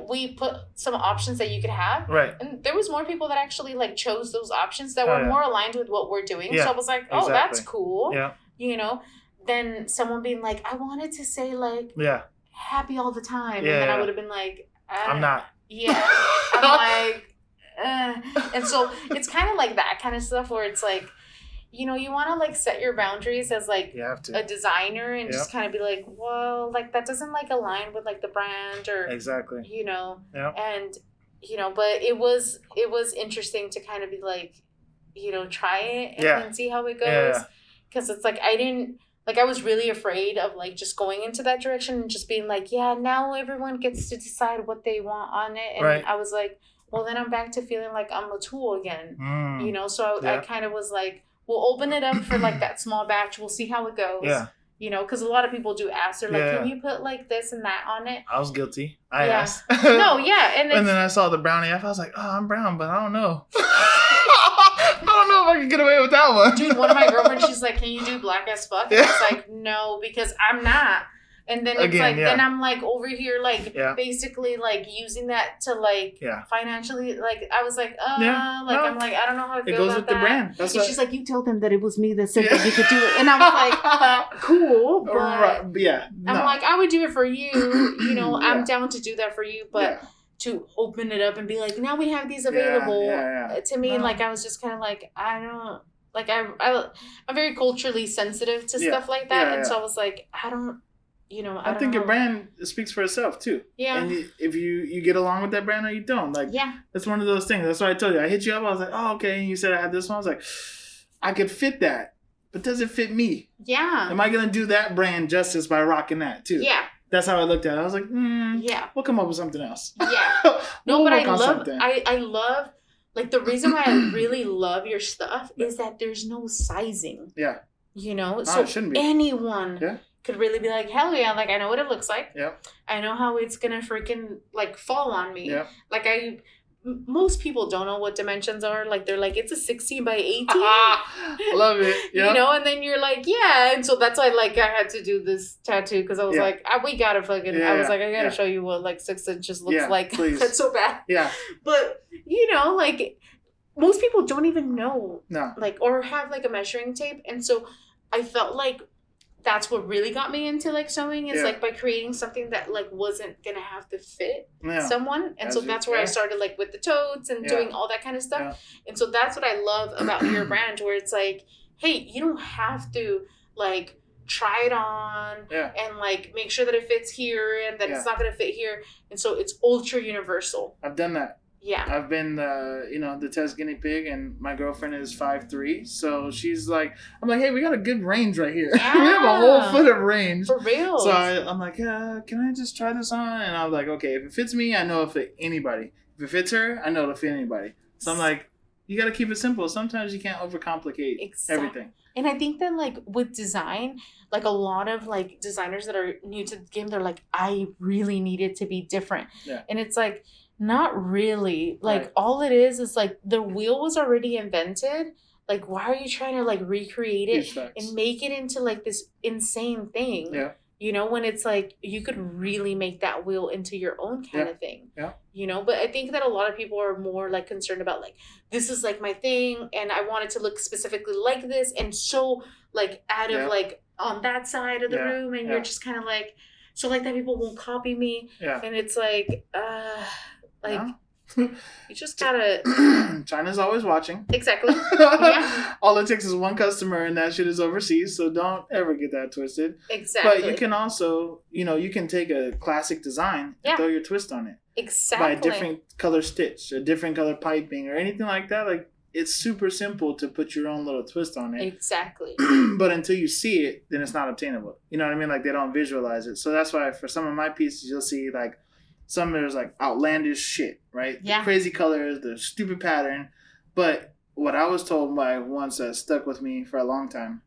[SPEAKER 1] we put some options that you could have. Right. And there was more people that actually, like, chose those options that were more aligned with what we're doing. So I was like, oh, that's cool. Yeah. You know? Then someone being like, I wanted to say, like, happy all the time. And then I would have been like, I'm not. Yeah. I'm like, And so it's kind of like that kind of stuff where it's like, you know, you want to, like, set your boundaries as, like, a designer and just kind of be like, well, like, that doesn't, like, align with, like, the brand or, you know, and, you know, but it was interesting to kind of be like, you know, try it and then see how it goes. Because it's like, I was really afraid of, like, just going into that direction and just being like, yeah, now everyone gets to decide what they want on it. And I was like, well, then I'm back to feeling like I'm a tool again, you know? So I kind of was like, we'll open it up for, like, that small batch. We'll see how it goes. Yeah. You know, because a lot of people do ask. They're like, can you put, like, this and that on it?
[SPEAKER 2] I was guilty. I asked.
[SPEAKER 1] No, yeah. And
[SPEAKER 2] then I saw the brownie. I was like, oh, I'm brown, but I don't know. I don't know if I can get away with that one.
[SPEAKER 1] Dude, one of my girlfriends, she's like, can you do black as fuck? And I was like, no, because I'm not. And then it's then I'm, like, over here, like, basically, like, using that to, like, financially, like, I was like, I'm like, I don't know how I feel about that. It goes with the brand. That's and she's like, you told them that it was me that said that you could do it. And I was like, cool, but I'm like, I would do it for you. You know, I'm down to do that for you, but to open it up and be like, now we have these available. To me, like, I was just kind of like, I don't, like, I'm very culturally sensitive to stuff like that. And so I was like, I don't, you know,
[SPEAKER 2] I think your brand speaks for itself too. Yeah. And if you get along with that brand or you don't, like, that's one of those things. That's why I told you. I hit you up. I was like, oh, okay. And you said I had this one. I was like, I could fit that, but does it fit me? Yeah. Am I gonna do that brand justice by rocking that too? Yeah. That's how I looked at it. I was like, we'll come up with something else. Yeah.
[SPEAKER 1] No, but I love, like, the reason why I really love your stuff is that there's no sizing. Yeah. You know, no, so it shouldn't be. Anyone. Yeah. Could really be like, hell yeah, like, I know what it looks like. Yeah. I know how it's gonna freaking, like, fall on me. Yeah. Like, most people don't know what dimensions are. Like, they're like, it's a 16 by 18.
[SPEAKER 2] Love it. Yep.
[SPEAKER 1] You know, and then you're like, yeah. And so that's why, like, I had to do this tattoo because I was like, we gotta fucking, I was like, I gotta show you what, like, 6 inches looks like. That's so bad. Yeah. But, you know, like, most people don't even know. No. Like, or have, like, a measuring tape. And so I felt like that's what really got me into, like, sewing is like by creating something that, like, wasn't gonna have to fit someone. And so that's where I started, like, with the totes and doing all that kind of stuff. And so that's what I love about your brand, where it's like, hey, you don't have to, like, try it on and, like, make sure that it fits here and that it's not gonna fit here. And so it's ultra universal.
[SPEAKER 2] I've done that. Yeah. I've been the test guinea pig, and my girlfriend is 5'3", so she's like, I'm like, hey, we got a good range right here. Yeah. We have a whole foot of range. For real. So I'm like, can I just try this on? And I was like, okay, if it fits me, I know it'll fit anybody. If it fits her, I know it'll fit anybody. So I'm like, you got to keep it simple. Sometimes you can't overcomplicate everything.
[SPEAKER 1] And I think that, like, with design, like, a lot of, like, designers that are new to the game, they're like, I really need it to be different. Yeah. And it's like, not really. Like, all it is like, the wheel was already invented. Like, why are you trying to, like, recreate it and make it into, like, this insane thing? Yeah. You know, when it's like, you could really make that wheel into your own kind of thing. Yeah. You know, but I think that a lot of people are more, like, concerned about, like, this is, like, my thing, and I want it to look specifically like this, and so, like, out of, like, on that side of the room, and you're just kind of like, so, like, that people won't copy me. Yeah. And it's like, like, you just gotta...
[SPEAKER 2] China's always watching.
[SPEAKER 1] Exactly. Yeah.
[SPEAKER 2] All it takes is one customer, and that shit is overseas, so don't ever get that twisted. Exactly. But you can also, you know, you can take a classic design and throw your twist on it.
[SPEAKER 1] Exactly.
[SPEAKER 2] By a different color stitch, a different color piping, or anything like that. Like, it's super simple to put your own little twist on it.
[SPEAKER 1] Exactly.
[SPEAKER 2] But until you see it, then it's not obtainable. You know what I mean? Like, they don't visualize it. So that's why for some of my pieces, you'll see like some there's like outlandish shit, right?
[SPEAKER 1] Yeah.
[SPEAKER 2] The crazy colors, the stupid pattern. But what I was told by once that stuck with me for a long time,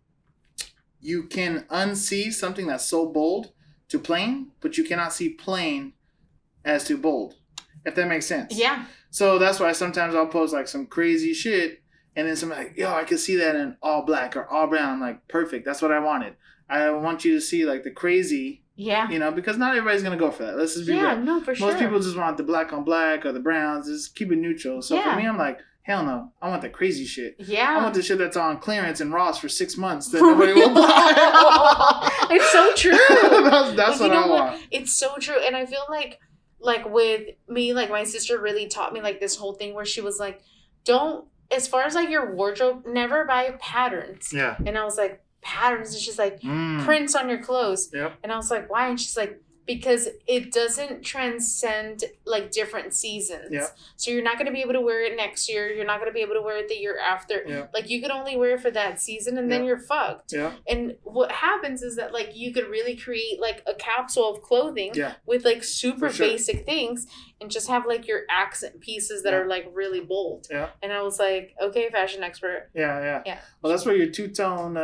[SPEAKER 2] you can unsee something that's so bold to plain, but you cannot see plain as to bold, if that makes sense.
[SPEAKER 1] Yeah.
[SPEAKER 2] So that's why sometimes I'll post like some crazy shit, and then somebody like, yo, I can see that in all black or all brown. I'm like, perfect. That's what I wanted. I want you to see like the crazy.
[SPEAKER 1] Yeah.
[SPEAKER 2] You know, because not everybody's going to go for that. Let's just be real.
[SPEAKER 1] Yeah, no, for sure.
[SPEAKER 2] Most people just want the black on black or the browns. Just keep it neutral. So for me, I'm like, hell no. I want the crazy shit.
[SPEAKER 1] Yeah.
[SPEAKER 2] I want the shit that's on clearance in Ross for 6 months that nobody will buy.
[SPEAKER 1] It's so true.
[SPEAKER 2] That's what I want.
[SPEAKER 1] It's so true. And I feel like with me, like my sister really taught me like this whole thing where she was like, don't, as far as like your wardrobe, never buy patterns.
[SPEAKER 2] Yeah.
[SPEAKER 1] And I was like, patterns? And she's like, prints on your clothes.
[SPEAKER 2] Yep.
[SPEAKER 1] And I was like, why? And she's like, because it doesn't transcend like different seasons.
[SPEAKER 2] Yeah.
[SPEAKER 1] So you're not going to be able to wear it next year. You're not going to be able to wear it the year after.
[SPEAKER 2] Yeah.
[SPEAKER 1] Like you can only wear it for that season and then you're fucked.
[SPEAKER 2] Yeah.
[SPEAKER 1] And what happens is that like you could really create like a capsule of clothing with like super basic things and just have like your accent pieces that are like really bold.
[SPEAKER 2] Yeah.
[SPEAKER 1] And I was like, okay, fashion expert.
[SPEAKER 2] Yeah. Well, that's where your two-tone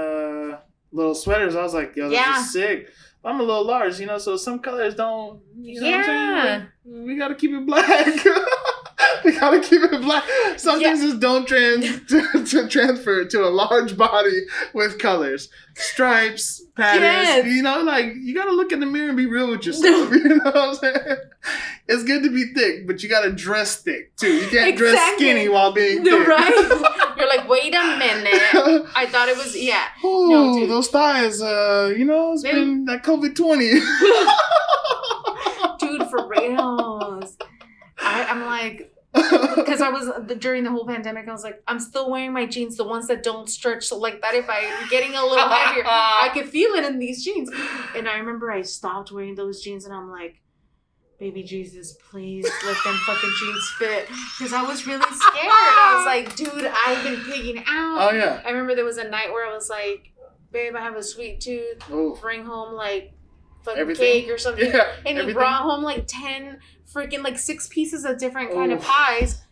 [SPEAKER 2] little sweaters, I was like, yo, this is sick. I'm a little large, you know, so some colors don't, you know what I'm saying? We got to keep it black. We got to keep it black. Some things just don't transfer to a large body with colors. Stripes, patterns, you know, like, you got to look in the mirror and be real with yourself. You know what I'm saying? It's good to be thick, but you got to dress thick, too. You can't dress skinny while being thick. Right?
[SPEAKER 1] You're like, wait a minute. I thought it was,
[SPEAKER 2] Oh, no, dude. Those thighs, you know, it's been that COVID-20.
[SPEAKER 1] Dude, for reals. I'm like, because I was, during the whole pandemic, I was like, I'm still wearing my jeans, the ones that don't stretch. So like that, if I'm getting a little heavier, I could feel it in these jeans. And I remember I stopped wearing those jeans and I'm like, baby Jesus, please let them fucking jeans fit. Because I was really scared. I was like, dude, I've been pigging out.
[SPEAKER 2] Oh, yeah.
[SPEAKER 1] I remember there was a night where I was like, babe, I have a sweet tooth. Ooh. Bring home like fucking cake or something. Yeah, and he brought home like 10 freaking like 6 pieces of different kind of pies.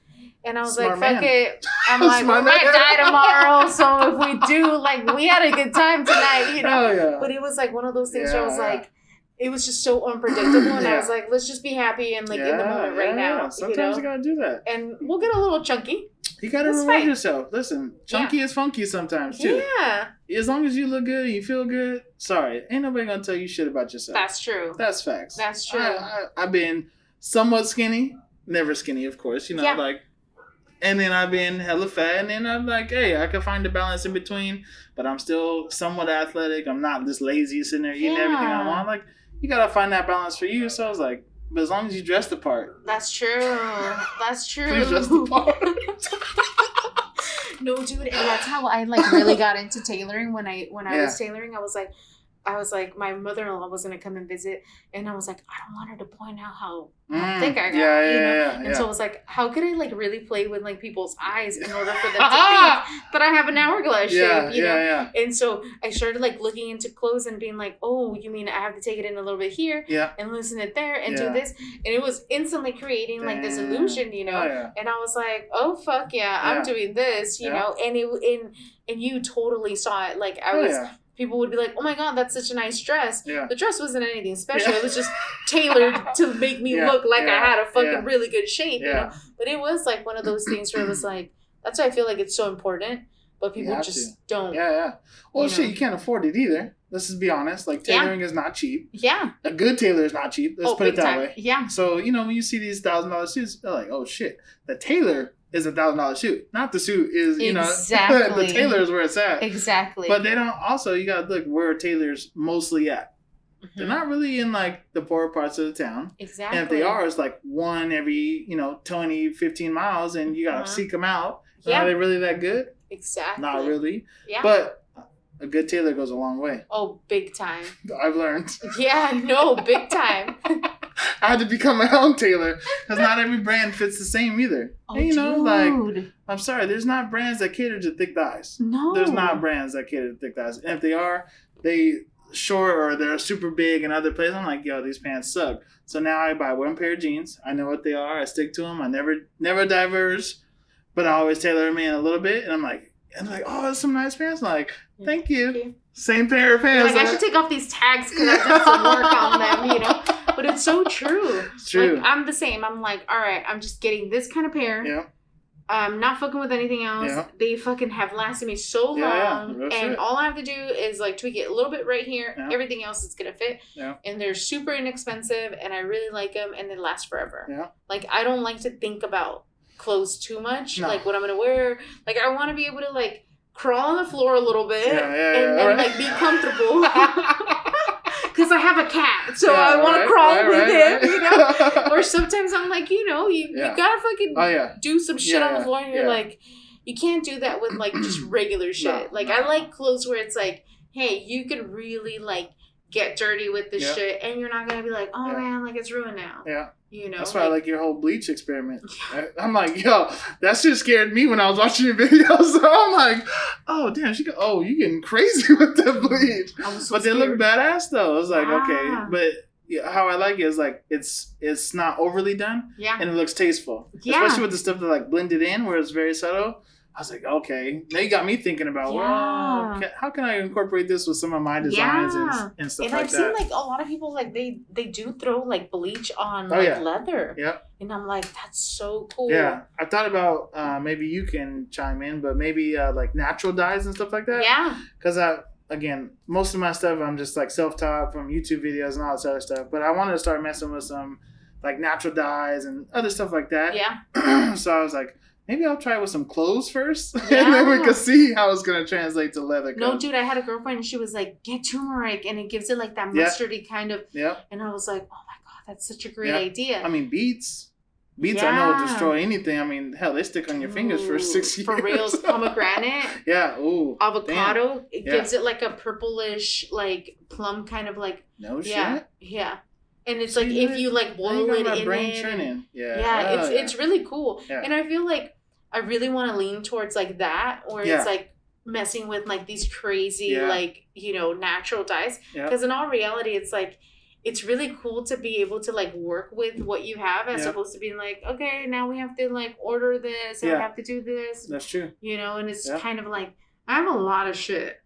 [SPEAKER 1] And I was like, fuck it. I'm like, we might die tomorrow. So if we do, like, we had a good time tonight, you know?
[SPEAKER 2] Oh, yeah.
[SPEAKER 1] But it was like one of those things where I was like, it was just so unpredictable, and I was like, let's just be happy and like in the moment right now.
[SPEAKER 2] Sometimes you gotta do that.
[SPEAKER 1] And we'll get a little chunky.
[SPEAKER 2] You gotta reward yourself. Listen, chunky is funky sometimes too.
[SPEAKER 1] Yeah.
[SPEAKER 2] As long as you look good and you feel good, sorry, ain't nobody gonna tell you shit about yourself.
[SPEAKER 1] That's true.
[SPEAKER 2] That's facts.
[SPEAKER 1] That's true.
[SPEAKER 2] I've been somewhat skinny, never skinny, of course, you know, like, and then I've been hella fat, and then I'm like, hey, I can find a balance in between, but I'm still somewhat athletic. I'm not just lazy sitting there eating everything I want. Like, you gotta find that balance for you. So I was like, but as long as you dress the part.
[SPEAKER 1] That's true. That's true.
[SPEAKER 2] Please dress the part.
[SPEAKER 1] No, dude, and that's how I like really got into tailoring. When I was tailoring, I was like, my mother-in-law was gonna come and visit, and I was like, I don't want her to point out how thick I got, you know. And so I was like, how could I like really play with like people's eyes in order for them to think that I have an hourglass shape, you know? And so I started like looking into clothes and being like, oh, you mean I have to take it in a little bit here, and loosen it there, and do this, and it was instantly creating like this illusion, you know. And I was like, oh fuck yeah, I'm doing this, you know, and and you totally saw it, like I was. People would be like, oh my God, that's such a nice dress. Yeah. The dress wasn't anything special. It was just tailored to make me look like I had a fucking really good shape. You know? But it was like one of those things where it was like, that's why I feel like it's so important. But people just don't.
[SPEAKER 2] Well, shit, you can't afford it either. Let's just be honest. Like, tailoring is not cheap.
[SPEAKER 1] Yeah.
[SPEAKER 2] A good tailor is not cheap. Let's put it that way.
[SPEAKER 1] Yeah.
[SPEAKER 2] So, you know, when you see these $1,000 suits, they're like, oh shit, the tailor is $1,000 suit. Not the suit is, you know, the tailor is where it's at.
[SPEAKER 1] Exactly.
[SPEAKER 2] But they don't, also, you gotta look where tailors mostly at. They're not really in like the poorer parts of the town.
[SPEAKER 1] Exactly.
[SPEAKER 2] And if they are, it's like one every, 20, 15 miles, and you gotta seek them out. Are they really that good?
[SPEAKER 1] Exactly.
[SPEAKER 2] Not really.
[SPEAKER 1] Yeah.
[SPEAKER 2] But a good tailor goes a long way.
[SPEAKER 1] Oh, big time.
[SPEAKER 2] I've learned.
[SPEAKER 1] Yeah, no, big time.
[SPEAKER 2] I had to become my own tailor because not every brand fits the same either.
[SPEAKER 1] Oh,
[SPEAKER 2] and,
[SPEAKER 1] dude.
[SPEAKER 2] like, I'm sorry, there's not brands that cater to thick thighs.
[SPEAKER 1] No.
[SPEAKER 2] There's not brands that cater to thick thighs. And if they are, they short or they're super big in other places. I'm like, yo, these pants suck. So now I buy one pair of jeans. I know what they are. I stick to them. I never diverge, but I always tailor them in a little bit. And I'm like, oh, that's some nice pants. I'm like, thank you. Same pair of pants.
[SPEAKER 1] Like, I should take off these tags because I did some work on them, you know? But it's so true.
[SPEAKER 2] It's true.
[SPEAKER 1] Like, I'm the same. I'm like, all right, I'm just getting this kind of pair.
[SPEAKER 2] Yeah.
[SPEAKER 1] I'm not fucking with anything else.
[SPEAKER 2] Yeah.
[SPEAKER 1] They fucking have lasted me so long. And shit. All I have to do is like tweak it a little bit right here. Yeah. Everything else is going to fit.
[SPEAKER 2] Yeah.
[SPEAKER 1] And they're super inexpensive and I really like them and they last forever.
[SPEAKER 2] Yeah.
[SPEAKER 1] Like, I don't like to think about clothes too much.
[SPEAKER 2] No.
[SPEAKER 1] Like, what I'm going to wear. Like, I want to be able to like crawl on the floor a little bit
[SPEAKER 2] and
[SPEAKER 1] like be comfortable. Because I have a cat, so I want to crawl with him, you know? Or sometimes I'm like, you know, you gotta fucking do some shit on the floor, and you're like, you can't do that with, like, just regular shit. I like clothes where it's like, hey, you could really, like, get dirty with this shit, and you're not gonna be like, oh, man, like, it's ruined now.
[SPEAKER 2] Yeah.
[SPEAKER 1] You know?
[SPEAKER 2] That's why I like your whole bleach experiment. I'm like, yo, that shit scared me when I was watching your videos. So I'm like, oh, damn, you getting crazy with the bleach. But they look badass, though. I was like, okay. But how I like it is, like, it's not overly done. Yeah. And it looks tasteful. Yeah. Especially with the stuff that, like, blended in where it's very subtle. I was like, okay. Now you got me thinking about, well, how can I incorporate this with some of my designs and stuff like that? And I've seen,
[SPEAKER 1] like, a lot of people, like, they do throw, like, bleach on, leather. Yeah. And I'm like, that's so cool.
[SPEAKER 2] Yeah. I thought about maybe you can chime in, but maybe, like, natural dyes and stuff like that.
[SPEAKER 1] Yeah.
[SPEAKER 2] Because, again, most of my stuff, I'm just, like, self-taught from YouTube videos and all this other stuff. But I wanted to start messing with some, like, natural dyes and other stuff like that.
[SPEAKER 1] Yeah.
[SPEAKER 2] So I was like, maybe I'll try with some clothes first, and then we can see how it's going to translate to leather.
[SPEAKER 1] No, dude, I had a girlfriend, and she was like, get turmeric, and it gives it, like, that mustardy kind of. Yeah. And I was like, oh, my God, that's such a great idea.
[SPEAKER 2] I mean, beets, I know will destroy anything. I mean, hell, they stick on your fingers for 6 years.
[SPEAKER 1] For real, pomegranate.
[SPEAKER 2] Yeah, ooh.
[SPEAKER 1] Avocado. Damn. It gives it, like, a purplish, like, plum kind of, like.
[SPEAKER 2] No shit?
[SPEAKER 1] Yeah. And it's, like, if you, like, boil it in it. Yeah, it's really cool. Yeah. And I feel like I really want to lean towards, like, that, or it's, like, messing with, like, these crazy, like, you know, natural dyes. Because in all reality, it's, like, it's really cool to be able to, like, work with what you have as opposed to being, like, okay, now we have to, like, order this, and we have to do this.
[SPEAKER 2] That's true.
[SPEAKER 1] You know, and it's kind of, like, I have a lot of shit.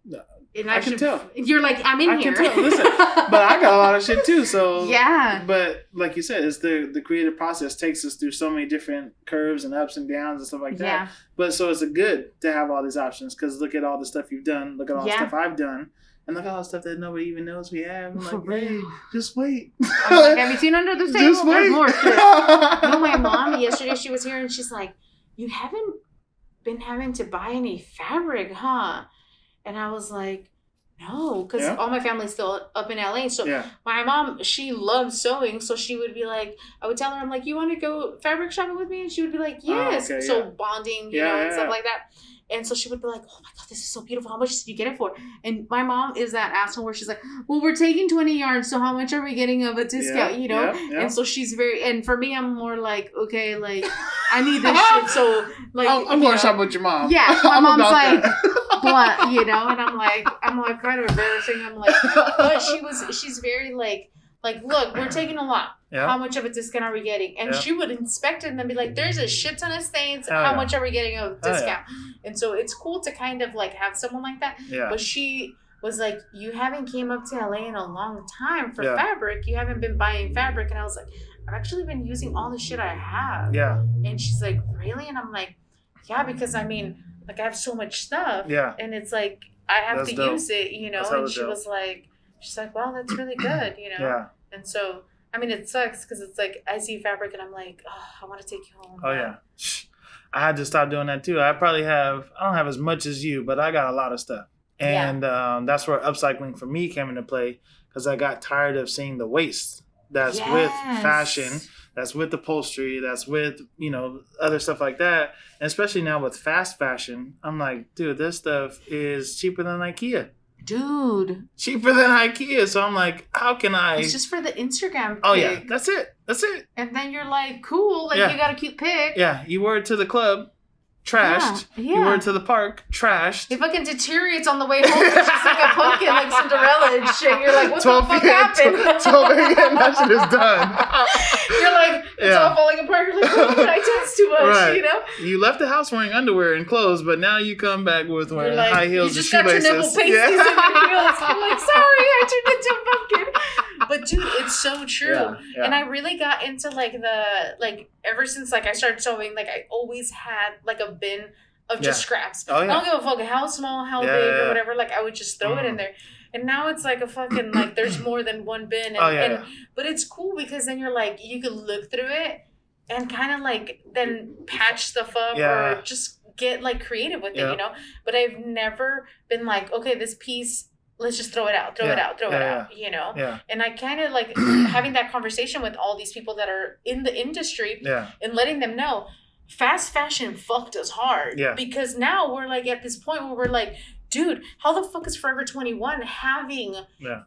[SPEAKER 1] And
[SPEAKER 2] I can tell.
[SPEAKER 1] You're like, I'm in here.
[SPEAKER 2] I can tell. Listen, but I got a lot of shit too. So
[SPEAKER 1] yeah.
[SPEAKER 2] But like you said, it's the creative process takes us through so many different curves and ups and downs and stuff like that. Yeah. But so it's good to have all these options because look at all the stuff you've done. Look at all the stuff I've done. And look at all the stuff that nobody even knows we have. I'm like, hey, just wait.
[SPEAKER 1] I'm like, have you seen under the table?
[SPEAKER 2] Just wait.
[SPEAKER 1] There's more shit. No, my mom yesterday, she was here and she's like, you haven't been having to buy any fabric, huh? And I was like, no, because all my family's still up in LA. So my mom, she loves sewing. So she would be like, I would tell her, I'm like, you want to go fabric shopping with me? And she would be like, yes. Oh, okay, so bonding, you know, and stuff like that. And so she would be like, oh my God, this is so beautiful. How much did you get it for? And my mom is that asshole where she's like, well, we're taking 20 yards. So how much are we getting of a discount, you know? And so she's and for me, I'm more like, okay, like, I need this shit. So, like,
[SPEAKER 2] I'm going to shop with your mom.
[SPEAKER 1] Yeah. My mom's like, what, you know? And I'm like, kind of embarrassing. I'm like, but she's very like, look, we're taking a lot. Yeah. How much of a discount are we getting? And she would inspect it and then be like, there's a shit ton of stains. How much are we getting of a discount? And so it's cool to kind of like have someone like that. Yeah. But she was like, you haven't came up to LA in a long time for fabric. You haven't been buying fabric. And I was like, I've actually been using all the shit I have. Yeah. And she's like, really? And I'm like, yeah, because I mean, like I have so much stuff. Yeah. And it's like, I have to use it, you know? And she was like, she's like, well, that's really good, you know? Yeah. And so, I mean, it sucks because it's like, I see fabric and I'm like, oh, I want to take you home.
[SPEAKER 2] Oh, yeah. I had to stop doing that too. I don't have as much as you, but I got a lot of stuff. And that's where upcycling for me came into play because I got tired of seeing the waste that's with fashion, that's with upholstery, that's with, you know, other stuff like that. And especially now with fast fashion, I'm like, dude, this stuff is cheaper than IKEA.
[SPEAKER 1] Dude.
[SPEAKER 2] Cheaper than IKEA. So I'm like, how can I?
[SPEAKER 1] It's just for the Instagram pic.
[SPEAKER 2] Oh, yeah. That's it.
[SPEAKER 1] And then you're like, cool. Like, you got a cute pic.
[SPEAKER 2] Yeah. You wore it to the club. Trashed. Yeah. You wore it to the park. Trashed.
[SPEAKER 1] It fucking deteriorates on the way home. It's just like a pumpkin, like Cinderella and shit. You're like, what the fuck happened?
[SPEAKER 2] 12 a.m. That shit is done.
[SPEAKER 1] You're like, it's all falling apart. You're like, oh, did I dance too much?
[SPEAKER 2] Right.
[SPEAKER 1] You know?
[SPEAKER 2] You left the house wearing underwear and clothes, but now you come back with wearing high heels and shoelaces.
[SPEAKER 1] You just got your nipple pasties in your heels. I'm like, sorry, I turned into a pumpkin. But dude, it's so true. Yeah. And I really got into like ever since like I started sewing, like I always had like a bin of just scraps. Oh, yeah. I don't give a fuck how small, how big or whatever. Like I would just throw it in there. And now it's like a fucking like there's more than one bin. And, but it's cool because then you're like you can look through it and kind of like then patch stuff up or just get like creative with it, you know. But I've never been like, okay, this piece, let's just throw it out, throw it out, you know? Yeah. And I kind of like having that conversation with all these people that are in the industry and letting them know fast fashion fucked us hard. Yeah. Because now we're like at this point where we're like, dude, how the fuck is Forever 21 having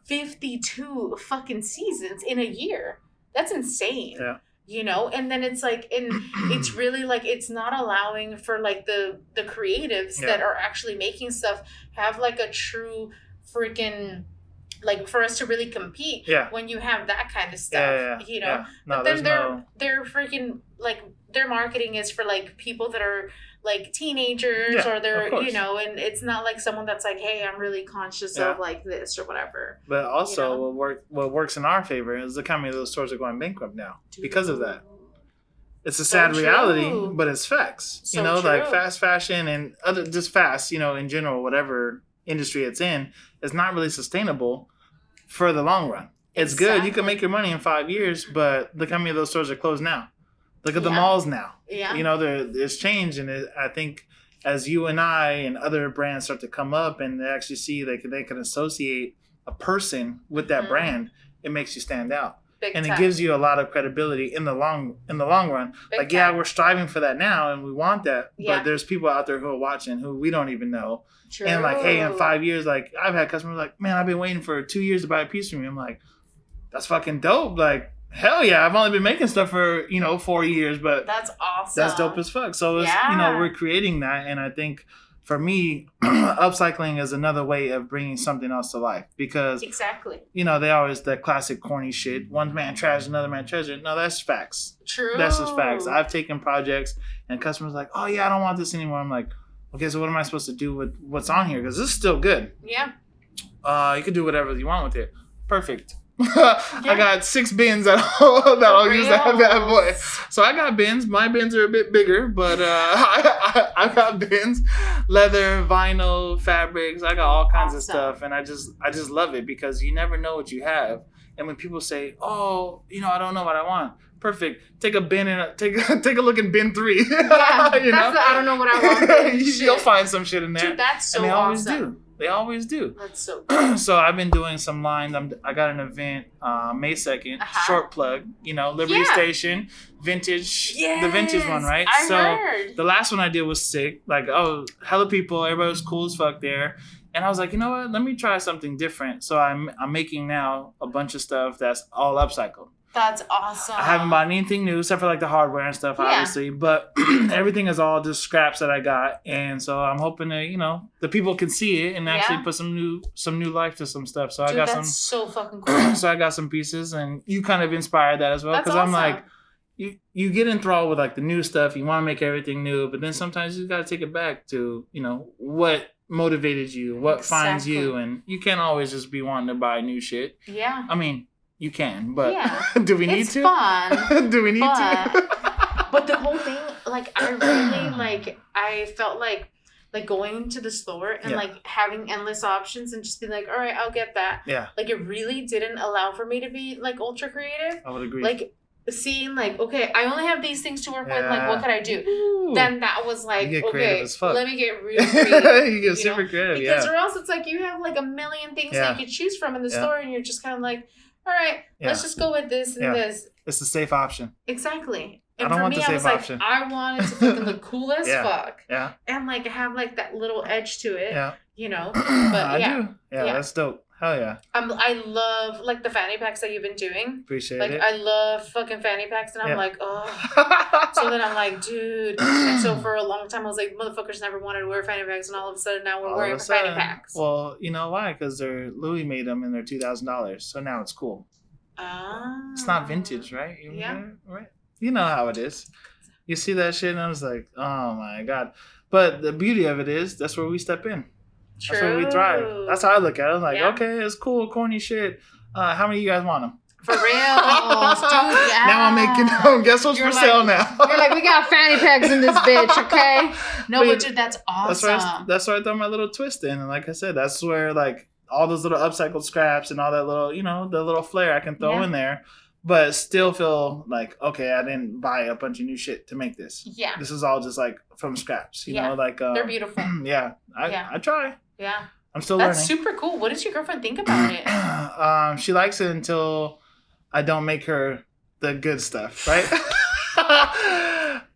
[SPEAKER 1] 52 fucking seasons in a year? That's insane. Yeah. You know, and then it's like, and it's really like, it's not allowing for like the creatives that are actually making stuff have like a true freaking, like for us to really compete when you have that kind of stuff, you know. Yeah. No, but then they're freaking like their marketing is for like people that are like teenagers or they're, you know, and it's not like someone that's like, hey, I'm really conscious of like this or whatever.
[SPEAKER 2] But also, you know? what works in our favor is look how many of those stores are going bankrupt now because of that. It's a sad reality, but it's facts. So you know, like fast fashion and other just fast, you know, in general, whatever industry it's in, is not really sustainable for the long run. It's good. You can make your money in 5 years, but look how many of those stores are closed now. Look at the malls now. Yeah. You know, there's change. And I think as you and I and other brands start to come up and they actually see they can associate a person with that brand, it makes you stand out. Big and time. It gives you a lot of credibility in the long run. Big like, time. We're striving for that now and we want that. Yeah. But there's people out there who are watching who we don't even know. True. And like, hey, in 5 years, like I've had customers like, man, I've been waiting for 2 years to buy a piece from you. I'm like, that's fucking dope. Like, hell yeah, I've only been making stuff for, 4 years, but
[SPEAKER 1] that's awesome.
[SPEAKER 2] That's dope as fuck. So it's, we're creating that. And I think for me, upcycling is another way of bringing something else to life because
[SPEAKER 1] exactly,
[SPEAKER 2] they always that classic corny shit. One man trash, another man treasure. No, that's facts.
[SPEAKER 1] True.
[SPEAKER 2] That's just facts. I've taken projects and customers like, oh yeah, I don't want this anymore. I'm like, okay, so what am I supposed to do with what's on here? Because this is still good.
[SPEAKER 1] Yeah.
[SPEAKER 2] You can do whatever you want with it. Perfect. I got 6 bins that I'll use that bad boy. So I got bins. My bins are a bit bigger, but I got bins, leather, vinyl, fabrics. I got all kinds of stuff, and I just love it because you never know what you have. And when people say, "Oh, I don't know what I want," perfect. Take a bin and take a look in bin 3.
[SPEAKER 1] Yeah, I don't know what I want.
[SPEAKER 2] You'll find some shit in there.
[SPEAKER 1] Dude, that's so
[SPEAKER 2] and they
[SPEAKER 1] awesome.
[SPEAKER 2] Always do. They always do.
[SPEAKER 1] That's so cool.
[SPEAKER 2] So I've been doing some lines. I got an event May 2nd, short plug, Liberty Station, vintage, the vintage one, right?
[SPEAKER 1] I heard.
[SPEAKER 2] The last one I did was sick. Like, hella people, everybody was cool as fuck there. And I was like, you know what? Let me try something different. So I'm making now a bunch of stuff that's all upcycled.
[SPEAKER 1] That's awesome.
[SPEAKER 2] I haven't bought anything new except for like the hardware and stuff, obviously. But everything is all just scraps that I got, and so I'm hoping that the people can see it and actually put some new life to some stuff. So
[SPEAKER 1] Dude,
[SPEAKER 2] I got
[SPEAKER 1] that's so fucking cool.
[SPEAKER 2] So I got some pieces, and you kind of inspired that as well because
[SPEAKER 1] awesome.
[SPEAKER 2] I'm like, you get enthralled with like the new stuff. You want to make everything new, but then sometimes you got to take it back to what motivated you, what finds you, and you can't always just be wanting to buy new shit.
[SPEAKER 1] Yeah.
[SPEAKER 2] I mean. You can, but do we need to?
[SPEAKER 1] It's fun.
[SPEAKER 2] Do we need to?
[SPEAKER 1] But the whole thing, like, I really, I felt like going to the store and, having endless options and just being like, all right, I'll get that.
[SPEAKER 2] Yeah.
[SPEAKER 1] Like, it really didn't allow for me to be, ultra creative.
[SPEAKER 2] I would agree.
[SPEAKER 1] Like, seeing, okay, I only have these things to work with. Like, what could I do? Ooh. Then that was like, okay, let me get real creative.
[SPEAKER 2] You get super creative,
[SPEAKER 1] because or else it's like you have, a million things that you could choose from in the store and you're just kind of like, all right, let's just go with this and this.
[SPEAKER 2] It's the safe option.
[SPEAKER 1] Exactly.
[SPEAKER 2] And for me, I was
[SPEAKER 1] like, I wanted to fucking look cool as fuck.
[SPEAKER 2] Yeah.
[SPEAKER 1] And have that little edge to it.
[SPEAKER 2] Yeah.
[SPEAKER 1] you know. But
[SPEAKER 2] I do. Yeah, that's dope. Hell yeah.
[SPEAKER 1] I love like the fanny packs that you've been doing.
[SPEAKER 2] Appreciate
[SPEAKER 1] it.
[SPEAKER 2] Like
[SPEAKER 1] I love fucking fanny packs, and I'm like, oh. So then I'm like, dude. And so for a long time I was like, motherfuckers never wanted to wear fanny packs, and all of a sudden now we're wearing fanny packs.
[SPEAKER 2] Well, you know why? Because Louis made them and they're $2,000, so now it's cool. It's not vintage, right? Right. You know how it is. You see that shit, and I was like, oh my god. But the beauty of it is, that's where we step in. True. That's where we thrive. That's how I look at it. I'm like, okay, it's cool, corny shit. How many of you guys want them?
[SPEAKER 1] For real, dude, yeah.
[SPEAKER 2] Now I'm making them. Guess what's for sale now?
[SPEAKER 1] You're like, we got fanny packs in this bitch, okay? No, but dude, that's awesome.
[SPEAKER 2] That's where I throw my little twist in. And like I said, that's where like all those little upcycled scraps and all that little, the little flair I can throw in there. But still feel like, okay, I didn't buy a bunch of new shit to make this. Yeah. This is all just like from scraps, you know, like
[SPEAKER 1] they're beautiful.
[SPEAKER 2] Yeah. I try.
[SPEAKER 1] Yeah.
[SPEAKER 2] I'm still learning.
[SPEAKER 1] That's super cool. What does your girlfriend think about it?
[SPEAKER 2] She likes it until I don't make her the good stuff, right?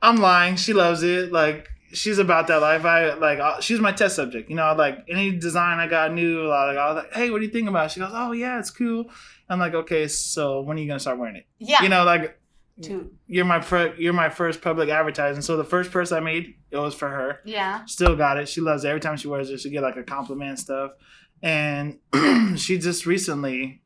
[SPEAKER 2] I'm lying. She loves it. Like, she's about that life. She's my test subject. You know, like any design I got new, I was like, hey, what do you think about it? She goes, oh yeah, it's cool. I'm like, okay, so when are you gonna start wearing it? Yeah. You know, like, dude, you're my first public advertising. So the first purse I made, it was for her. Yeah. Still got it. She loves it. Every time she wears it, she get like a compliment and stuff. And she just recently,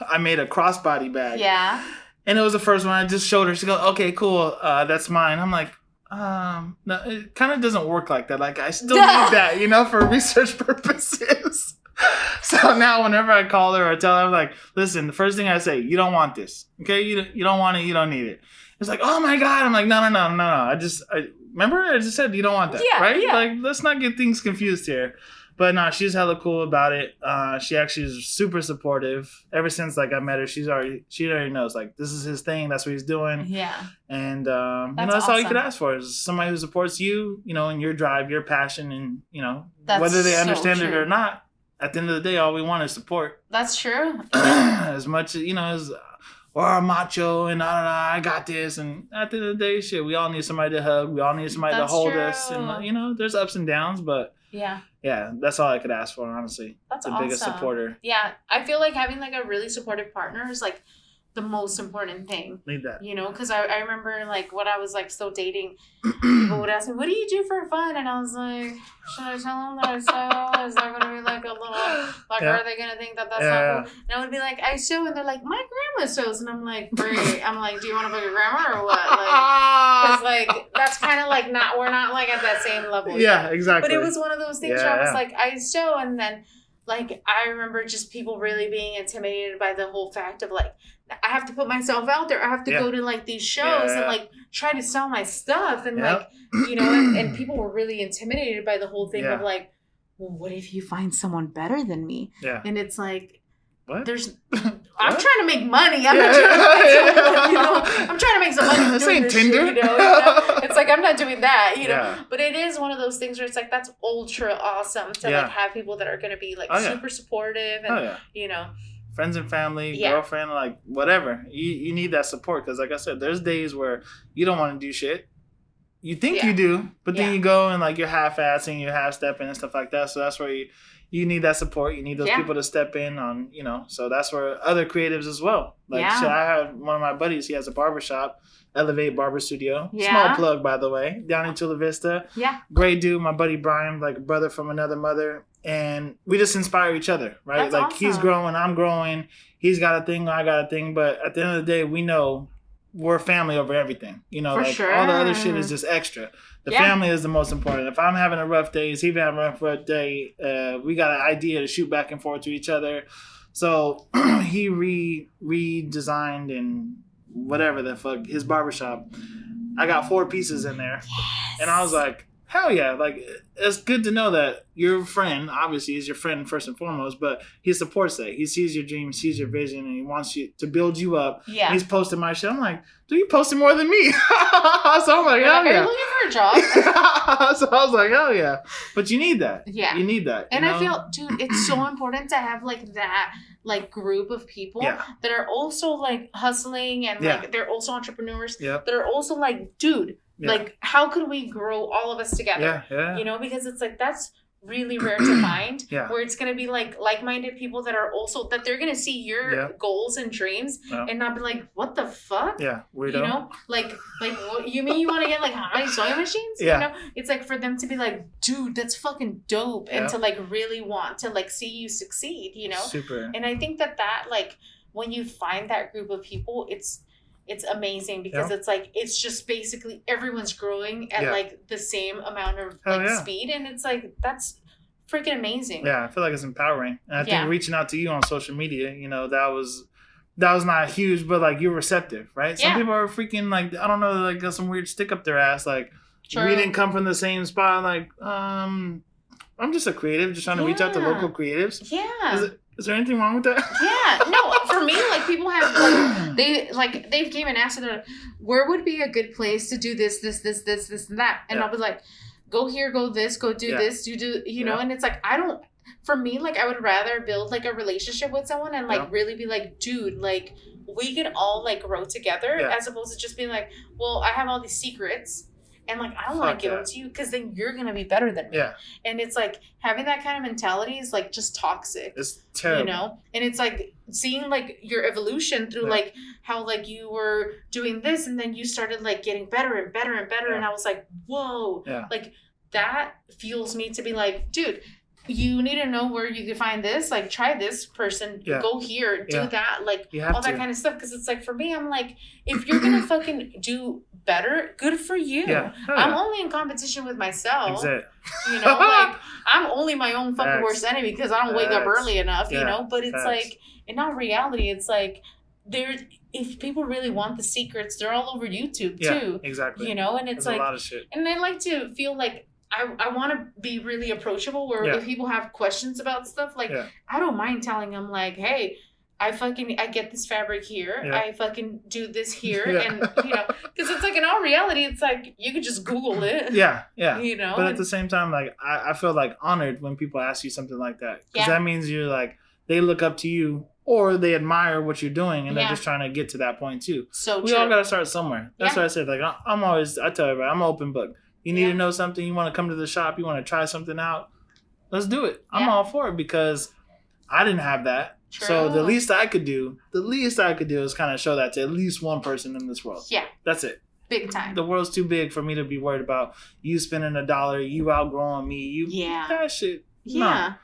[SPEAKER 2] I made a crossbody bag. Yeah. And it was the first one. I just showed her. She goes, okay, cool. That's mine. I'm like, no, it kind of doesn't work like that. Like, I still need that, for research purposes. So now whenever I call her or tell her, I'm like, listen, the first thing I say, you don't want this. Okay? You don't want it. You don't need it. It's like, oh my God. I'm like, no. Remember I just said you don't want that, right? Yeah. Like, let's not get things confused here. But no, she's hella cool about it. She actually is super supportive. Ever since like I met her, she already knows like this is his thing. That's what he's doing. Yeah. And that's awesome. All you could ask for is somebody who supports you, in your drive, your passion, and whether they understand it or not. At the end of the day, all we want is support.
[SPEAKER 1] That's true.
[SPEAKER 2] As much as or macho and I got this, and at the end of the day, shit, we all need somebody to hug. We all need somebody to hold us, and there's ups and downs, but yeah, that's all I could ask for, honestly.
[SPEAKER 1] That's
[SPEAKER 2] the
[SPEAKER 1] awesome.
[SPEAKER 2] Biggest supporter.
[SPEAKER 1] Yeah, I feel like having like a really supportive partner is like the most important thing.
[SPEAKER 2] Need that.
[SPEAKER 1] Because I remember like when I was like still dating, people would ask me, what do you do for fun? And I was like, should I tell them that I sew? Is there going to be like a little, like, are they going to think that that's not cool? And I would be like, I sew. And they're like, my grandma sews. And I'm like, great. I'm like, do you want to book your grandma or what? Like, because like, that's kind of like we're not like at that same level.
[SPEAKER 2] Yeah, exactly.
[SPEAKER 1] But it was one of those things where I was like, I sew. And then like, I remember just people really being intimidated by the whole fact of like, I have to put myself out there. I have to go to like these shows and like try to sell my stuff. And like, and people were really intimidated by the whole thing of like, well, what if you find someone better than me? Yeah. And it's like, what? I'm trying to make money. I'm not trying to I'm trying to make some money.
[SPEAKER 2] This ain't Tinder.
[SPEAKER 1] Shit, It's like, I'm not doing that, But it is one of those things where it's like, that's ultra awesome to like have people that are going to be like super supportive and,
[SPEAKER 2] friends and family, girlfriend, like whatever. You need that support because, like I said, there's days where you don't want to do shit. You think you do, but then you go and like you're half-assing, you're half-stepping and stuff like that. So that's where you need that support. You need those people to step in on, So that's where other creatives as well. Like so I have one of my buddies. He has a barbershop, Elevate Barber Studio. Yeah. Small plug, by the way, down in Chula Vista. Yeah. Great dude. My buddy Brian, like a brother from another mother. And we just inspire each other, right?
[SPEAKER 1] That's
[SPEAKER 2] like
[SPEAKER 1] awesome.
[SPEAKER 2] He's growing, I'm growing. He's got a thing, I got a thing. But at the end of the day, we know we're family over everything.
[SPEAKER 1] For sure.
[SPEAKER 2] All the other shit is just extra. The family is the most important. If I'm having a rough day, if he's having a rough day, we got an idea to shoot back and forth to each other. So he redesigned and whatever the fuck, his barbershop. I got 4 pieces in there. Yes. And I was like, hell yeah. Like, it's good to know that your friend, obviously, is your friend first and foremost, but he supports that. He sees your dream, sees your vision, and he wants you to build you up. Yeah. And he's posting my shit. I'm like, dude, you posted more than me. So I'm like, hell yeah.
[SPEAKER 1] Are you looking for a job?
[SPEAKER 2] So I was like, hell yeah. But you need that. Yeah. You need that.
[SPEAKER 1] And I feel, dude, it's so important to have like that like group of people that are also like hustling and like they're also entrepreneurs that are also like, dude, like how could we grow all of us together? Yeah. Because it's like that's really rare to find.
[SPEAKER 2] Yeah.
[SPEAKER 1] Where it's gonna be like like-minded people that are also that they're gonna see your goals and dreams and not be like, what the fuck?
[SPEAKER 2] Yeah, weirdo.
[SPEAKER 1] You know, like what you mean you want to get like high sewing machines?
[SPEAKER 2] Yeah.
[SPEAKER 1] You know, it's like for them to be like, dude, that's fucking dope, and to like really want to like see you succeed. You know,
[SPEAKER 2] super.
[SPEAKER 1] And I think that like when you find that group of people, it's amazing because it's like it's just basically everyone's growing at like the same amount of like speed, and it's like that's freaking amazing.
[SPEAKER 2] Yeah, I feel like it's empowering, and I think reaching out to you on social media, you know, that was not huge, but like you're receptive, right? Some people are freaking like, I don't know, like got some weird stick up their ass, like we didn't come from the same spot. Like I'm just a creative, just trying to reach out to local creatives.
[SPEAKER 1] Yeah.
[SPEAKER 2] Is there anything wrong with that?
[SPEAKER 1] Yeah, no. For me, like people have they've came and asked me, where would be a good place to do this, and that, and I'll be like, go here, go this, go do this, do you know, and it's like for me, like I would rather build like a relationship with someone and like really be like, dude, like we can all like grow together as opposed to just being like, well, I have all these secrets. And, like, I don't want to give them to you because then you're going to be better than me. Yeah. And it's, like, having that kind of mentality is, like, just toxic.
[SPEAKER 2] It's terrible.
[SPEAKER 1] You know? And it's, like, seeing, like, your evolution through, like, how, like, you were doing this and then you started, like, getting better and better and better. And I was like, whoa. Yeah. Like, that fuels me to be like, dude, you need to know where you can find this. Like, try this person. Go here. Do that. Like, all that kind of stuff. Because it's, like, for me, I'm like, if you're going to fucking do better, good for you. I'm only in competition with myself. Exactly. You know, like I'm only my own fucking worst enemy because I don't wake up early enough, you know. But it's like, in all reality, it's like if people really want the secrets, they're all over YouTube too.
[SPEAKER 2] Exactly.
[SPEAKER 1] You know, and it's
[SPEAKER 2] There's
[SPEAKER 1] like
[SPEAKER 2] a lot of shit.
[SPEAKER 1] And I like to feel like I want to be really approachable where if people have questions about stuff, like I don't mind telling them like, hey, I get this fabric here. I fucking do this here. And, you know, because it's like in all reality, it's like you could just Google it.
[SPEAKER 2] Yeah. Yeah.
[SPEAKER 1] You know?
[SPEAKER 2] But at the same time, like, I feel like honored when people ask you something like that. Because that means you're like, they look up to you or they admire what you're doing and they're just trying to get to that point too.
[SPEAKER 1] So
[SPEAKER 2] we all got to start somewhere. That's what I said. Like, I tell everybody, I'm an open book. You need to know something. You want to come to the shop. You want to try something out. Let's do it. I'm all for it because I didn't have that. True. So the least I could do is kind of show that to at least one person in this world. Yeah. That's it.
[SPEAKER 1] Big time.
[SPEAKER 2] The world's too big for me to be worried about you spending $1, you outgrowing me, that shit. Yeah. No.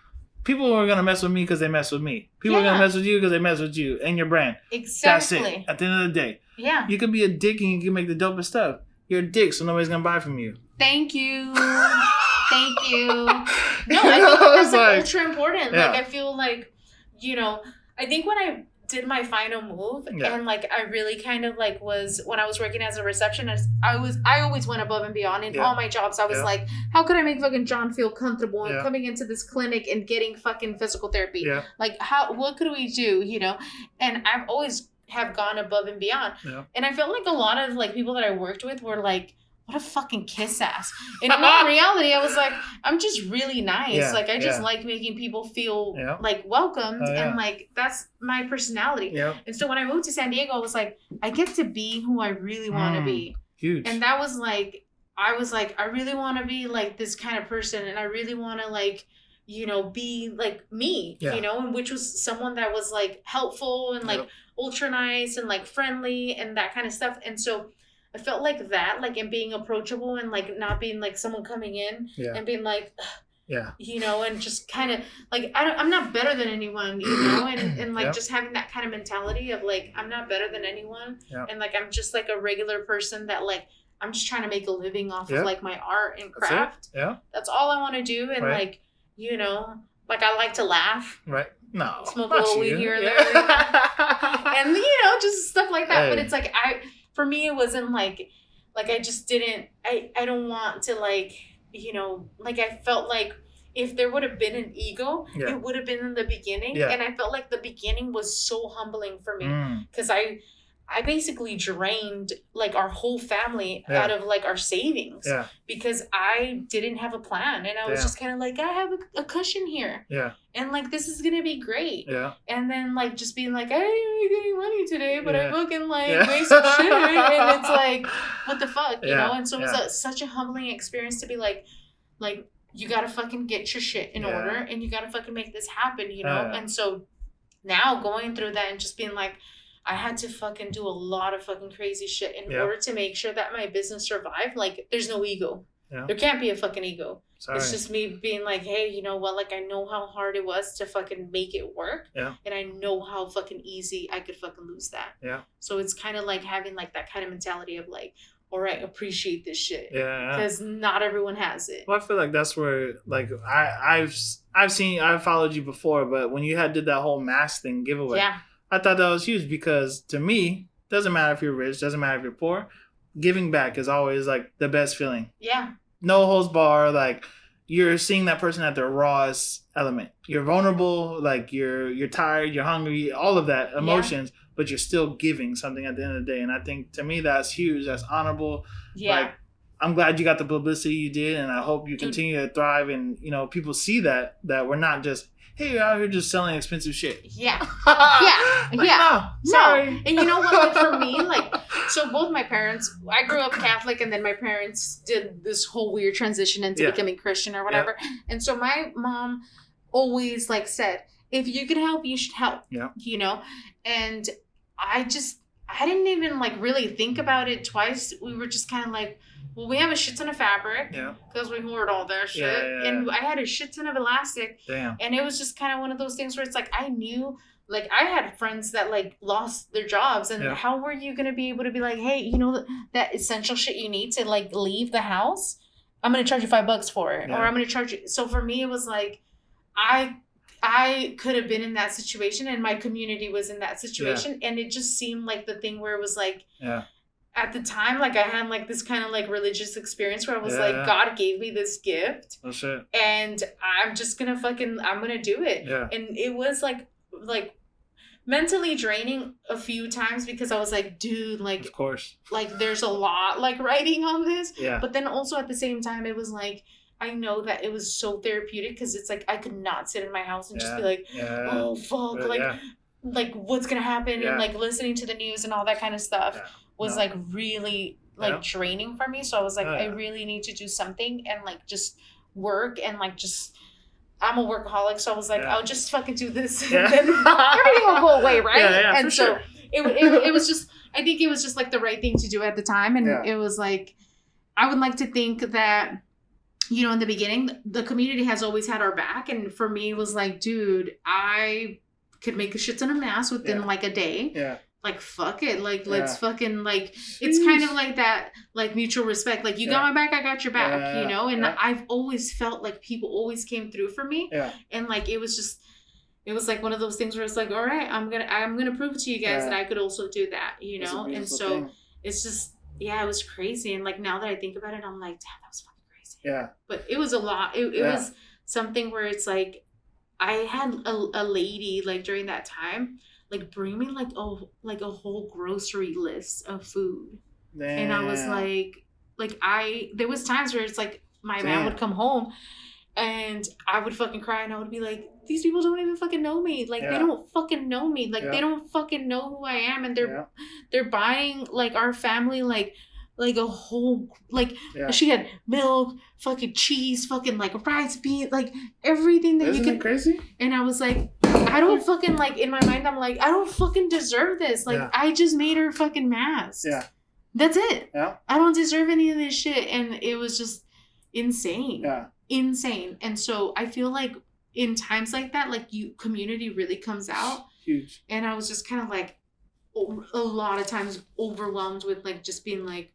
[SPEAKER 2] People are going to mess with me because they mess with me. People are going to mess with you because they mess with you and your brand.
[SPEAKER 1] Exactly.
[SPEAKER 2] That's it. At the end of the day.
[SPEAKER 1] Yeah.
[SPEAKER 2] You can be a dick and you can make the dopest stuff. You're a dick, so nobody's going to buy from you.
[SPEAKER 1] Thank you. Thank you. No, I think that's like ultra important. Like, I feel like, you know, I think when I did my final move and like I really kind of like was when I was working as a receptionist, I always went above and beyond in all my jobs. I was like, how could I make fucking John feel comfortable and coming into this clinic and getting fucking physical therapy? Yeah. Like what could we do, you know? And I've always have gone above and beyond. Yeah. And I felt like a lot of like people that I worked with were like, what a fucking kiss ass. And in all reality, I was like, I'm just really nice. Yeah, like, I just like making people feel like welcomed. And like, that's my personality. Yeah. And so when I moved to San Diego, I was like, I get to be who I really want to be.
[SPEAKER 2] Huge.
[SPEAKER 1] And that was like, I was like, I really want to be like this kind of person. And I really want to like, you know, be like me, you know, and which was someone that was like helpful and like ultra nice and like friendly and that kind of stuff. And so I felt like that, like, and being approachable and, like, not being, like, someone coming in and being, like, you know, and just kind of, like, I'm not better than anyone, you know, and like, just having that kind of mentality of, like, I'm not better than anyone, and, like, I'm just, like, a regular person that, like, I'm just trying to make a living off of, like, my art and craft. That's all I want to do, and, like, you know, like, I like to laugh.
[SPEAKER 2] Right. No.
[SPEAKER 1] Smoke a little weed here and there. And, you know, just stuff like that, but it's, like, for me, it wasn't like I just didn't, I don't want to like, you know, like I felt like if there would have been an ego, it would have been in the beginning. Yeah. And I felt like the beginning was so humbling for me because I basically drained like our whole family out of like our savings because I didn't have a plan. And I was just kind of like, I have a cushion here. Yeah. And like, this is going to be great. Yeah. And then like, just being like, I didn't make any money today, but I fucking like made some shit. And it's like, what the fuck, you know? And so it was such a humbling experience to be like, you gotta fucking get your shit in order, and you gotta fucking make this happen, you know?
[SPEAKER 2] Yeah.
[SPEAKER 1] And so now going through that and just being like, I had to fucking do a lot of fucking crazy shit in order to make sure that my business survived. Like, there's no ego. Yeah. There can't be a fucking ego. Sorry. It's just me being like, hey, you know what? Like, I know how hard it was to fucking make it work. Yeah. And I know how fucking easy I could fucking lose that. Yeah. So it's kind of like having like that kind of mentality of like, all right, appreciate this shit. Yeah. Because not everyone has it.
[SPEAKER 2] Well, I feel like that's where, like, I've followed you before, but when you did that whole mask thing giveaway, I thought that was huge because to me, doesn't matter if you're rich, doesn't matter if you're poor, giving back is always like the best feeling. Yeah. No holds bar, like you're seeing that person at their rawest element. You're vulnerable, like you're tired, you're hungry, all of that emotions, but you're still giving something at the end of the day. And I think to me that's huge, that's honorable. Yeah. Like I'm glad you got the publicity you did, and I hope you continue to thrive and, you know, people see that we're not just, hey, you're out here just selling expensive shit. Yeah.
[SPEAKER 1] Like, no, sorry. No. And you know what, like for me, like, so both my parents, I grew up Catholic, and then my parents did this whole weird transition into becoming Christian or whatever. Yeah. And so my mom always like said, if you can help, you should help. Yeah. You know? And I didn't even like really think about it twice. We were just kind of like, well, we have a shit ton of fabric because we hoard all that shit. Yeah. And I had a shit ton of elastic. Damn. And it was just kind of one of those things where it's like, I knew, like, I had friends that like lost their jobs, and how were you going to be able to be like, hey, you know, that essential shit you need to like leave the house, I'm going to charge you $5 for it, or I'm going to charge you. So for me, it was like, I could have been in that situation, and my community was in that situation. And it just seemed like the thing where it was like, at the time, like I had like this kind of like religious experience where I was like, God gave me this gift. Oh shit. And I'm just gonna I'm gonna do it. Yeah. And it was like mentally draining a few times because I was like, dude, like, of course, like there's a lot like writing on this. Yeah. But then also at the same time, it was like, I know that it was so therapeutic because it's like I could not sit in my house and just be like, oh fuck, like what's gonna happen, and like listening to the news and all that kind of stuff was like really like draining for me. So I was like, I really need to do something and like just work, and like just I'm a workaholic, so I was like, I'll just fucking do this, and then everything will go away, right? And so it was just, I think it was just like the right thing to do at the time, and it was like, I would like to think that, you know, in the beginning, the community has always had our back. And for me, it was like, dude, I could make a shit ton of masks within like a day. Yeah. Like, fuck it. Like, let's fucking, like, it's kind of like that, like, mutual respect. Like, you got my back, I got your back, you know? And I've always felt like people always came through for me. Yeah. And, like, it was like one of those things where it's like, all right, I'm gonna prove to you guys that I could also do that, you know? And so it's just, it was crazy. And, like, now that I think about it, I'm like, damn, that was fucking crazy. Yeah. But it was a lot. It was something where it's like, I had a lady, like, during that time, like, bring me like a whole grocery list of food. Damn. And I was like there was times where it's like my man would come home and I would fucking cry, and I would be like, these people don't even fucking know me. Like, they don't fucking know me. Like, they don't fucking know who I am. And they're buying like our family, like a whole, like, she had milk, fucking cheese, fucking like rice, beans, like everything that you could. Isn't it crazy? And I was like, I don't fucking, like, in my mind, I'm like, I don't fucking deserve this. Like, I just made her fucking masks. Yeah. That's it. Yeah. I don't deserve any of this shit. And it was just insane. Yeah. Insane. And so I feel like in times like that, like, community really comes out. Huge. And I was just kind of like, a lot of times overwhelmed with, like, just being like,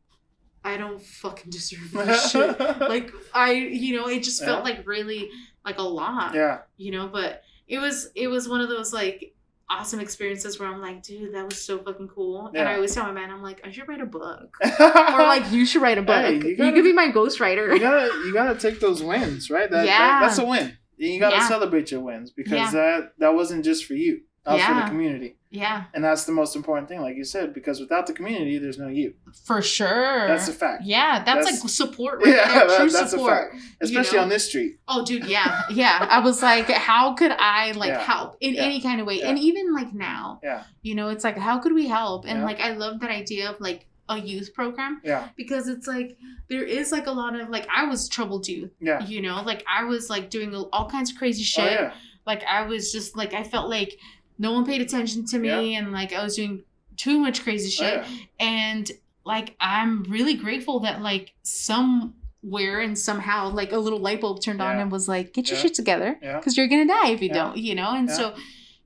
[SPEAKER 1] I don't fucking deserve this shit. Like, it just felt like really, like, a lot. Yeah. You know, but it was one of those, like, awesome experiences where I'm like, dude, that was so fucking cool. Yeah. And I always tell my man, I'm like, I should write a book. Or, like, you should write a book. Hey, you could be my ghostwriter. You gotta take those wins, right? That's a win. You gotta celebrate your wins, because that wasn't just for you. That was for the community. Yeah. And that's the most important thing, like you said, because without the community, there's no you. For sure. That's a fact. Yeah, that's like support right there. True that's support. A fact. Especially on this street. Oh, dude, yeah. Yeah. I was like, how could I, like, help in any kind of way? Yeah. And even, like, now, you know, it's like, how could we help? And, like, I love that idea of, like, a youth program.
[SPEAKER 2] Yeah.
[SPEAKER 1] Because it's like, there is like a lot of like, I was troubled youth.
[SPEAKER 2] Yeah.
[SPEAKER 1] You know, like I was like doing all kinds of crazy shit.
[SPEAKER 2] Oh, yeah.
[SPEAKER 1] Like I was just like, I felt like no one paid attention to me, and like I was doing too much crazy shit.
[SPEAKER 2] Oh, yeah.
[SPEAKER 1] And like, I'm really grateful that like somewhere and somehow like a little light bulb turned on and was like, get your shit together, because you're gonna die if you don't, you know. And so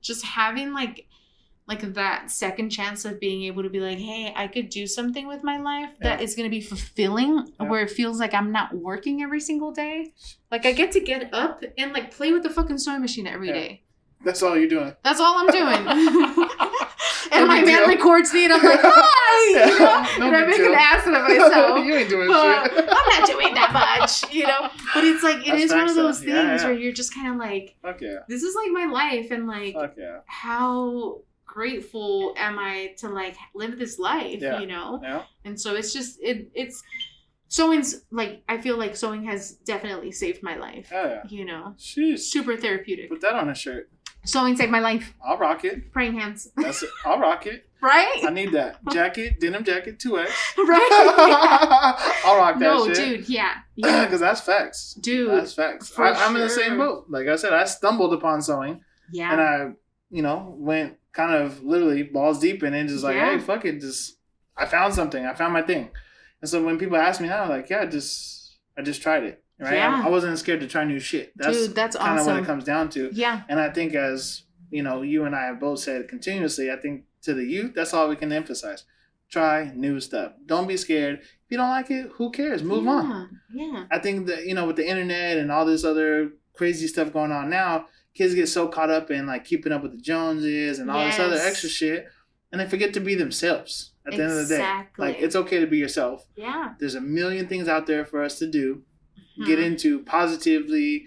[SPEAKER 1] just having like that second chance of being able to be like, hey, I could do something with my life that is going to be fulfilling, where it feels like I'm not working every single day. Like I get to get up and like play with the fucking sewing machine every day.
[SPEAKER 2] That's all you're doing.
[SPEAKER 1] That's all I'm doing. And my man records me and I'm like, hi! And I'm making an ass of myself.
[SPEAKER 2] You ain't doing
[SPEAKER 1] shit.
[SPEAKER 2] shit.
[SPEAKER 1] I'm not doing that much, you know? But it's like, it is one of those things where you're just kind of like,
[SPEAKER 2] fuck yeah.
[SPEAKER 1] This is like my life, and like,
[SPEAKER 2] fuck yeah.
[SPEAKER 1] How grateful am I to like live this life, you know?
[SPEAKER 2] Yeah.
[SPEAKER 1] And so it's just, it's, sewing's like, I feel like sewing has definitely saved my life.
[SPEAKER 2] Oh, yeah.
[SPEAKER 1] You know?
[SPEAKER 2] Sheesh.
[SPEAKER 1] Super therapeutic.
[SPEAKER 2] Put that on a shirt.
[SPEAKER 1] Sewing saved my life.
[SPEAKER 2] I'll rock it.
[SPEAKER 1] Praying hands.
[SPEAKER 2] That's it. I'll rock it.
[SPEAKER 1] Right?
[SPEAKER 2] I need that. Jacket, denim jacket, 2X.
[SPEAKER 1] Right?
[SPEAKER 2] I'll rock that
[SPEAKER 1] no,
[SPEAKER 2] shit.
[SPEAKER 1] dude, yeah.
[SPEAKER 2] Because that's facts.
[SPEAKER 1] Dude.
[SPEAKER 2] That's facts. I'm in the same boat. Like I said, I stumbled upon sewing.
[SPEAKER 1] Yeah.
[SPEAKER 2] And I, you know, went kind of literally balls deep in it, just like, hey, fuck it. I found something. I found my thing. And so when people ask me now, I'm like, yeah, I just tried it. Right?
[SPEAKER 1] Yeah.
[SPEAKER 2] I wasn't scared to try new shit.
[SPEAKER 1] Dude, that's
[SPEAKER 2] kind
[SPEAKER 1] awesome.
[SPEAKER 2] of what it comes down to.
[SPEAKER 1] Yeah.
[SPEAKER 2] And I think, as you know, you and I have both said continuously, I think to the youth, that's all we can emphasize. Try new stuff. Don't be scared. If you don't like it, who cares? Move on.
[SPEAKER 1] Yeah.
[SPEAKER 2] I think that, you know, with the internet and all this other crazy stuff going on now, kids get so caught up in like keeping up with the Joneses and all this other extra shit, and they forget to be themselves at the end of the day. Like, it's okay to be yourself.
[SPEAKER 1] Yeah.
[SPEAKER 2] There's a million things out there for us to do, get into positively,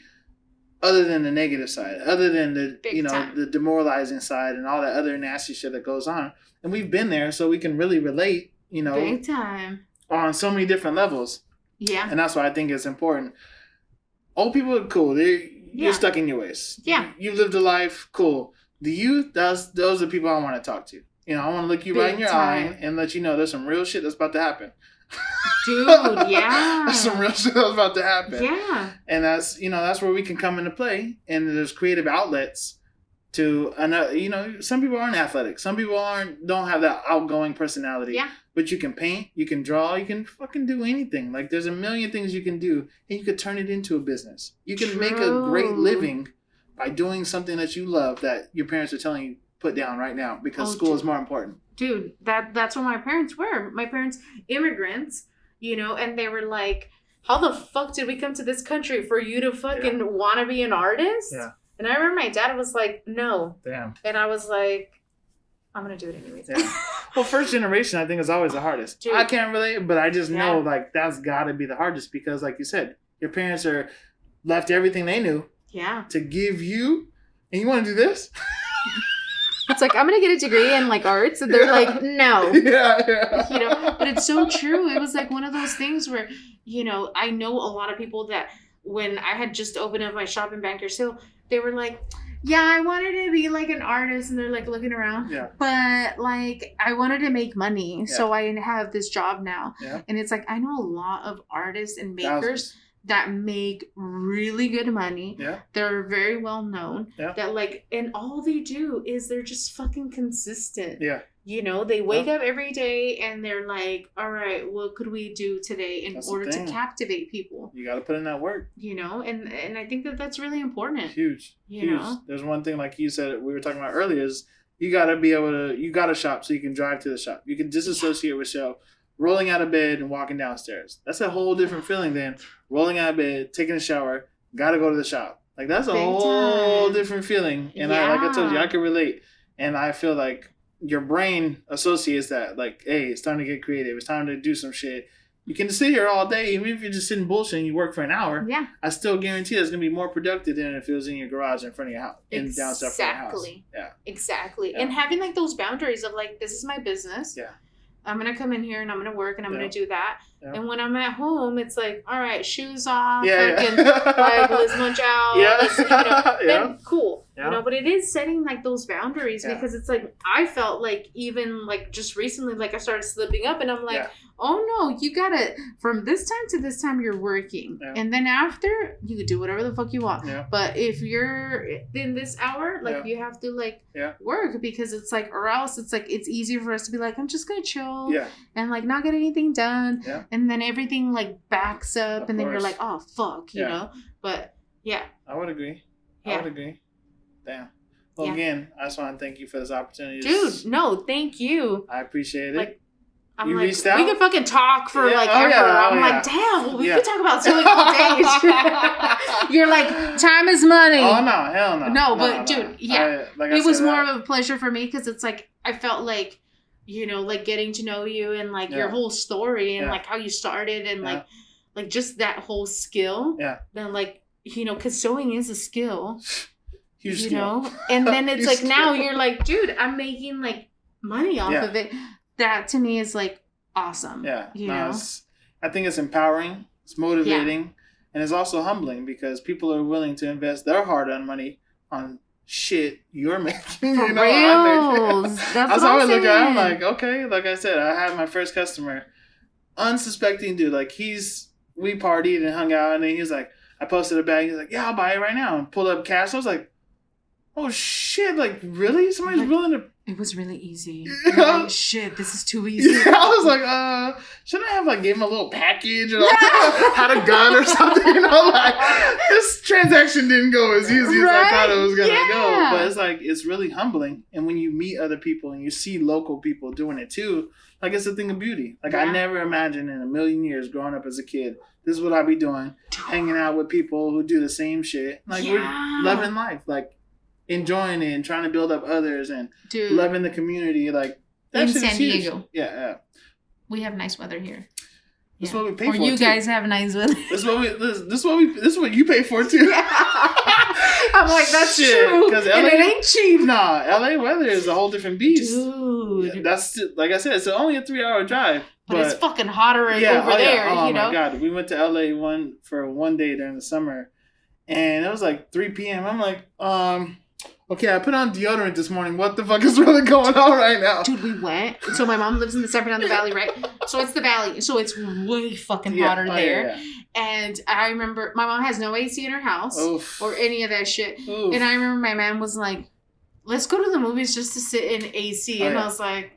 [SPEAKER 2] other than the negative side, other than the the demoralizing side and all that other nasty shit that goes on. And we've been there, so we can really relate, you know,
[SPEAKER 1] big time,
[SPEAKER 2] on so many different levels.
[SPEAKER 1] Yeah.
[SPEAKER 2] And that's why I think it's important. Old people are cool. You're stuck in your ways.
[SPEAKER 1] Yeah.
[SPEAKER 2] You've lived a life. Cool. The youth, those are the people I want to talk to. You know, I want to look you right in your eye and let you know there's some real shit that's about to happen.
[SPEAKER 1] Dude, yeah.
[SPEAKER 2] There's some real shit that's about to happen.
[SPEAKER 1] Yeah.
[SPEAKER 2] And that's, you know, that's where we can come into play. And there's creative outlets to another, you know, some people aren't athletic. Some people don't have that outgoing personality.
[SPEAKER 1] Yeah.
[SPEAKER 2] But you can paint, you can draw, you can fucking do anything. Like, there's a million things you can do, and you could turn it into a business. You can make a great living by doing something that you love that your parents are telling you put down right now because school is more important.
[SPEAKER 1] Dude, that's what my parents were. My parents, immigrants, you know, and they were like, how the fuck did we come to this country for you to fucking want to be an artist?
[SPEAKER 2] Yeah.
[SPEAKER 1] And I remember my dad was like, no.
[SPEAKER 2] Damn.
[SPEAKER 1] And I was like, I'm going to do it anyways.
[SPEAKER 2] Yeah. Well, first generation, I think, is always the hardest. Dude. I can't relate, but I just know, like, that's got to be the hardest because, like you said, your parents are left everything they knew to give you, and you want to do this?
[SPEAKER 1] It's like, I'm going to get a degree in, like, arts, and they're like, no.
[SPEAKER 2] Yeah.
[SPEAKER 1] You know, but it's so true. It was, like, one of those things where, you know, I know a lot of people that when I had just opened up my shop in Bankers Hill, they were like, yeah, I wanted to be like an artist, and they're like looking around. Yeah. But like, I wanted to make money, so I have this job now. Yeah. And it's like, I know a lot of artists and makers that make really good money. Yeah. They're very well known. Yeah. That like, and all they do is they're just fucking consistent. Yeah. You know, they wake up every day and they're like, all right, what could we do today in order to captivate people? You got to put in that work. You know, and I think that's really important. Huge. You know? There's one thing, like you said, we were talking about earlier, is you got to be able to, you got to shop so you can drive to the shop. You can disassociate with yourself, rolling out of bed and walking downstairs. That's a whole different feeling than rolling out of bed, taking a shower, got to go to the shop. Like, that's a whole different feeling. And like I told you, I can relate. And I feel like your brain associates that, like, hey, it's time to get creative. It's time to do some shit. You can sit here all day, even if you're just sitting bullshit and you work for an hour. Yeah. I still guarantee it's going to be more productive than if it was in your garage in front of your house. Downstairs from your house. Yeah. Exactly. Yeah. And having, like, those boundaries of, like, this is my business. Yeah. I'm going to come in here and I'm going to work and I'm going to do that. Yeah. And when I'm at home, it's like, all right, shoes off. Yeah. Like, let's munch out. Yeah. Let's, you know, then cool.
[SPEAKER 2] Yeah.
[SPEAKER 1] You know, but it is setting like those boundaries because it's like I felt like even like just recently, like I started slipping up, and I'm like, oh no, you gotta from this time to this time you're working, and then after you can do whatever the fuck you want. But if you're in this hour, like you have to like work because it's like, or else it's like it's easier for us to be like, I'm just gonna chill and like not get anything done, and then everything like backs up, and then you're like, oh fuck, you know. But
[SPEAKER 2] I would agree. I would agree. Damn. Well, again, I just want to thank you for this opportunity.
[SPEAKER 1] Dude, no, thank you.
[SPEAKER 2] I appreciate it.
[SPEAKER 1] Like, I'm
[SPEAKER 2] you
[SPEAKER 1] like,
[SPEAKER 2] reached out?
[SPEAKER 1] we can fucking talk for like ever. I'm like, damn, well, we could talk about sewing all days. You're like, time is money.
[SPEAKER 2] Oh, no, hell no.
[SPEAKER 1] No, but dude, it was more of a pleasure for me because it's like, I felt like, you know, like getting to know you and like your whole story and like how you started and like just that whole skill. Yeah. Then like, you know, because sewing is a skill.
[SPEAKER 2] Huge
[SPEAKER 1] you
[SPEAKER 2] skill.
[SPEAKER 1] Know? And then it's like now you're like, dude, I'm making like money off of it. That to me is like awesome. Yeah. You know?
[SPEAKER 2] I think it's empowering, it's motivating, and it's also humbling because people are willing to invest their hard-earned money on shit you're making.
[SPEAKER 1] For
[SPEAKER 2] you know,
[SPEAKER 1] reals. That's
[SPEAKER 2] how I look at it. I'm like, okay, like I said, I had my first customer, unsuspecting dude. Like we partied and hung out, and then he was like, I posted a bag. He's like, yeah, I'll buy it right now. And pulled up cash. I was like, oh shit! Like really? Somebody's willing to?
[SPEAKER 1] It was really easy. Like, shit, this is too easy.
[SPEAKER 2] Yeah, I was like, shouldn't I have like gave him a little package or like, had a gun or something? You know, like this transaction didn't go as easy as I thought it was gonna go. But it's like it's really humbling. And when you meet other people and you see local people doing it too, like it's a thing of beauty. Like I never imagined in a million years growing up as a kid, this is what I'd be doing, hanging out with people who do the same shit. Like we're loving life. Like. Enjoying it and trying to build up others and loving the community, like
[SPEAKER 1] in San Diego.
[SPEAKER 2] Yeah.
[SPEAKER 1] We have nice weather here.
[SPEAKER 2] This is what we pay for.
[SPEAKER 1] Or you guys have nice weather.
[SPEAKER 2] This is what you pay for too.
[SPEAKER 1] I'm like, that's true. Because LA, and it ain't cheap.
[SPEAKER 2] Nah, LA weather is a whole different beast.
[SPEAKER 1] Dude.
[SPEAKER 2] That's like I said, it's only a 3-hour drive.
[SPEAKER 1] But it's fucking hotter over there.
[SPEAKER 2] Oh
[SPEAKER 1] you know?
[SPEAKER 2] My god, we went to LA for one day during the summer, and it was like 3 p.m. I'm like, okay, I put on deodorant this morning. What the fuck is really going on right now?
[SPEAKER 1] Dude, we went. So my mom lives in the San Fernando Valley, right? So it's the valley. So it's way fucking hotter there. Yeah. And I remember my mom has no AC in her house or any of that shit. Oof. And I remember my man was like, let's go to the movies just to sit in AC. And I was like,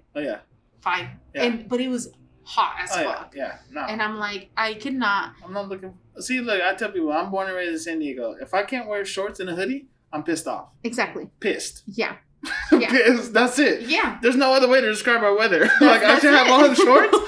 [SPEAKER 1] fine. Yeah. But it was hot as fuck.
[SPEAKER 2] Yeah, no.
[SPEAKER 1] And I'm like, I cannot.
[SPEAKER 2] I'm not looking. See, look, I tell people, I'm born and raised in San Diego. If I can't wear shorts and a hoodie, I'm pissed off.
[SPEAKER 1] Exactly.
[SPEAKER 2] Pissed.
[SPEAKER 1] Yeah.
[SPEAKER 2] Pissed. That's it.
[SPEAKER 1] Yeah.
[SPEAKER 2] There's no other way to describe our weather. Like, I should have on shorts,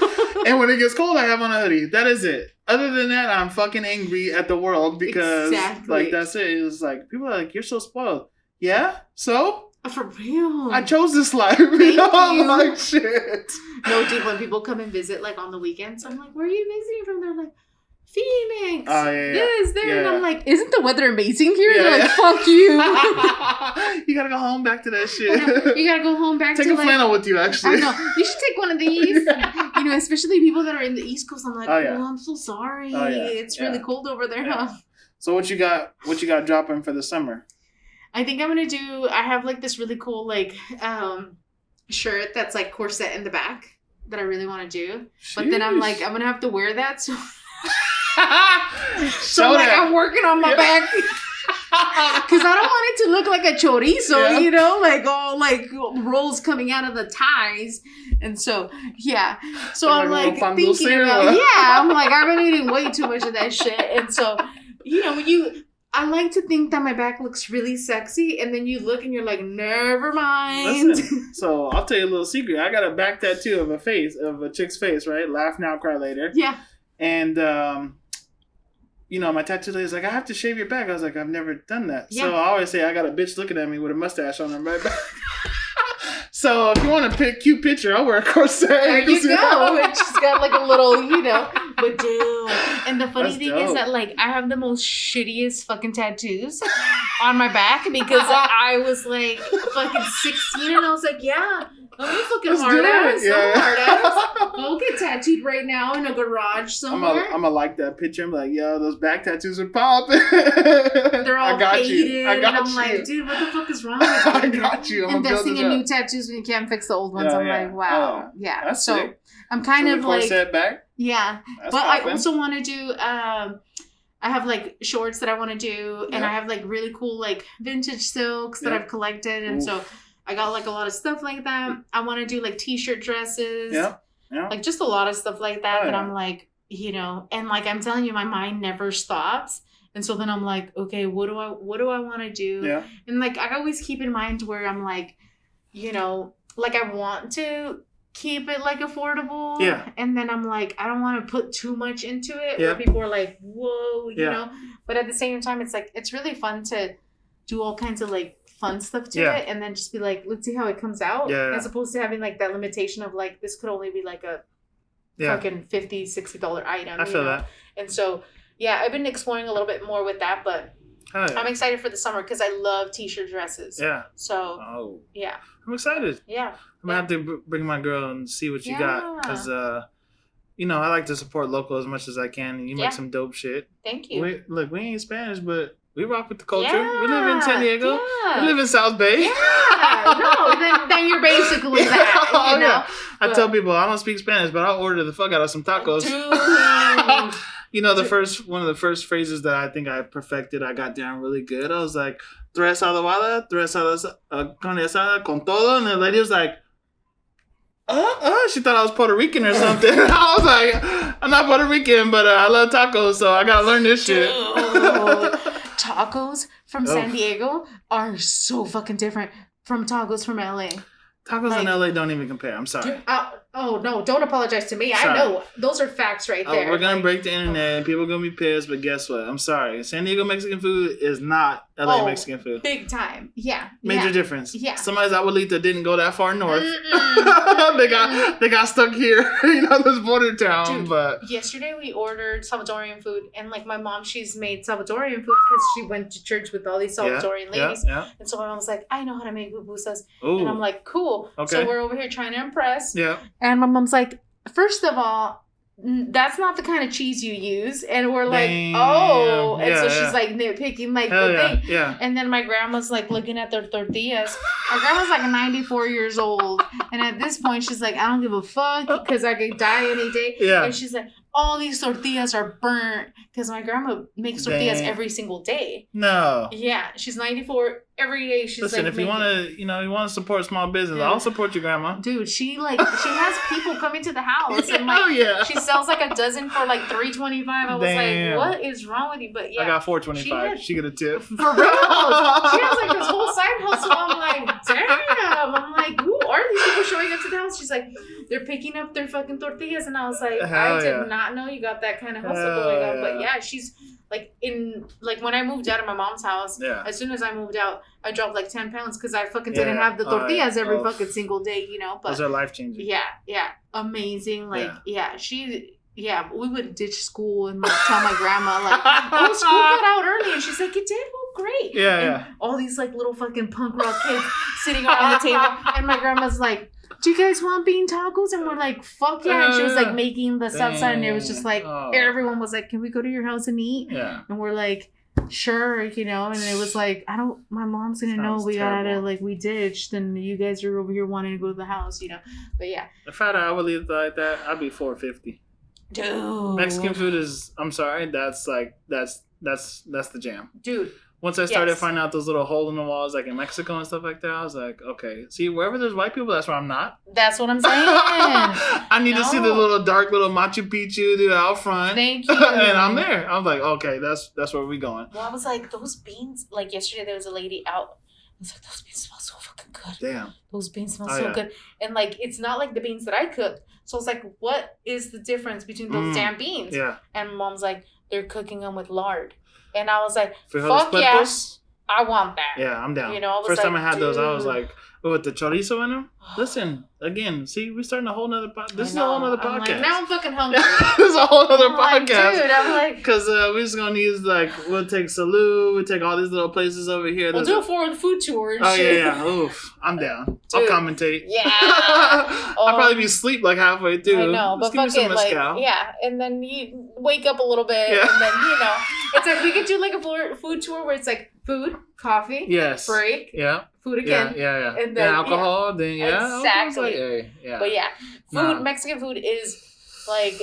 [SPEAKER 2] and when it gets cold, I have on a hoodie. That is it. Other than that, I'm fucking angry at the world because, like, that's it. It's like, people are like, you're so spoiled. Yeah? So?
[SPEAKER 1] For real.
[SPEAKER 2] I chose this life. You know? I'm like, shit.
[SPEAKER 1] No, dude, when people come and visit, like, on the weekends, I'm like, where are you visiting from? They're like, Phoenix. This, there. And I'm like, isn't the weather amazing here? They're like, fuck you.
[SPEAKER 2] You gotta go home back to that shit.
[SPEAKER 1] You gotta go home back
[SPEAKER 2] to
[SPEAKER 1] Take
[SPEAKER 2] a flannel with you, actually.
[SPEAKER 1] I know. You should take one of these. You know, especially people that are in the East Coast. I'm like, oh, I'm so sorry. It's really cold over there, huh?
[SPEAKER 2] So what you got dropping for the summer?
[SPEAKER 1] I think I'm gonna do, I have like this really cool like shirt that's like corset in the back that I really want to do. Sheesh. But then I'm like, I'm gonna have to wear that, so so like I'm working on my back because I don't want it to look like a chorizo, you know, like all like rolls coming out of the ties, and so so I'm like thinking about I'm like I've been eating way too much of that shit, and so you know I like to think that my back looks really sexy, and then you look and you're like, never mind.
[SPEAKER 2] Listen, so I'll tell you a little secret. I got a back tattoo of a chick's face, right? Laugh now, cry later.
[SPEAKER 1] Yeah.
[SPEAKER 2] And you know, my tattoo lady's like, I have to shave your back. I was like, I've never done that. Yeah. So I always say I got a bitch looking at me with a mustache on her right back. So if you want a cute picture, I'll wear a corset.
[SPEAKER 1] There you go. It's just got like a little, you know. But dude, and the funny thing is that like I have the most shittiest fucking tattoos. on my back because I was like fucking 16 and I was like, yeah, I'm a fucking hard ass.
[SPEAKER 2] Yeah.
[SPEAKER 1] I'm a hard ass. I'll get tattooed right now in a garage somewhere.
[SPEAKER 2] I'm gonna like that picture. I'm like, yo, those back tattoos are popping.
[SPEAKER 1] They're all faded.
[SPEAKER 2] I got
[SPEAKER 1] and I'm
[SPEAKER 2] you.
[SPEAKER 1] like, dude, what the fuck is wrong with you?
[SPEAKER 2] I got you. I'm
[SPEAKER 1] investing in new tattoos when you can't fix the old ones.
[SPEAKER 2] Yeah,
[SPEAKER 1] I'm like, wow. Yeah.
[SPEAKER 2] That's
[SPEAKER 1] so
[SPEAKER 2] sick.
[SPEAKER 1] I'm kind of like,
[SPEAKER 2] back.
[SPEAKER 1] yeah.
[SPEAKER 2] That's
[SPEAKER 1] but
[SPEAKER 2] poppin'.
[SPEAKER 1] I also want to do, I have like shorts that I want to do, and I have like really cool like vintage silks that I've collected, and so I got like a lot of stuff like that. I want to do like t-shirt dresses, like just a lot of stuff like that. That I'm like, you know, and like I'm telling you, my mind never stops, and so then I'm like, okay, what do I want to do? Yeah, and like I always keep in mind where I'm like, you know, like I want to keep it like affordable, and then I'm like, I don't want to put too much into it where people are like, whoa, you know, but at the same time it's like it's really fun to do all kinds of like fun stuff to it, and then just be like, let's see how it comes out, as opposed to having like that limitation of like this could only be like a fucking $50-$60 item. I feel that. And so I've been exploring a little bit more with that, but I'm excited for the summer because I love t-shirt dresses. Yeah. So I'm excited. Yeah. I'm gonna have to bring my girl and see what you got, because you know, I like to support local as much as I can, and you make some dope shit. Thank you. We ain't Spanish, but we rock with the culture. We live in San Diego. We live in South Bay. Then you're basically that. You know? I tell people I don't speak Spanish, but I'll order the fuck out of some tacos. You know, one of the first phrases that I think I perfected, I got down really good. I was like, tres adobadas, carne asada con todo, and the lady was like, she thought I was Puerto Rican or something. I was like, I'm not Puerto Rican, but I love tacos, so I gotta learn this shit. Tacos from San Diego are so fucking different from tacos from LA. Tacos in LA don't even compare. I'm sorry. No, don't apologize to me. Sorry. I know. Those are facts right there. We're going to break the internet and people are going to be pissed, but guess what? I'm sorry. San Diego Mexican food is not LA Mexican food. Big time. Yeah. Major difference. Yeah. Somebody's abuelita didn't go that far north. they got stuck here, you know, this border town. Dude, but yesterday we ordered Salvadorian food, and like my mom, she's made Salvadorian food because she went to church with all these Salvadorian ladies. Yeah. And so my mom was like, I know how to make pupusas. And I'm like, cool. Okay. So we're over here trying to impress. Yeah. And my mom's like, first of all, that's not the kind of cheese you use. And we're like, oh. And so she's like nitpicking like the thing. Yeah. And then my grandma's like looking at their tortillas. My grandma's like 94 years old. And at this point, she's like, I don't give a fuck because I could die any day. Yeah. And she's like, all these tortillas are burnt because my grandma makes tortillas every single day. No. Yeah. She's 94 every day. She's listen, like, if you want to, support small business, I'll support your grandma. Dude, she has people coming to the house and like, she sells like a dozen for like $3.25. I was like, what is wrong with you? But I got $4.25. She get a tip. For real. She has like this whole side hustle. I'm like, damn. I'm like, who are these people showing up to the house? She's like, they're picking up their fucking tortillas, and I was like, I did not know you got that kind of hustle going on. But yeah, she's like when I moved out of my mom's house, as soon as I moved out, I dropped like 10 pounds because I fucking didn't have the tortillas every fucking single day, you know. But those are life changing. Yeah, amazing. Like we would ditch school and like tell my grandma like, oh, school got out early, and she's like, it did. Oh, great. Yeah. All these like little fucking punk rock kids sitting around the table, and my grandma's like, do you guys want bean tacos? And we're like, fuck yeah. And she was like making the stuff, and it was just like, everyone was like, can we go to your house and eat? Yeah. And we're like, sure, you know. And it was like, my mom's gonna know we got out of, like, we ditched, and you guys are over here wanting to go to the house, you know. But yeah. If I would leave like that, I'd be $4.50. Dude. Mexican food is, I'm sorry, that's the jam. Dude. Once I started finding out those little hole in the walls, like in Mexico and stuff like that, I was like, okay. See, wherever there's white people, that's where I'm not. That's what I'm saying. I need to see the little dark little Machu Picchu dude out front. Thank you. And I'm there. I'm like, okay, that's where we going. Well, I was like, those beans, like yesterday there was a lady out. I was like, those beans smell so fucking good. Damn. Those beans smell so good. And like, it's not like the beans that I cooked. So I was like, what is the difference between those damn beans? Yeah. And Mom's like, they're cooking them with lard. And I was like, fuck yeah, I want that. Yeah, I'm down. You know, first time I had those, I was like,
[SPEAKER 2] with the chorizo in them. Listen, again, see, we're starting a whole nother podcast. This is a whole nother podcast.
[SPEAKER 1] Like, now I'm fucking hungry.
[SPEAKER 2] This is a whole nother podcast.
[SPEAKER 1] Dude, I'm like...
[SPEAKER 2] Because we're just going to use, like, we'll take Salud, we'll take all these little places over here.
[SPEAKER 1] We'll do a foreign food tour and
[SPEAKER 2] shit. Yeah. Oof. I'm down. Dude. I'll commentate.
[SPEAKER 1] Yeah.
[SPEAKER 2] I'll probably be asleep, like, halfway through.
[SPEAKER 1] I know, but fuck it, like, yeah. And then you wake up a little bit, and then, it's like, we could do, like, a food tour where it's, like, food, coffee, break, food again, and then
[SPEAKER 2] alcohol, then
[SPEAKER 1] exactly.
[SPEAKER 2] Yeah.
[SPEAKER 1] But yeah, food, Mexican food is like,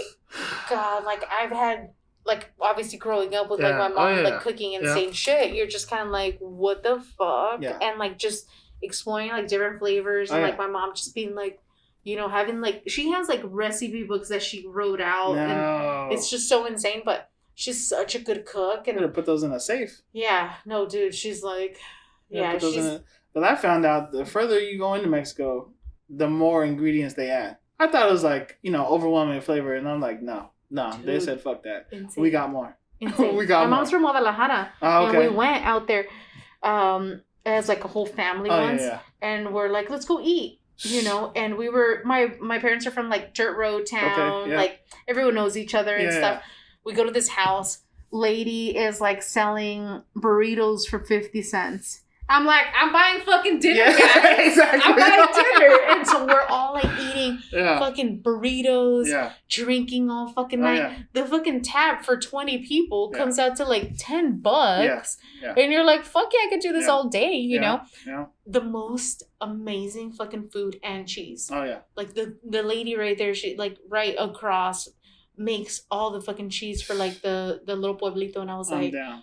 [SPEAKER 1] God, like I've had, like obviously growing up with like my mom like cooking insane shit. You're just kind of like, what the fuck, and like just exploring like different flavors, and like my mom just being like, having like she has like recipe books that she wrote out, and it's just so insane, but. She's such a good cook. And
[SPEAKER 2] I'm going to put those in a safe.
[SPEAKER 1] Yeah. No, dude. She's like... she's...
[SPEAKER 2] But I found out the further you go into Mexico, the more ingredients they add. I thought it was like, overwhelming flavor. And I'm like, no. Dude, they said, fuck that. Insane. We got more.
[SPEAKER 1] We got more. My mom's from Guadalajara. Oh, okay. And we went out there as like a whole family once. Yeah. And we're like, let's go eat. And we were... My parents are from like dirt road town. Okay, like everyone knows each other and stuff. Yeah. We go to this house. Lady is like selling burritos for 50 cents. I'm like, I'm buying fucking dinner, guys. Exactly. I'm buying dinner. And so we're all like eating fucking burritos, drinking all fucking night. Yeah. The fucking tab for 20 people comes out to like $10. Yeah. And you're like, fuck yeah, I could do this all day, you know? Yeah. The most amazing fucking food and cheese. Oh, yeah. Like the lady right there, she like right across makes all the fucking cheese for like the little pueblito, and I was like,
[SPEAKER 2] down.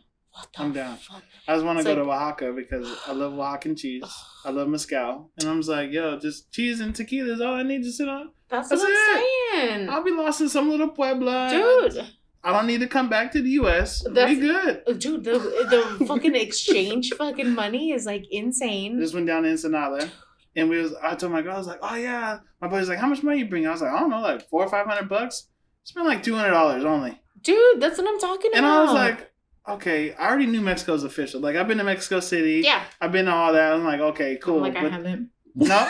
[SPEAKER 2] I'm down. Fuck? I just want to go to Oaxaca because I love Oaxacan cheese. I love mezcal, and I'm just like, yo, just cheese and tequila is all I need to sit on.
[SPEAKER 1] That's what I'm saying.
[SPEAKER 2] I'll be lost in some little puebla,
[SPEAKER 1] dude.
[SPEAKER 2] I don't need to come back to the U.S. We good,
[SPEAKER 1] dude. The fucking exchange fucking money is like insane.
[SPEAKER 2] Just went down to Ensenada. And I told my girl, I was like, oh yeah. My buddy's like, how much money you bring? I was like, I don't know, like $400 or $500. Spent like $200 only.
[SPEAKER 1] Dude, that's what I'm talking about.
[SPEAKER 2] And I was like, okay, I already knew Mexico's official. Like, I've been to Mexico City. Yeah. I've been to all that. I'm like, okay, cool.
[SPEAKER 1] I haven't.
[SPEAKER 2] No?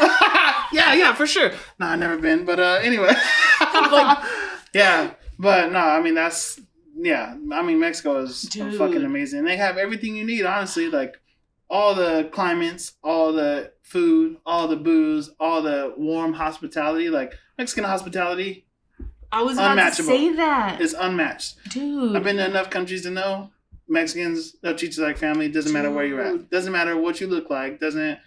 [SPEAKER 2] yeah, for sure. No, I've never been. But anyway. Yeah. But no, I mean, Mexico is fucking amazing. And they have everything you need, honestly. Like, all the climates, all the food, all the booze, all the warm hospitality. Like, Mexican hospitality.
[SPEAKER 1] I was about to say that.
[SPEAKER 2] It's unmatched.
[SPEAKER 1] Dude.
[SPEAKER 2] I've been to enough countries to know Mexicans, they'll treat you like family. Doesn't matter where you're at. Doesn't matter what you look like. Doesn't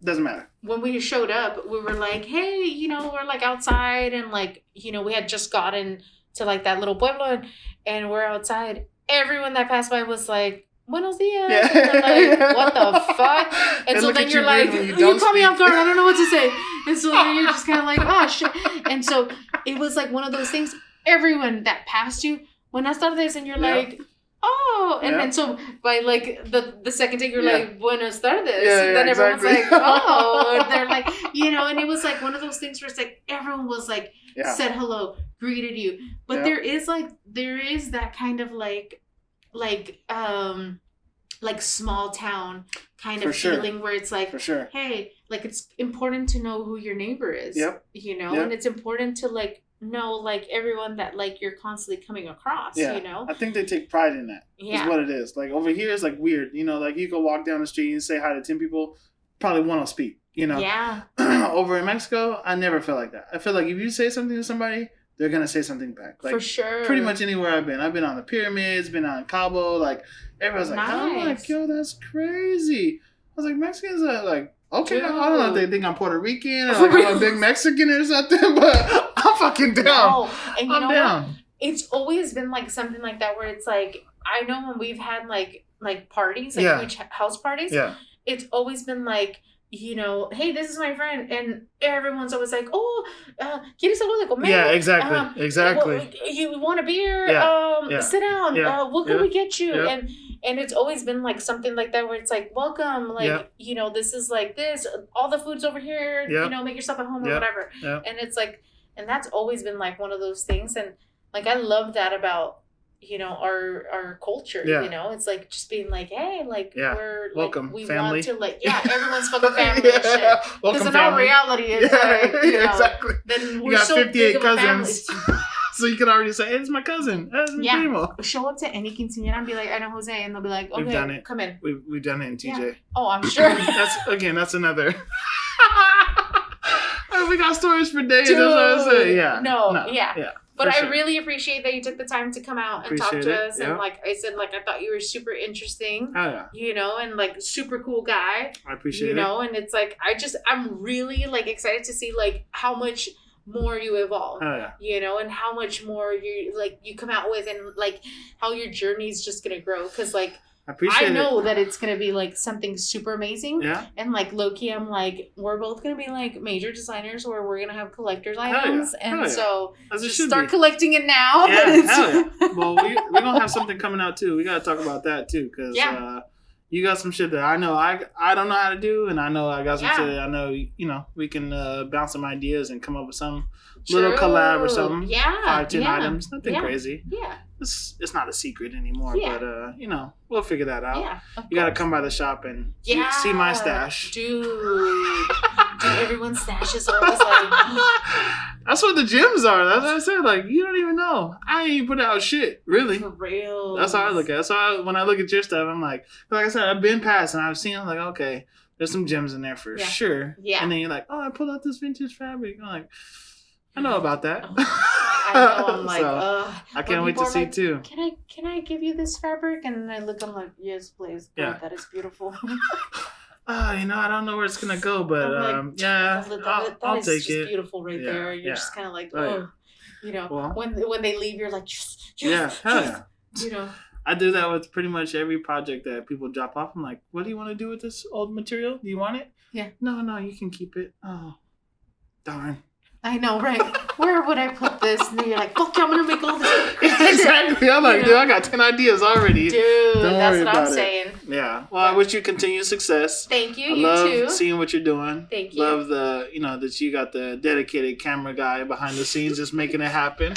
[SPEAKER 2] matter.
[SPEAKER 1] When we showed up, we were like, hey, we're like outside and like, we had just gotten to like that little pueblo and we're outside. Everyone that passed by was like, Buenos dias. Yeah. And like, what the fuck? And so then you're like, you caught me off guard. I don't know what to say. And so then you're just kind of like, oh, shit. And so it was like one of those things. Everyone that passed you, buenas tardes, and you're like, oh. And then so by like the second day, you're like, buenas tardes. And then everyone's like, oh. And they're like, and it was like one of those things where it's like everyone was like, said hello, greeted you. But there is that kind of like small town kind of feeling where it's like, hey, like it's important to know who your neighbor is, and it's important to like know like everyone that like you're constantly coming across, I think they take pride in that. Is what it is. Like over here it's like weird, like you go walk down the street and say hi to 10 people, probably one will speak, Over in Mexico, I never felt like that. I feel like if you say something to somebody, they're going to say something back. Like, for sure. Pretty much anywhere I've been. I've been on the pyramids, been on Cabo. Like, everyone's like, I'm like, yo, that's crazy. I was like, Mexicans are like, okay, dude. I don't know if they think I'm Puerto Rican or like I'm a big Mexican or something, but I'm fucking down. No. And I'm down. What? It's always been like something like that where it's like, I know when we've had like parties, like huge house parties, it's always been like, hey, this is my friend, and everyone's always like, oh, ¿quieres algo de comer?
[SPEAKER 2] Yeah, exactly.
[SPEAKER 1] Well, you want a beer? Sit down. What can we get you? Yeah. And it's always been like something like that where it's like, welcome, like, this is like this, all the food's over here, make yourself at home or whatever. Yeah. And it's like, and that's always been like one of those things, and like I love that about our culture. It's like just being like, hey, like we're
[SPEAKER 2] welcome,
[SPEAKER 1] like, we
[SPEAKER 2] family.
[SPEAKER 1] want to like everyone's fucking family and shit. Because in all reality it's like
[SPEAKER 2] exactly.
[SPEAKER 1] Then we're
[SPEAKER 2] you got
[SPEAKER 1] so
[SPEAKER 2] 58 cousins. So you can already say, hey, it's my cousin. It's my primo.
[SPEAKER 1] Show up to any quinceañera and be like, I know Jose, and they'll be like, okay,
[SPEAKER 2] we've done it.
[SPEAKER 1] Come in.
[SPEAKER 2] We've done it in TJ.
[SPEAKER 1] Yeah. Oh, I'm sure.
[SPEAKER 2] That's another. We got stories for days.
[SPEAKER 1] Dude,
[SPEAKER 2] that's what I say. Yeah.
[SPEAKER 1] No. Yeah. But I
[SPEAKER 2] sure.
[SPEAKER 1] really appreciate that you took the time to come out and talk to us.
[SPEAKER 2] Yeah.
[SPEAKER 1] And like I said, like I thought you were super interesting.
[SPEAKER 2] Oh, yeah.
[SPEAKER 1] And like super cool guy.
[SPEAKER 2] I appreciate it.
[SPEAKER 1] And it's like I'm really like excited to see like how much more you evolve.
[SPEAKER 2] Oh, yeah.
[SPEAKER 1] And how much more you come out with, and like how your journey is just gonna grow. Because like I know that it's gonna be like something super amazing.
[SPEAKER 2] Yeah.
[SPEAKER 1] And like low-key, I'm like, we're both gonna be like major designers where we're gonna have collector's items. And so just start collecting it now.
[SPEAKER 2] Yeah, hell yeah. Well, we're gonna have something coming out too. We gotta talk about that too, because you got some shit that I know I don't know how to do, and I know I got some shit that I know we can bounce some ideas and come up with some little collab or something.
[SPEAKER 1] Yeah.
[SPEAKER 2] 5, 10 items, nothing crazy.
[SPEAKER 1] Yeah.
[SPEAKER 2] It's not a secret anymore, but we'll figure that out.
[SPEAKER 1] Yeah,
[SPEAKER 2] you gotta come by the shop and see my stash.
[SPEAKER 1] Dude, everyone's stash is always like
[SPEAKER 2] that's what the gyms are. That's what I said. Like, you don't even know. I ain't even put out shit, really.
[SPEAKER 1] For real.
[SPEAKER 2] That's how I look at it. So when I look at your stuff, I'm like I said, I've been past and I've seen, like, okay, there's some gems in there for sure.
[SPEAKER 1] Yeah.
[SPEAKER 2] And then you're like, oh, I pulled out this vintage fabric. I'm like, I know about that.
[SPEAKER 1] I know. I'm like,
[SPEAKER 2] I can't wait to see
[SPEAKER 1] like,
[SPEAKER 2] too.
[SPEAKER 1] Can I give you this fabric? And I look, I'm like, yes, please. God,
[SPEAKER 2] Yeah.
[SPEAKER 1] that is beautiful.
[SPEAKER 2] I don't know where it's gonna go, but
[SPEAKER 1] like,
[SPEAKER 2] I'll take
[SPEAKER 1] just
[SPEAKER 2] it.
[SPEAKER 1] Beautiful right there. You're just kind of like,
[SPEAKER 2] Well,
[SPEAKER 1] when they leave, you're like,
[SPEAKER 2] yes.
[SPEAKER 1] Yeah.
[SPEAKER 2] I do that with pretty much every project that people drop off. I'm like, what do you want to do with this old material? Do you want it?
[SPEAKER 1] Yeah.
[SPEAKER 2] No, you can keep it. Oh, darn.
[SPEAKER 1] I know, right? Where would I put this? And then you're like, fuck, I'm gonna make all this.
[SPEAKER 2] Exactly. I'm like, dude, I got 10 ideas already.
[SPEAKER 1] Dude, that's what I'm saying.
[SPEAKER 2] Yeah. Well, I wish you continued success.
[SPEAKER 1] Thank you.
[SPEAKER 2] I love seeing what you're doing.
[SPEAKER 1] Thank you.
[SPEAKER 2] Love that you got the dedicated camera guy behind the scenes just making it happen.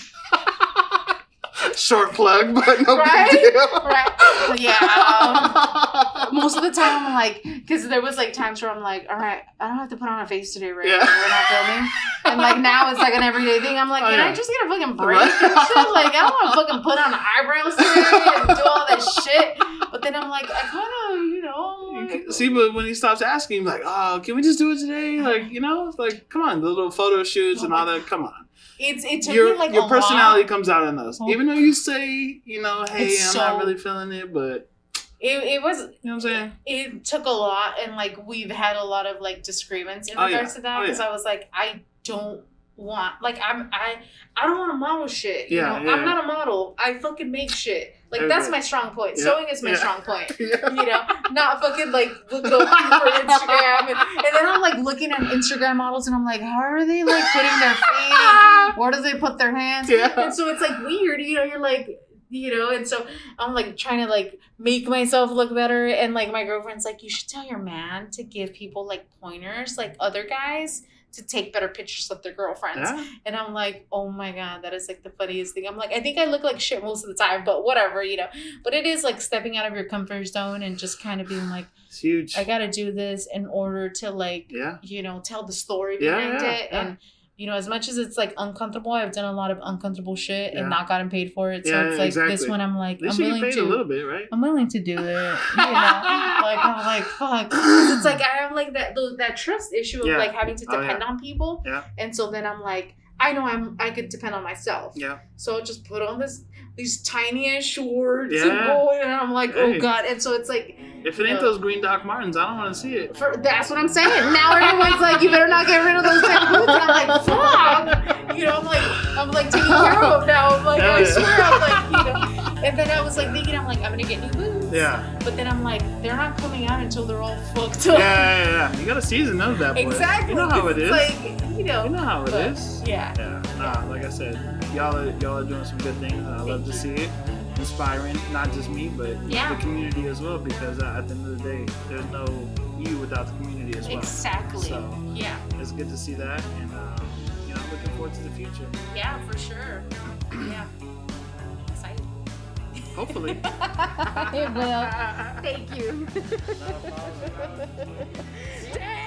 [SPEAKER 2] Short plug, but no big deal.
[SPEAKER 1] Right. Yeah. Most of the time I'm like, because there was like times where I'm like, all right, I don't have to put on a face today, right? Yeah. We're not filming. And like now it's like an everyday thing. I'm like, can I just get a fucking break and shit? Like, I don't want to fucking put on eyebrows today and do all this shit. But then I'm like, I kind of,
[SPEAKER 2] See, but when he stops asking, like, oh, can we just do it today? Like, it's like, come on, the little photo shoots and all that. Come on.
[SPEAKER 1] It took me like
[SPEAKER 2] your personality
[SPEAKER 1] lot.
[SPEAKER 2] Comes out in those. Even though you say, hey, I'm not really feeling it, but
[SPEAKER 1] it was,
[SPEAKER 2] you know what I'm saying?
[SPEAKER 1] It took a lot, and like we've had a lot of like disagreements in regards to that, because I was like, I don't want, like, I don't want to model shit. I'm not a model. I fucking make shit. Like, that's my strong point. Yeah. Sewing is my strong point. Not fucking like looking for Instagram. And then I'm like looking at Instagram models and I'm like, how are they like putting their feet? Where do they put their hands? Yeah. And so it's like weird, you're like, and so I'm like trying to like make myself look better. And like my girlfriend's like, you should tell your man to give people like pointers, like other guys, to take better pictures of their girlfriends. Yeah. And I'm like, oh my God, that is like the funniest thing. I'm like, I think I look like shit most of the time, but whatever, But it is like stepping out of your comfort zone and just kind of being like,
[SPEAKER 2] it's huge.
[SPEAKER 1] I got to do this in order to like, tell the story behind it. Yeah. And, as much as it's like uncomfortable, I've done a lot of uncomfortable shit and not gotten paid for it. So it's like this one, I'm like, I'm willing to.
[SPEAKER 2] A little bit, right?
[SPEAKER 1] I'm willing to do it. Like I'm like, fuck. It's like I have like that trust issue of like having to depend on people. Yeah. And so then I'm like, I know I could depend on myself. Yeah. So I'll just put on these tiny ass shorts and go, and I'm like, oh God. And so it's like,
[SPEAKER 2] if it ain't those green Doc Martens, I don't want to see it.
[SPEAKER 1] That's what I'm saying. Now everyone's like, you better not get rid of those damn boots. And I'm like, fuck. I'm like taking care of them now. I'm like, I swear, I'm like, And then I was like thinking, I'm gonna get new boots. Yeah. But then I'm like, they're not coming out until they're all fucked up.
[SPEAKER 2] Yeah. You gotta season those bad boys.
[SPEAKER 1] Exactly.
[SPEAKER 2] You know how it is.
[SPEAKER 1] Like,
[SPEAKER 2] you know how it is.
[SPEAKER 1] Yeah.
[SPEAKER 2] Nah, like I said, y'all are doing some good things, and I love to see it. Inspiring, not just me, but the community as well, because at the end of the day, there's no you without the community as well.
[SPEAKER 1] Exactly.
[SPEAKER 2] So it's good to see that, and looking forward to the future.
[SPEAKER 1] Yeah, for sure. Yeah. Excited.
[SPEAKER 2] Hopefully.
[SPEAKER 3] It will.
[SPEAKER 1] Thank you.
[SPEAKER 2] No problem.
[SPEAKER 1] Dang.